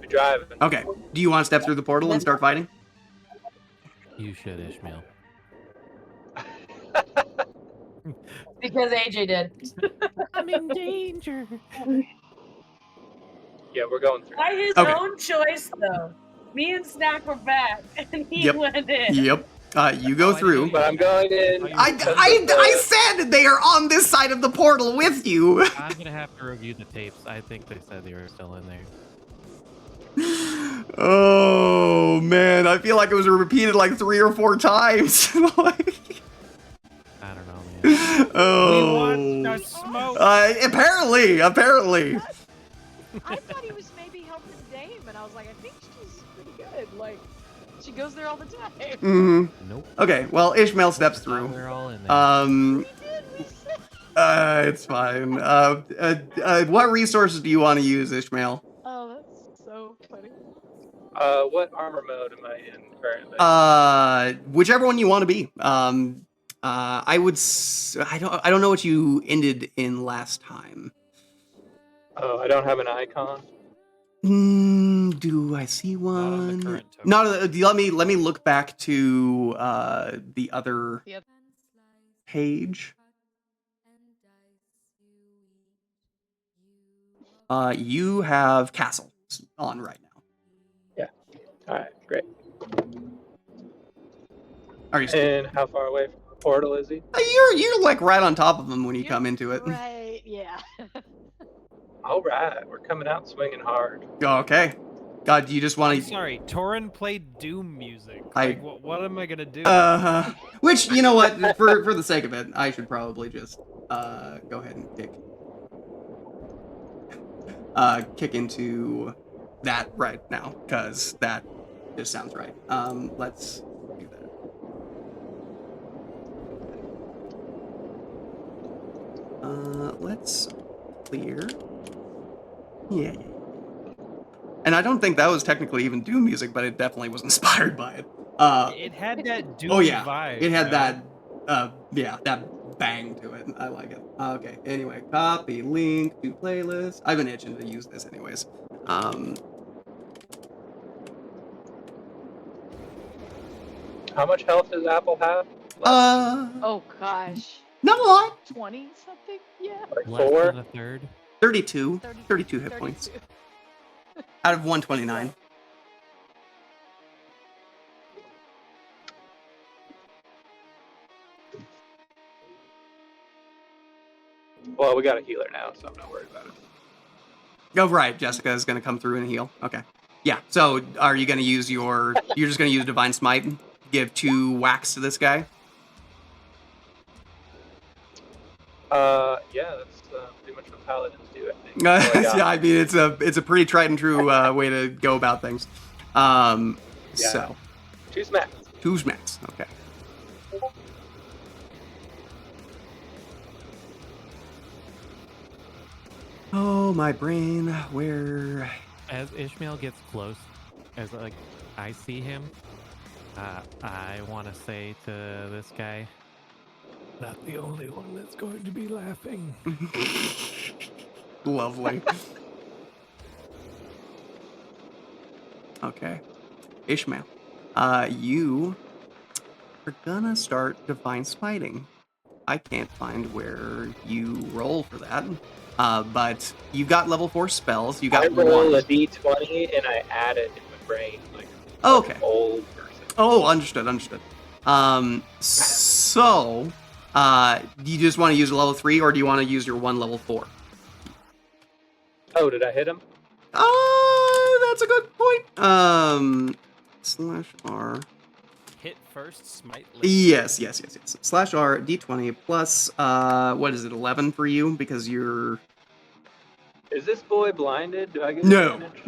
be driving. okay. Do you want to step through the portal and start fighting? You should, Ishmael. Because AJ did. I'm in danger. Yeah, we're going through. By his Okay. own choice, though. Me and Snack were back, and he Yep. went in. Yep. You go through. But I'm going in. I said they are on this side of the portal with you. I'm gonna have to review the tapes. I think they said they were still in there. Oh man, I feel like it was repeated like 3 or 4 times. Like, I don't know, man. oh. We want to smoke. Apparently. I thought he was maybe helping Dame, and I was like, I think she's pretty good. Like, she goes there all the time. Mhm. Nope. Okay, well, Ishmael steps Now through. they're all in there. We said. It's fine. What resources do you want to use, Ishmael? Oh, that's so funny. What armor mode am I in currently? Whichever one you want to be. I would. I don't know what you ended in last time. Oh, I don't have an icon. Do I see Not on the one? current token. No, let me look back to the other The other- page. You have castle on right now. All right, great. Are you? Still, And how far away from the portal is he? you're like right on top of him when you You're come into it. Right, yeah. All right, we're coming out swinging hard. Okay. God, do you just I'm want to? sorry, Torin played Doom music. I- Like, what am I gonna do? Which, you know what? For the sake of it, I should probably just go ahead and kick into that right now, because that just sounds right. Let's do that. Let's clear. Yeah. And I don't think that was technically even Doom music, but it definitely was inspired by it. It had that Doom Oh yeah, vibe. it had man. that that bang to it. I like it. Okay, anyway, copy link to playlist. I've been itching to use this anyways. How much health does Apple have? Oh gosh. Not a lot. 20 something? Yeah. Like Less 4? than a third. 32 30, 32 hit points 32. out of 129. Well, we got a healer now, so I'm not worried about it. Oh right, Jessica is gonna come through and heal. Okay. Yeah. So are you gonna use your? You're just gonna use Divine Smite. Give 2 whacks to this guy. Yeah, that's pretty much what paladins do, I think. That's all I got. Yeah, I mean it's a pretty tried and true way to go about things. So 2 smacks. 2 smacks. Okay. Oh my brain, where? As Ishmael gets close, as like I see him, I want to say to this guy, "Not the only one that's going to be laughing." Lovely. Okay. Ishmael, you are gonna start Divine Smiting. I can't find where you roll for that. But you've got level 4 spells. You got I roll 1. a d20 and I add it in my brain like Oh, an okay. old person. Oh, understood. So, do you just want to use a level 3, or do you want to use your 1 level 4? Oh, did I hit him? That's a good point. /R. Hit first, smite later. Yes. /R, D20 plus, what is it, 11 for you? Because you're... Is this boy blinded? Do I get No. advantage?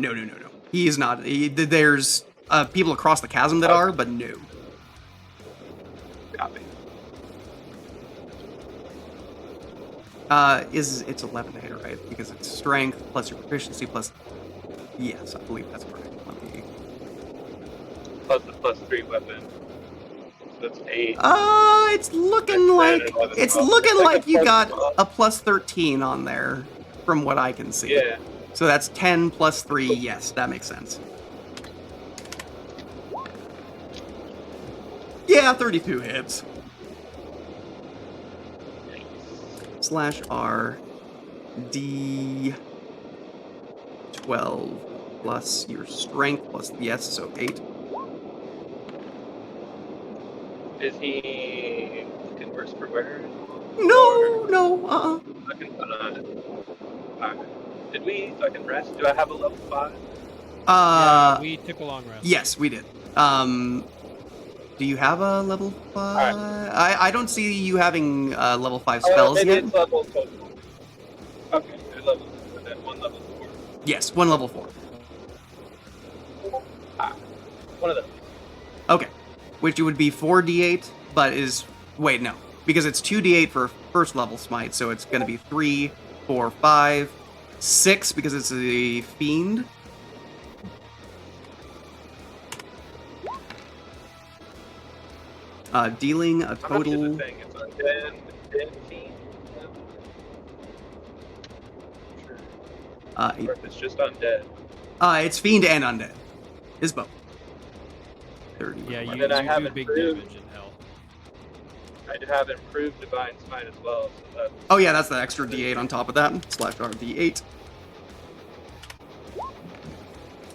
He is not. There's people across the chasm that are, but no. Copy. It's 11 to hit, right? Because it's strength plus your proficiency plus. Yes, I believe that's correct. Let me. Plus the +3 weapon. So that's 8. It's looking like you got a plus 13 on there, from what I can see. Yeah. So that's 10 plus 3. Yes, that makes sense. Yeah, 32 hits. /R D12 plus your strength plus yes, so 8. Is he looking worse for wear? No. Fucking, did we fucking rest? Do I have a level 5? Yeah, we took a long rest. Yes, we did. Do you have a level 5? Right. I don't see you having level 5 spells yet. It's level 4. Okay, there's level 4, then 1 level 4. Yes, 1 level 4. One of those. Okay, which would be 4d8, but is wait no, because it's 2d8 for first level smite, so it's going to be 3, 4, 5, 6 because it's a fiend. Dealing a How much is total. the thing? It's undead, fiend. Sure. Or if it's just undead. It's fiend and undead. Is both. 30. Yeah, And you then I have do big improved- damage in hell. I do have improved divine smite as well. So that's Oh yeah, that's the extra d8 on top of that. /R d8.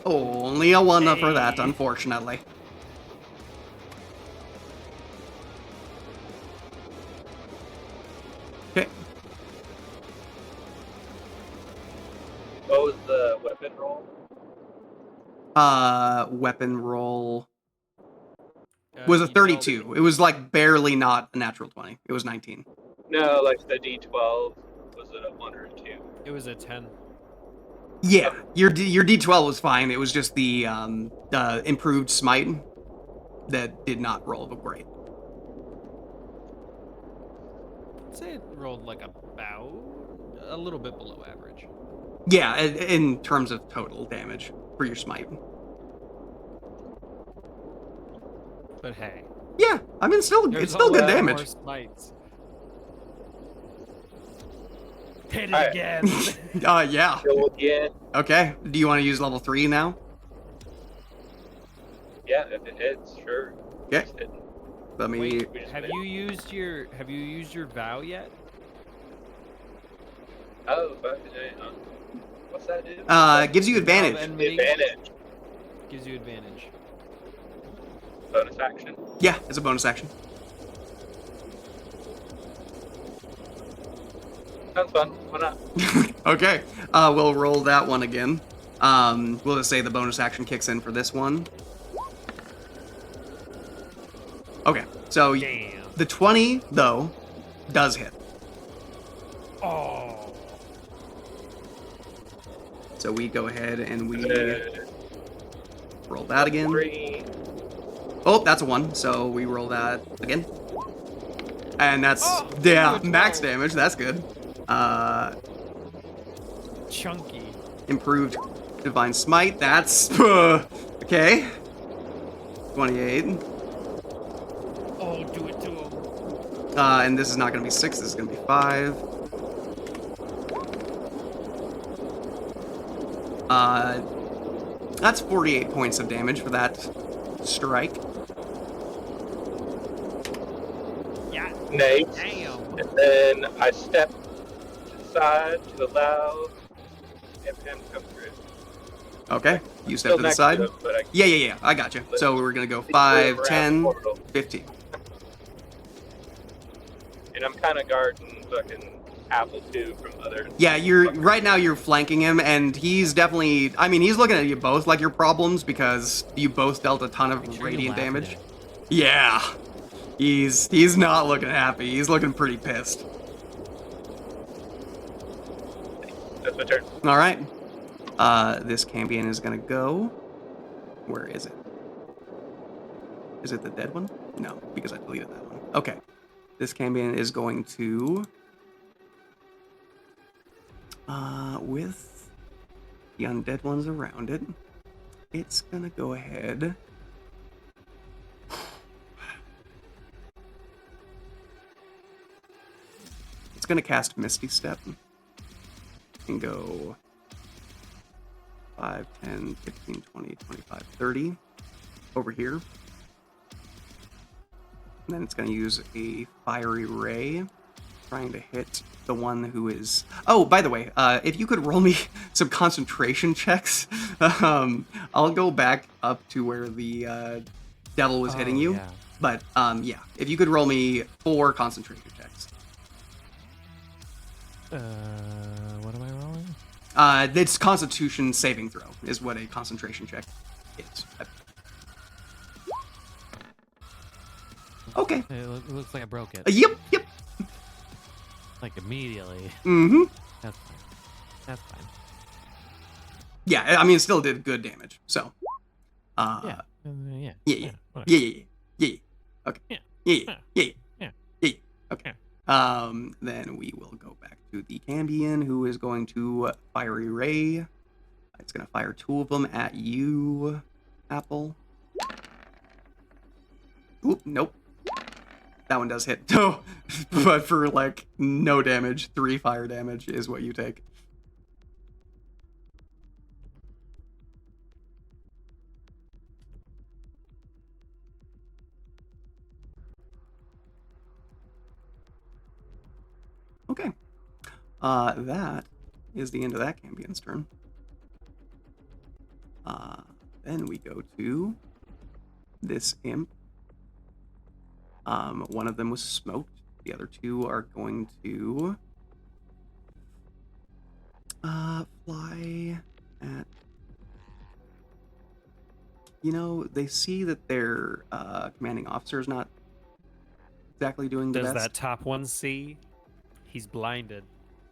Only a 1 for that, Hey. unfortunately. Okay. what was the weapon roll? Weapon roll Uh, was a you dealt- 32. It was like barely not a natural 20. It was 19. No, like the D12. Was it a 1 or a 2? It was a 10. Yeah, your d12 was fine. It was just the improved smite that did not roll great. I'd say it rolled like about a little bit below average. Yeah, in terms of total damage for your smite. But hey, Yeah, I mean, it's there's still a good lot damage. more smites. Hit it Alright. again. Yeah. Go again. Okay. Do you want to use level 3 now? Yeah, if it hits, sure. Okay. Just hit. Let me. Wait, We just have hit. you used your vow yet? Oh, fuck. What's that do? It gives you advantage. The advantage. Gives you advantage. Bonus action. Yeah, it's a bonus action. Sounds fun. Why not? Okay. We'll roll that one again. We'll just say the bonus action kicks in for this one. Okay. So Damn. the 20 though does hit. Oh. So we go ahead and we Uh, roll that again. 3. Oh, that's a 1. So we roll that again. And that's Oh, yeah, good max roll. damage. That's good. Chunky. Improved divine smite. That's okay. 28. Oh, do it to him. And this is not going to be 6. This is going to be 5. That's 48 points of damage for that strike. Yeah. Nice. Damn. And then I step to the side to allow him to come through. Okay, you step Still to the next side. him, but I Yeah, I got you. So we're going to go can 5, go around 10, the portal. 15. And I'm kind of guarding fucking Apple too from other. Yeah, right now you're flanking him, and he's definitely. I mean, he's looking at you both like your problems because you both dealt a ton of Make sure you radiant laugh at damage. it. Yeah, he's not looking happy. He's looking pretty pissed. That's my turn. All right, this Cambion is gonna go. Where is it? Is it the dead one? No, because I deleted that one. Okay, this Cambion is going to With the undead ones around it, it's gonna go ahead. It's gonna cast Misty Step and go 5, 10, 15, 20, 25, 30 over here. And then it's gonna use a Fiery Ray, trying to hit the one who is... Oh, by the way, if you could roll me some concentration checks, I'll go back up to where the devil was hitting you. Yeah. But yeah, if you could roll me 4 concentration checks. What am I rolling? It's Constitution saving throw is what a concentration check is. Okay. It looks like I broke it. Yep. Like immediately. Mm-hmm. That's fine. That's fine. Yeah, I mean, it still did good damage. So. Yeah. Yeah. Whatever. Yeah. Okay. Yeah. Yeah. Yeah. Okay. Then we will go back to the Cambion, who is going to Fiery Ray. It's going to fire 2 of them at you, Apple. Oop, nope. That one does hit. Oh, but for like no damage, 3 fire damage is what you take. Okay. That is the end of that Campion's turn. Then we go to this imp. One of them was smoked. The other 2 are going to fly at... You know, they see that their commanding officer is not exactly doing the Does best. that top one see? He's blinded.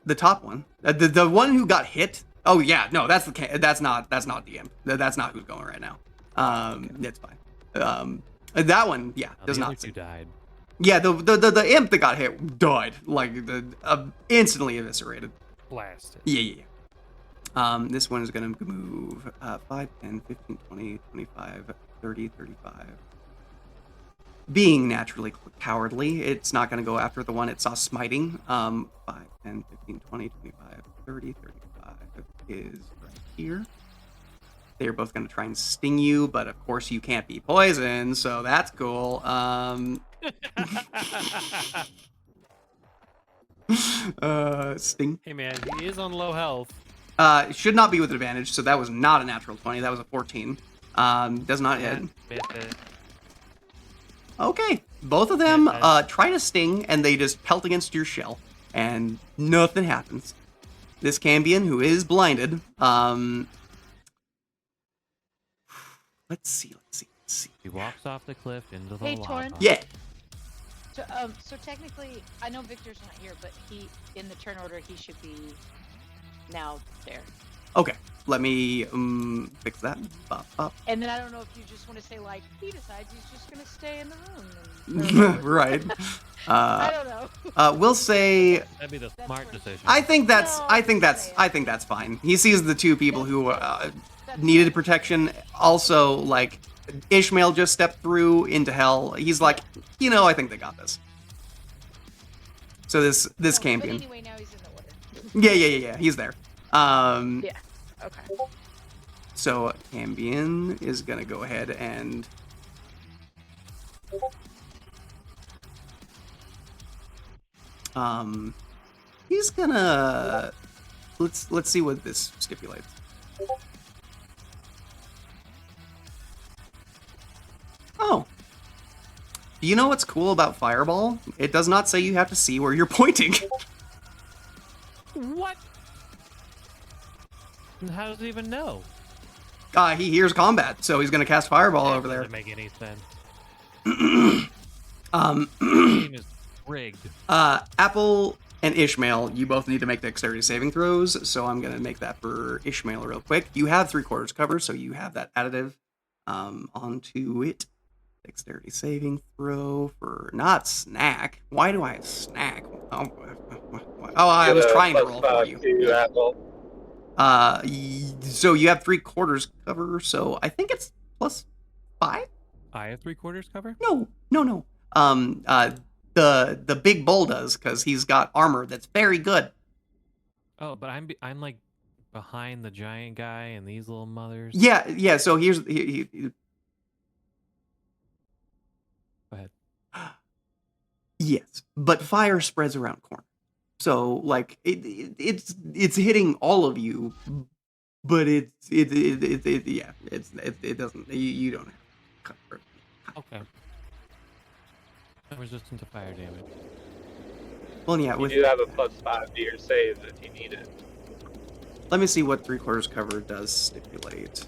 The top one, the one who got hit. Oh yeah, no, that's not the imp. That's not who's going right now. It's fine. That one, yeah, does the not. other 2 died. Yeah, the imp that got hit died, like instantly eviscerated. Blasted. Yeah. This one is gonna move 5, 10, 15, 20, 25, 30, 35. Being naturally cowardly, it's not going to go after the one it saw smiting. 5, 10, 15, 20, 25, 30, 35 is right here. They're both going to try and sting you, but of course you can't be poisoned, so that's cool. Sting. Hey man, he is on low health. Should not be with advantage, so that was not a natural 20. That was a 14. Does not hit. Okay, both of them try to sting, and they just pelt against your shell, and nothing happens. This Cambion, who is blinded, let's see. He walks off the cliff into the Hey, lava. Torn. Yeah, So technically, I know Victor's not here, but he, in the turn order, he should be now there. okay, let me fix that. Bop. And then I don't know if you just want to say, like, he decides he's just going to stay in the room. And, Right. I don't know. We'll say That'd be the smart decision. I think that's No, that's fine. He sees the 2 people who needed protection. Also, like, Ishmael just stepped through into hell. He's like, I think they got this. So this But Cambion. anyway, now he's in the order. Yeah. He's there. Yeah. Okay. So Cambion is gonna go ahead and he's gonna let's see what this stipulates. Oh. Do you know what's cool about Fireball? It does not say you have to see where you're pointing. What? And how does he even know? He hears combat, so he's gonna cast Fireball over there. Doesn't make any sense. Team is rigged. Apple and Ishmael, you both need to make dexterity saving throws, so I'm gonna make that for Ishmael real quick. You have 3/4 cover, so you have that additive onto it. Dexterity saving throw for not snack. Why do I have snack? Oh, Oh, I Get was a trying to plus roll for 5 you. to Apple. So you have 3/4 cover, so I think it's +5? I have 3/4 cover. No. The big bull does, because he's got armor that's very good. Oh, but I'm like behind the giant guy and these little mothers. Yeah, so here's... Go ahead. Yes, but fire spreads around corners. So, like, it's hitting all of you, but it doesn't... You don't have cover. Okay. I'm resistant to fire damage. Well, yeah, You with... do have a plus 5 to your save if you need it. Let me see what 3/4 cover does stipulate.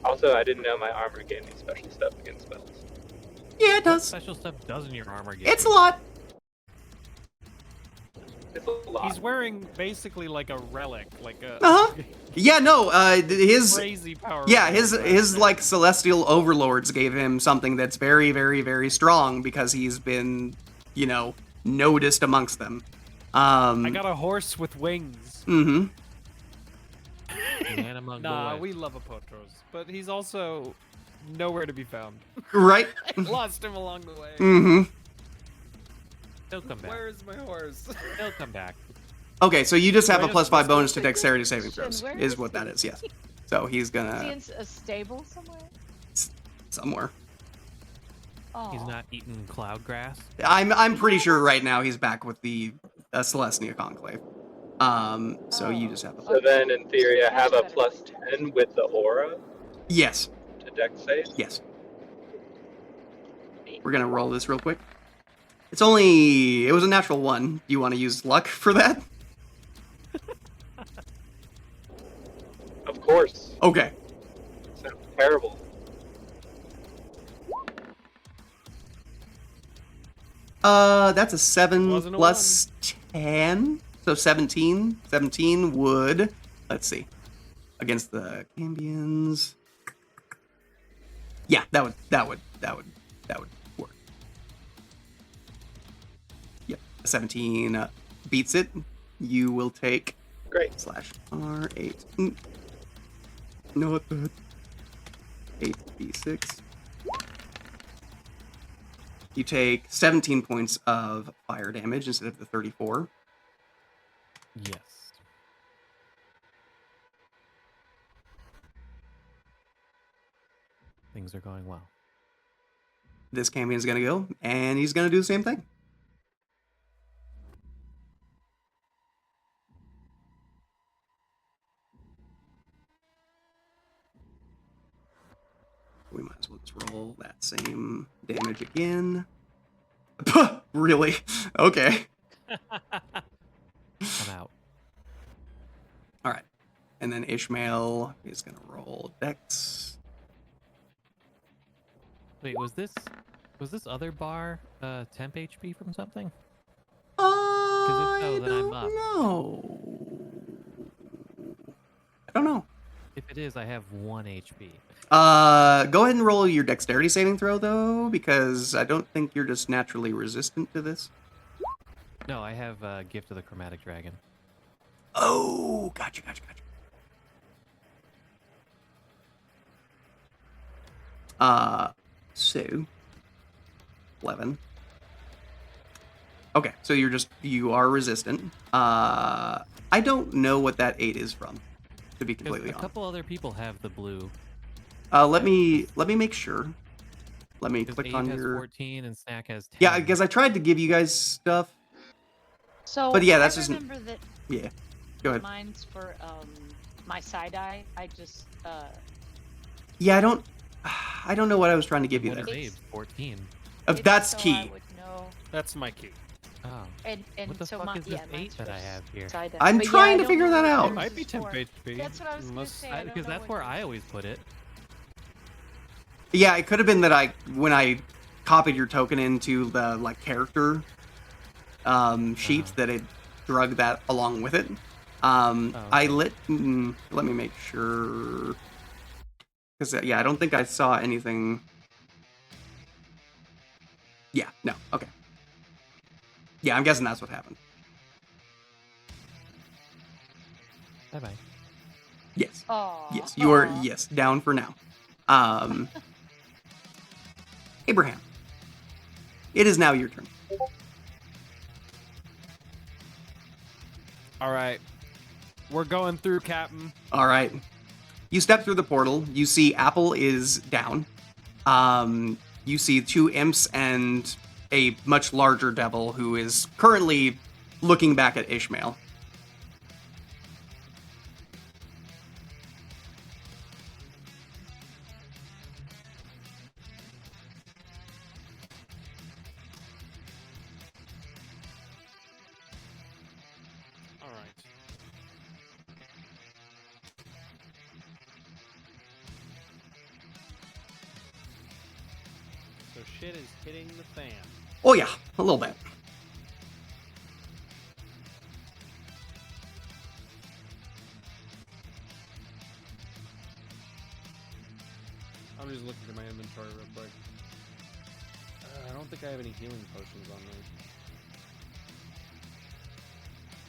Also, I didn't know my armor gave me special stuff against spells. Yeah, it What does. special stuff doesn't your armor get? It's a you? lot. It's a lot. He's wearing basically like a relic, like a Uh-huh. Yeah, no, his... crazy power. Yeah, his like celestial overlords gave him something that's very, very, very strong because he's been, noticed amongst them. I got a horse with wings. Mm-hmm. Man among Nah, boys. we love Apotros, but he's also nowhere to be found. Right. I lost him along the way. Mm-hmm. He'll come back. Where is my horse? He'll come back. Okay, so you just have a Where's +5 the bonus to specific dexterity saving question? throws, Where is is what that he? is, yes. So he's Is he gonna... in a stable somewhere? somewhere. Oh. He's not eating cloud grass. I'm pretty sure right now he's back with the Celestia Conclave. So you just have a... So then, in theory, I have a plus 10 with the aura Yes, to dex save. yes. We're gonna roll this real quick. It was a natural 1. Do you want to use luck for that? Of course. Okay. Sounds terrible. That's a 7 Wasn't a plus 10, so 17. 17 would... Let's see. Against the Cambians... Yeah, that would work. Yep, 17 beats it. You will take Great. /R8. No, what the... 8d6. You take 17 points of fire damage instead of the 34. Yes. Things are going well. This Campion's gonna go, and he's gonna do the same thing. We might as well just roll that same damage again. Really? Okay. I'm out. All right. And then Ishmael is gonna roll Dex. Wait, was this other bar temp HP from something? I then I'm don't up. know. I don't know. If it is, I have 1 HP. Go ahead and roll your dexterity saving throw, though, because I don't think you're just naturally resistant to this. No, I have Gift of the Chromatic Dragon. Oh, gotcha. So 11. Okay, so you are resistant. I don't know what that 8 is from, to be Because completely a honest. couple other people have the blue. Let me make sure. Let me Because click Abe on has your... 14 and Snack has 10. Yeah, because I tried to give you guys stuff. So But yeah, that's I just- remember that Yeah, go ahead. mine's for my side eye. I just Yeah, I don't know what I was trying to give you What there. is Abe's? 14. if That's so, key. I would know. That's my key. Oh. And What the so fuck my, is this yeah, 8 mine's that for I have here? side eye. I'm But yeah, trying I to don't figure know that what out. It It might this be is temp for. HP. That's what I was gonna unless- say. I don't Because know that's what where it I is. always put it. Yeah, it could have been that when I copied your token into the character sheet that it drug that along with it. I let me make sure, because yeah, I don't think I saw anything. Yeah, no, okay. Yeah, I'm guessing that's what happened. Bye bye. Yes. Oh. Yes, you are, yes, down for now. Abraham, it is now your turn. All right. We're going through, Captain. All right. You step through the portal. You see Apple is down. You see 2 imps and a much larger devil who is currently looking back at Ishmael. All right. So shit is hitting the fan. Oh yeah, a little bit. I'm just looking through my inventory real quick. I don't think I have any healing potions on me.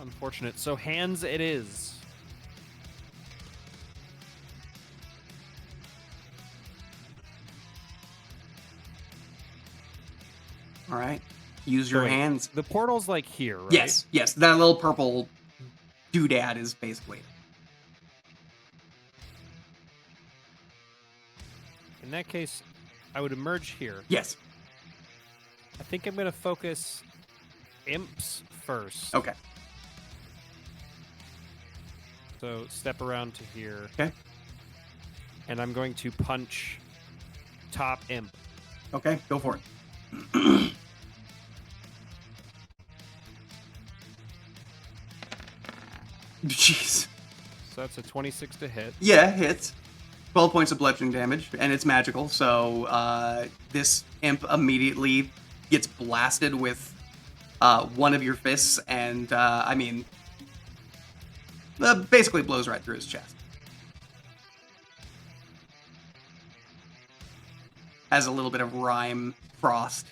Unfortunate. So hands it is. All right. Use your Wait, hands. The portal's like here, right? Yes, yes. That little purple doodad is basically it. In that case, I would emerge here. Yes. I think I'm going to focus imps first. Okay. So step around to here. Okay. And I'm going to punch top imp. Okay, go for it. Jeez. So that's a 26 to hit. Yeah, hits. 12 points of bludgeoning damage, and it's magical, so this imp immediately gets blasted with one of your fists, and, basically blows right through his chest. As a little bit of rime frost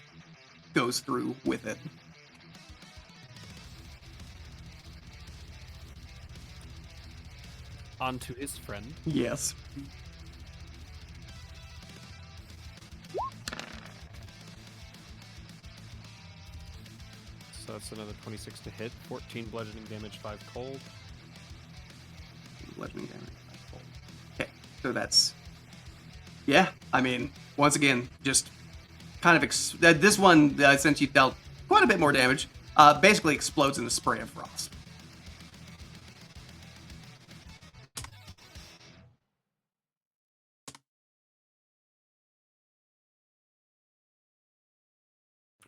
goes through with it. Onto his friend. Yes. So that's another 26 to hit. 14 bludgeoning damage, 5 cold. Bludgeoning damage. Okay, so that's... Yeah, once again, just kind of... this one, since you dealt quite a bit more damage, basically explodes in a spray of frost.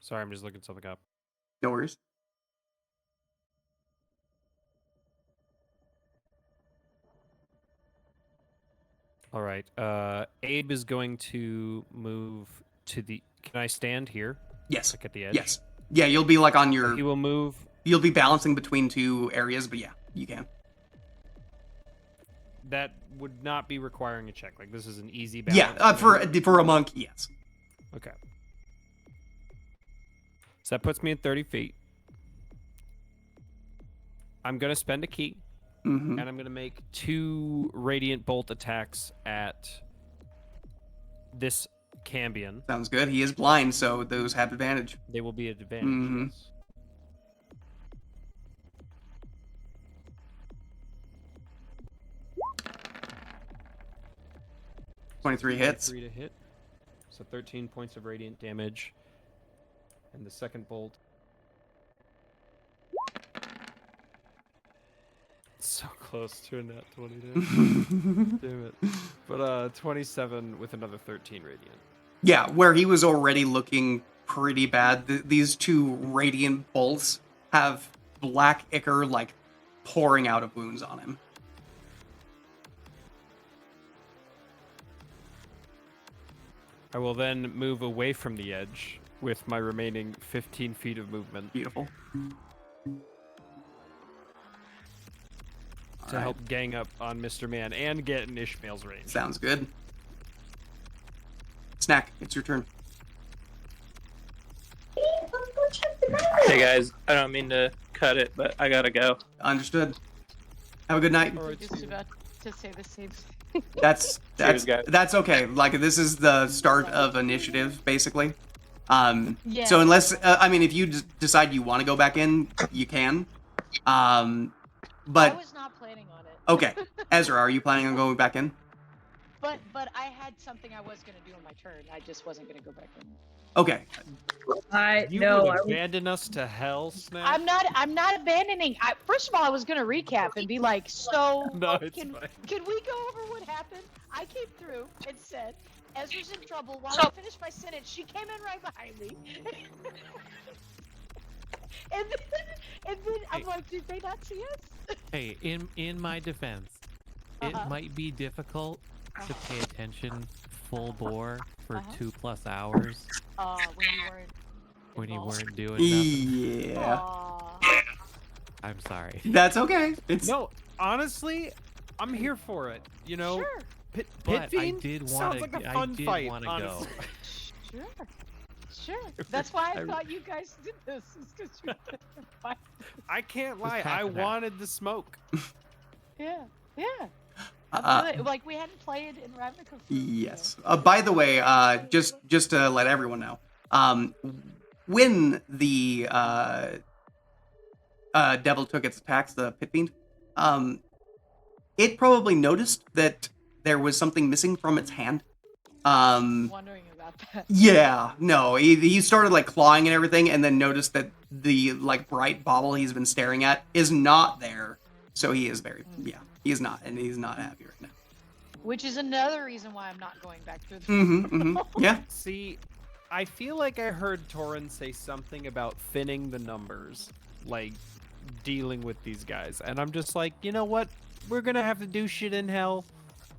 Sorry, I'm just looking something up. No worries. All right. Abe is going to move to the... Can I stand here? Yes. Like at the edge? Yes. Yeah, you'll be like on your... He will move... You'll be balancing between 2 areas, but yeah, you can. That would not be requiring a check. Like, this is an easy balance. Yeah, for a monk, yes. Okay. So that puts me at 30 feet. I'm going to spend a key. Mm-hmm. And I'm going to make 2 Radiant Bolt attacks at this Cambion. Sounds good. He is blind, so those have advantage. They will be at advantage. Mhm. Yes. 23 hits. 3 to hit. So 13 points of radiant damage. And the second bolt. So close to a nat 20 there. Damn it. But 27 with another 13 radiant. Yeah, where he was already looking pretty bad, these 2 radiant bolts have black ichor, like, pouring out of wounds on him. I will then move away from the edge with my remaining 15 feet of movement Beautiful. to help gang up on Mr. Man and get in Ishmael's range. Sounds good. Snack, it's your turn. Hey guys, I don't mean to cut it, but I gotta go. Understood. Have a good night. All right, Just see you. about to say the same thing. That's guys. that's okay. Like this is the start of initiative, basically. Yeah. So unless I mean, if you decide you want to go back in, you can. I But was not planning on it. okay, Ezra, are you planning on going back in? But I had something I was gonna do on my turn. I just wasn't gonna go back in. Okay. You no, would I was abandon us to hell, Snap? I'm not abandoning. First of all, I was gonna recap and be like, so No, it's can fine. we go over what happened? I came through and said, Ezra's in trouble. While I finished my sentence, she came in right behind me. and then I'm like, did they not see us? Hey, in my defense, it Uh-huh. might be difficult to pay attention full bore for 2+ hours When you weren't. when you involved. weren't doing nothing. Yeah. Aw. I'm sorry. That's okay. It's No, honestly, I'm here for it. You know, Sure. Pit But I Fiend did sounds wanna- like a I fun did fight, wanna go. honestly. Sure. That's why I thought you guys did this. Is 'cause you did the fight. I can't Just lie, half I and half. wanted the smoke. Yeah. Uh, Like we hadn't played in Ravnica for yes. By the way, just to let everyone know, when the devil took its attacks, the pit fiend, it probably noticed that there was something missing from its hand. wondering about that. Yeah, no, he started like clawing and everything, and then noticed that the like bright bauble he's been staring at is not there. So he is very, he's not happy right now. Which is another reason why I'm not going back through the Yeah. See, I feel like I heard Torin say something about thinning the numbers, like dealing with these guys, and I'm just like, you know what? We're gonna have to do shit in hell.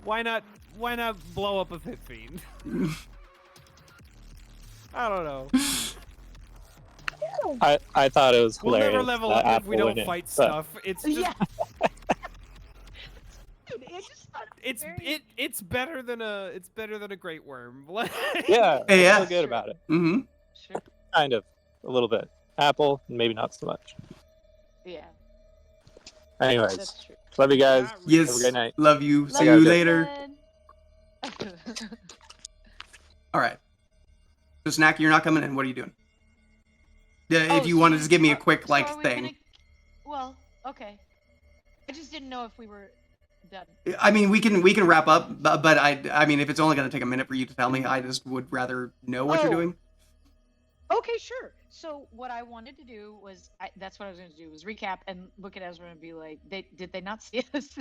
Why not blow up a pit fiend? I don't know. I thought it was We'll hilarious. never level that up if we Apple don't wouldn't, fight but- stuff. It's just Yeah. Dude, it just thought it was very- it's better than a great worm. Yeah, Yeah. I feel good about it. Mm-hmm. Sure. Kind of, a little bit. Apple, maybe not so much. Yeah, Anyways, that's true. love you guys. Yes. Have a great night. Love you. See Love you you. later. Then- All right. So Snack, you're not coming in. What are you doing? Yeah, Oh, if you so want to we- just give me a are- quick so like are we thing. gonna- Well, okay. I just didn't know if we were done. I mean, we can wrap up, but I mean, if it's only going to take a minute for you to tell me, I just would rather know what you're Oh. doing. Okay, sure. So what I wanted to do was, that's what I was going to do, was recap and look at Ezra and be like, did they not see us?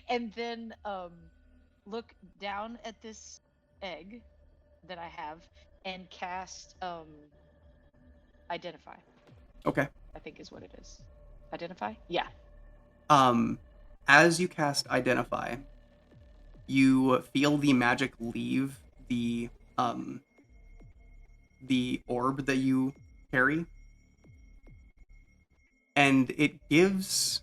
And then look down at this egg that I have and cast Identify, Okay. I think is what it is. Identify? Yeah. As you cast Identify, you feel the magic leave the orb that you carry, and it gives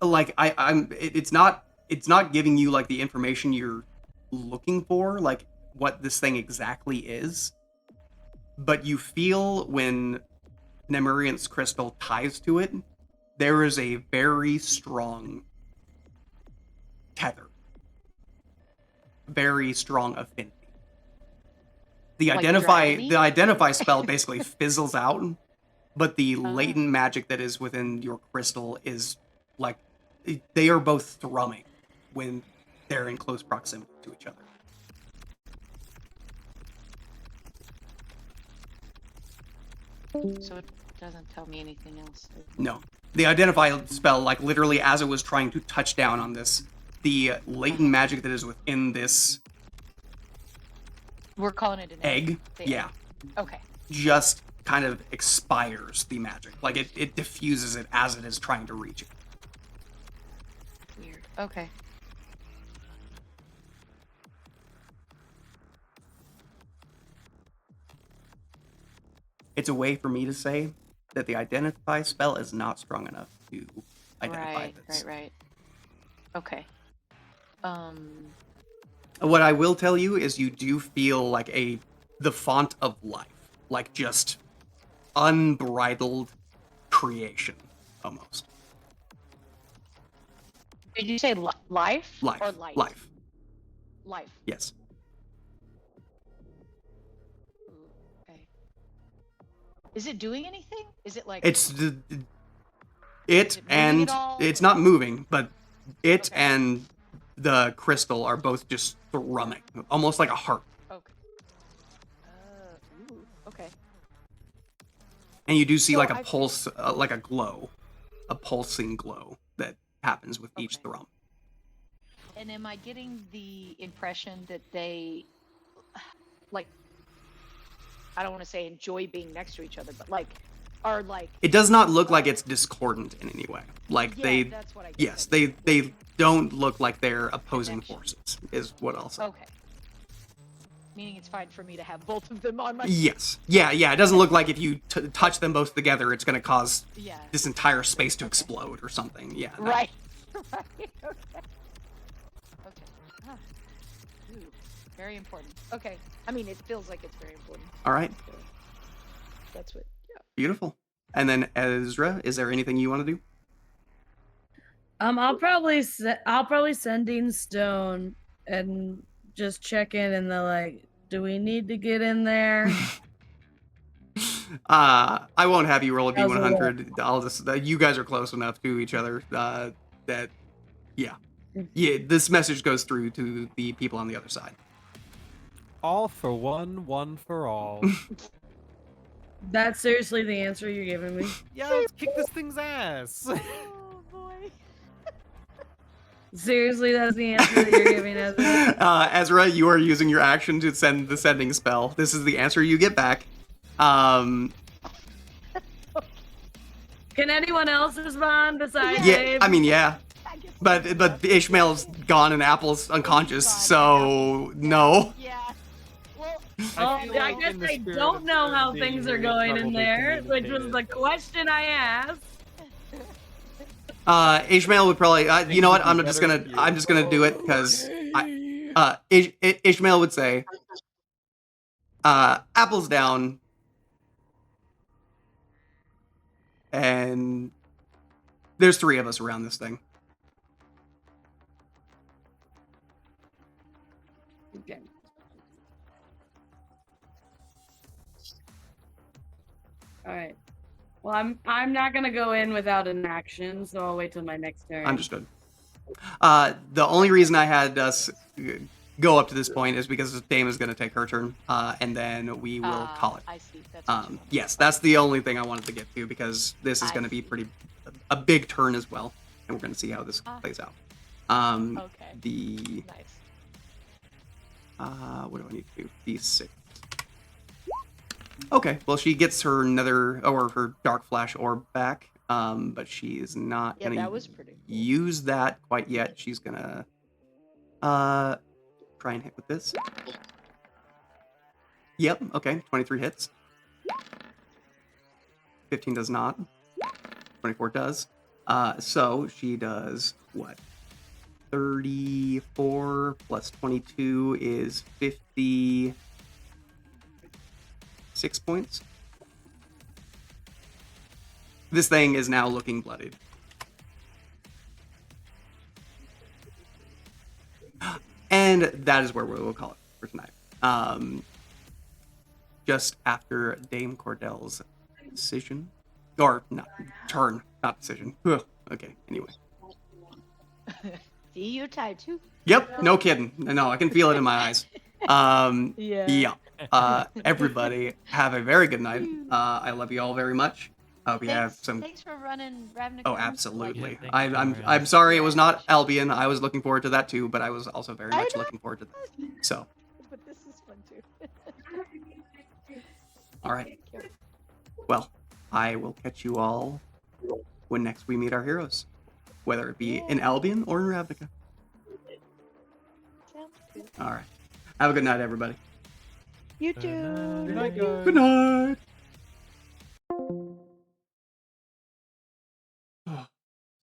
like it's not giving you like the information you're looking for, like what this thing exactly is, but you feel when Nemuriant's crystal ties to it, there is a very strong tether, very strong affinity. The Like identify dragony? spell basically fizzles out, but the Ah. latent magic that is within your crystal is like they are both thrumming when they're in close proximity to each other. So it doesn't tell me anything else. No. The identify spell, like literally as it was trying to touch down on this, the latent magic that is within this We're calling it an egg, The yeah, egg. Okay. just kind of expires the magic. Like it diffuses it as it is trying to reach it. Weird. Okay. It's a way for me to say that the identify spell is not strong enough to identify this. Right. Okay. What I will tell you is you do feel like the font of life, like just unbridled creation, almost. Did you say life? Life. Or light? Life. Life. Yes. Ooh, okay. Is it doing anything? Is it like... It's Is it moving and at all, it's or- not moving, but it Okay. and the crystal are both just thrumming, almost like a heart. Okay. Ooh, okay. And you do see So like a I- pulse, like a glow, a pulsing glow that happens with each Okay. thrum. And am I getting the impression that they, like, I don't want to say enjoy being next to each other, but like, are like... It does not look like it's discordant in any way. Like Yeah, they, that's what I yes, guess they don't look like they're opposing Connection. forces. Is what I'll say. Okay. Meaning it's fine for me to have both of them on my... Yes. Yeah. It doesn't look like if you touch them both together, it's going to cause Yeah. this entire space to explode or something. Yeah. no. Right. Right. Okay. Okay. Ah. Ooh, very important. Okay. I mean, it feels like it's very important. All right. So that's what... Yeah. Beautiful. And then Ezra, is there anything you want to do? I'll probably send Dean Stone and just check in and they're like, do we need to get in there? I won't have you roll a How's it d100. I'll just you guys are close enough to each other that yeah. This message goes through to the people on the other side. All for one, one for all. That's seriously the answer you're giving me? Yeah, let's kick this thing's ass. Oh, boy. Seriously, that's the answer that you're giving us? Ezra, you are using your action to send the sending spell. This is the answer you get back. Can anyone else respond besides Yeah, Dave? I mean, yeah. I guess But Ishmael's gone and Apple's unconscious, Gone, so no. Yeah. Well, Oh, feel I like guess in the I spirit don't of know how Thursday, things are we going in probably there, which was the communicated. question I asked. Ishmael would probably. You know what? Things would I'm be just better gonna. with you. I'm just gonna do it because Ishmael would say, "Apple's down," and there's 3 of us around this thing. Okay. All right. Well, I'm not gonna go in without an action, so I'll wait till my next turn. Understood. The only reason I had us go up to this point is because Dame is going to take her turn, and then we will call it. I see. That's what you want. Yes, that's the only thing I wanted to get to because this is I going to be see. a big turn as well, and we're going to see how this plays out. Okay. The Nice. what do I need to do? D6. Okay, well she gets her her dark flash orb back, but she is not Yeah, gonna that was pretty cool. use that quite yet. She's gonna try and hit with this. Yep, okay, 23 hits. 15 does not. 24 does. So she does what? 34 plus 22 is 56 points. This thing is now looking bloodied. And that is where we will call it for tonight. Just after Dame Cordell's decision. Or, not, turn, not decision. Ugh, okay, anyway. See, you're tired too. Yep, no kidding. No, I can feel it in my eyes. Yeah. Everybody, have a very good night. I love you all very much. We have some. Thanks for running Ravnica. Oh, absolutely. Yeah, thank you I'm very I'm much. sorry it was not Albion. I was looking forward to that too, but I was also very I much know. looking forward to that. So, But this is fun too. all right. Well, I will catch you all when next we meet our heroes, whether it be in Albion or in Ravnica. Sounds good. All right. Have a good night, everybody. You too. Good night, guys. Good night.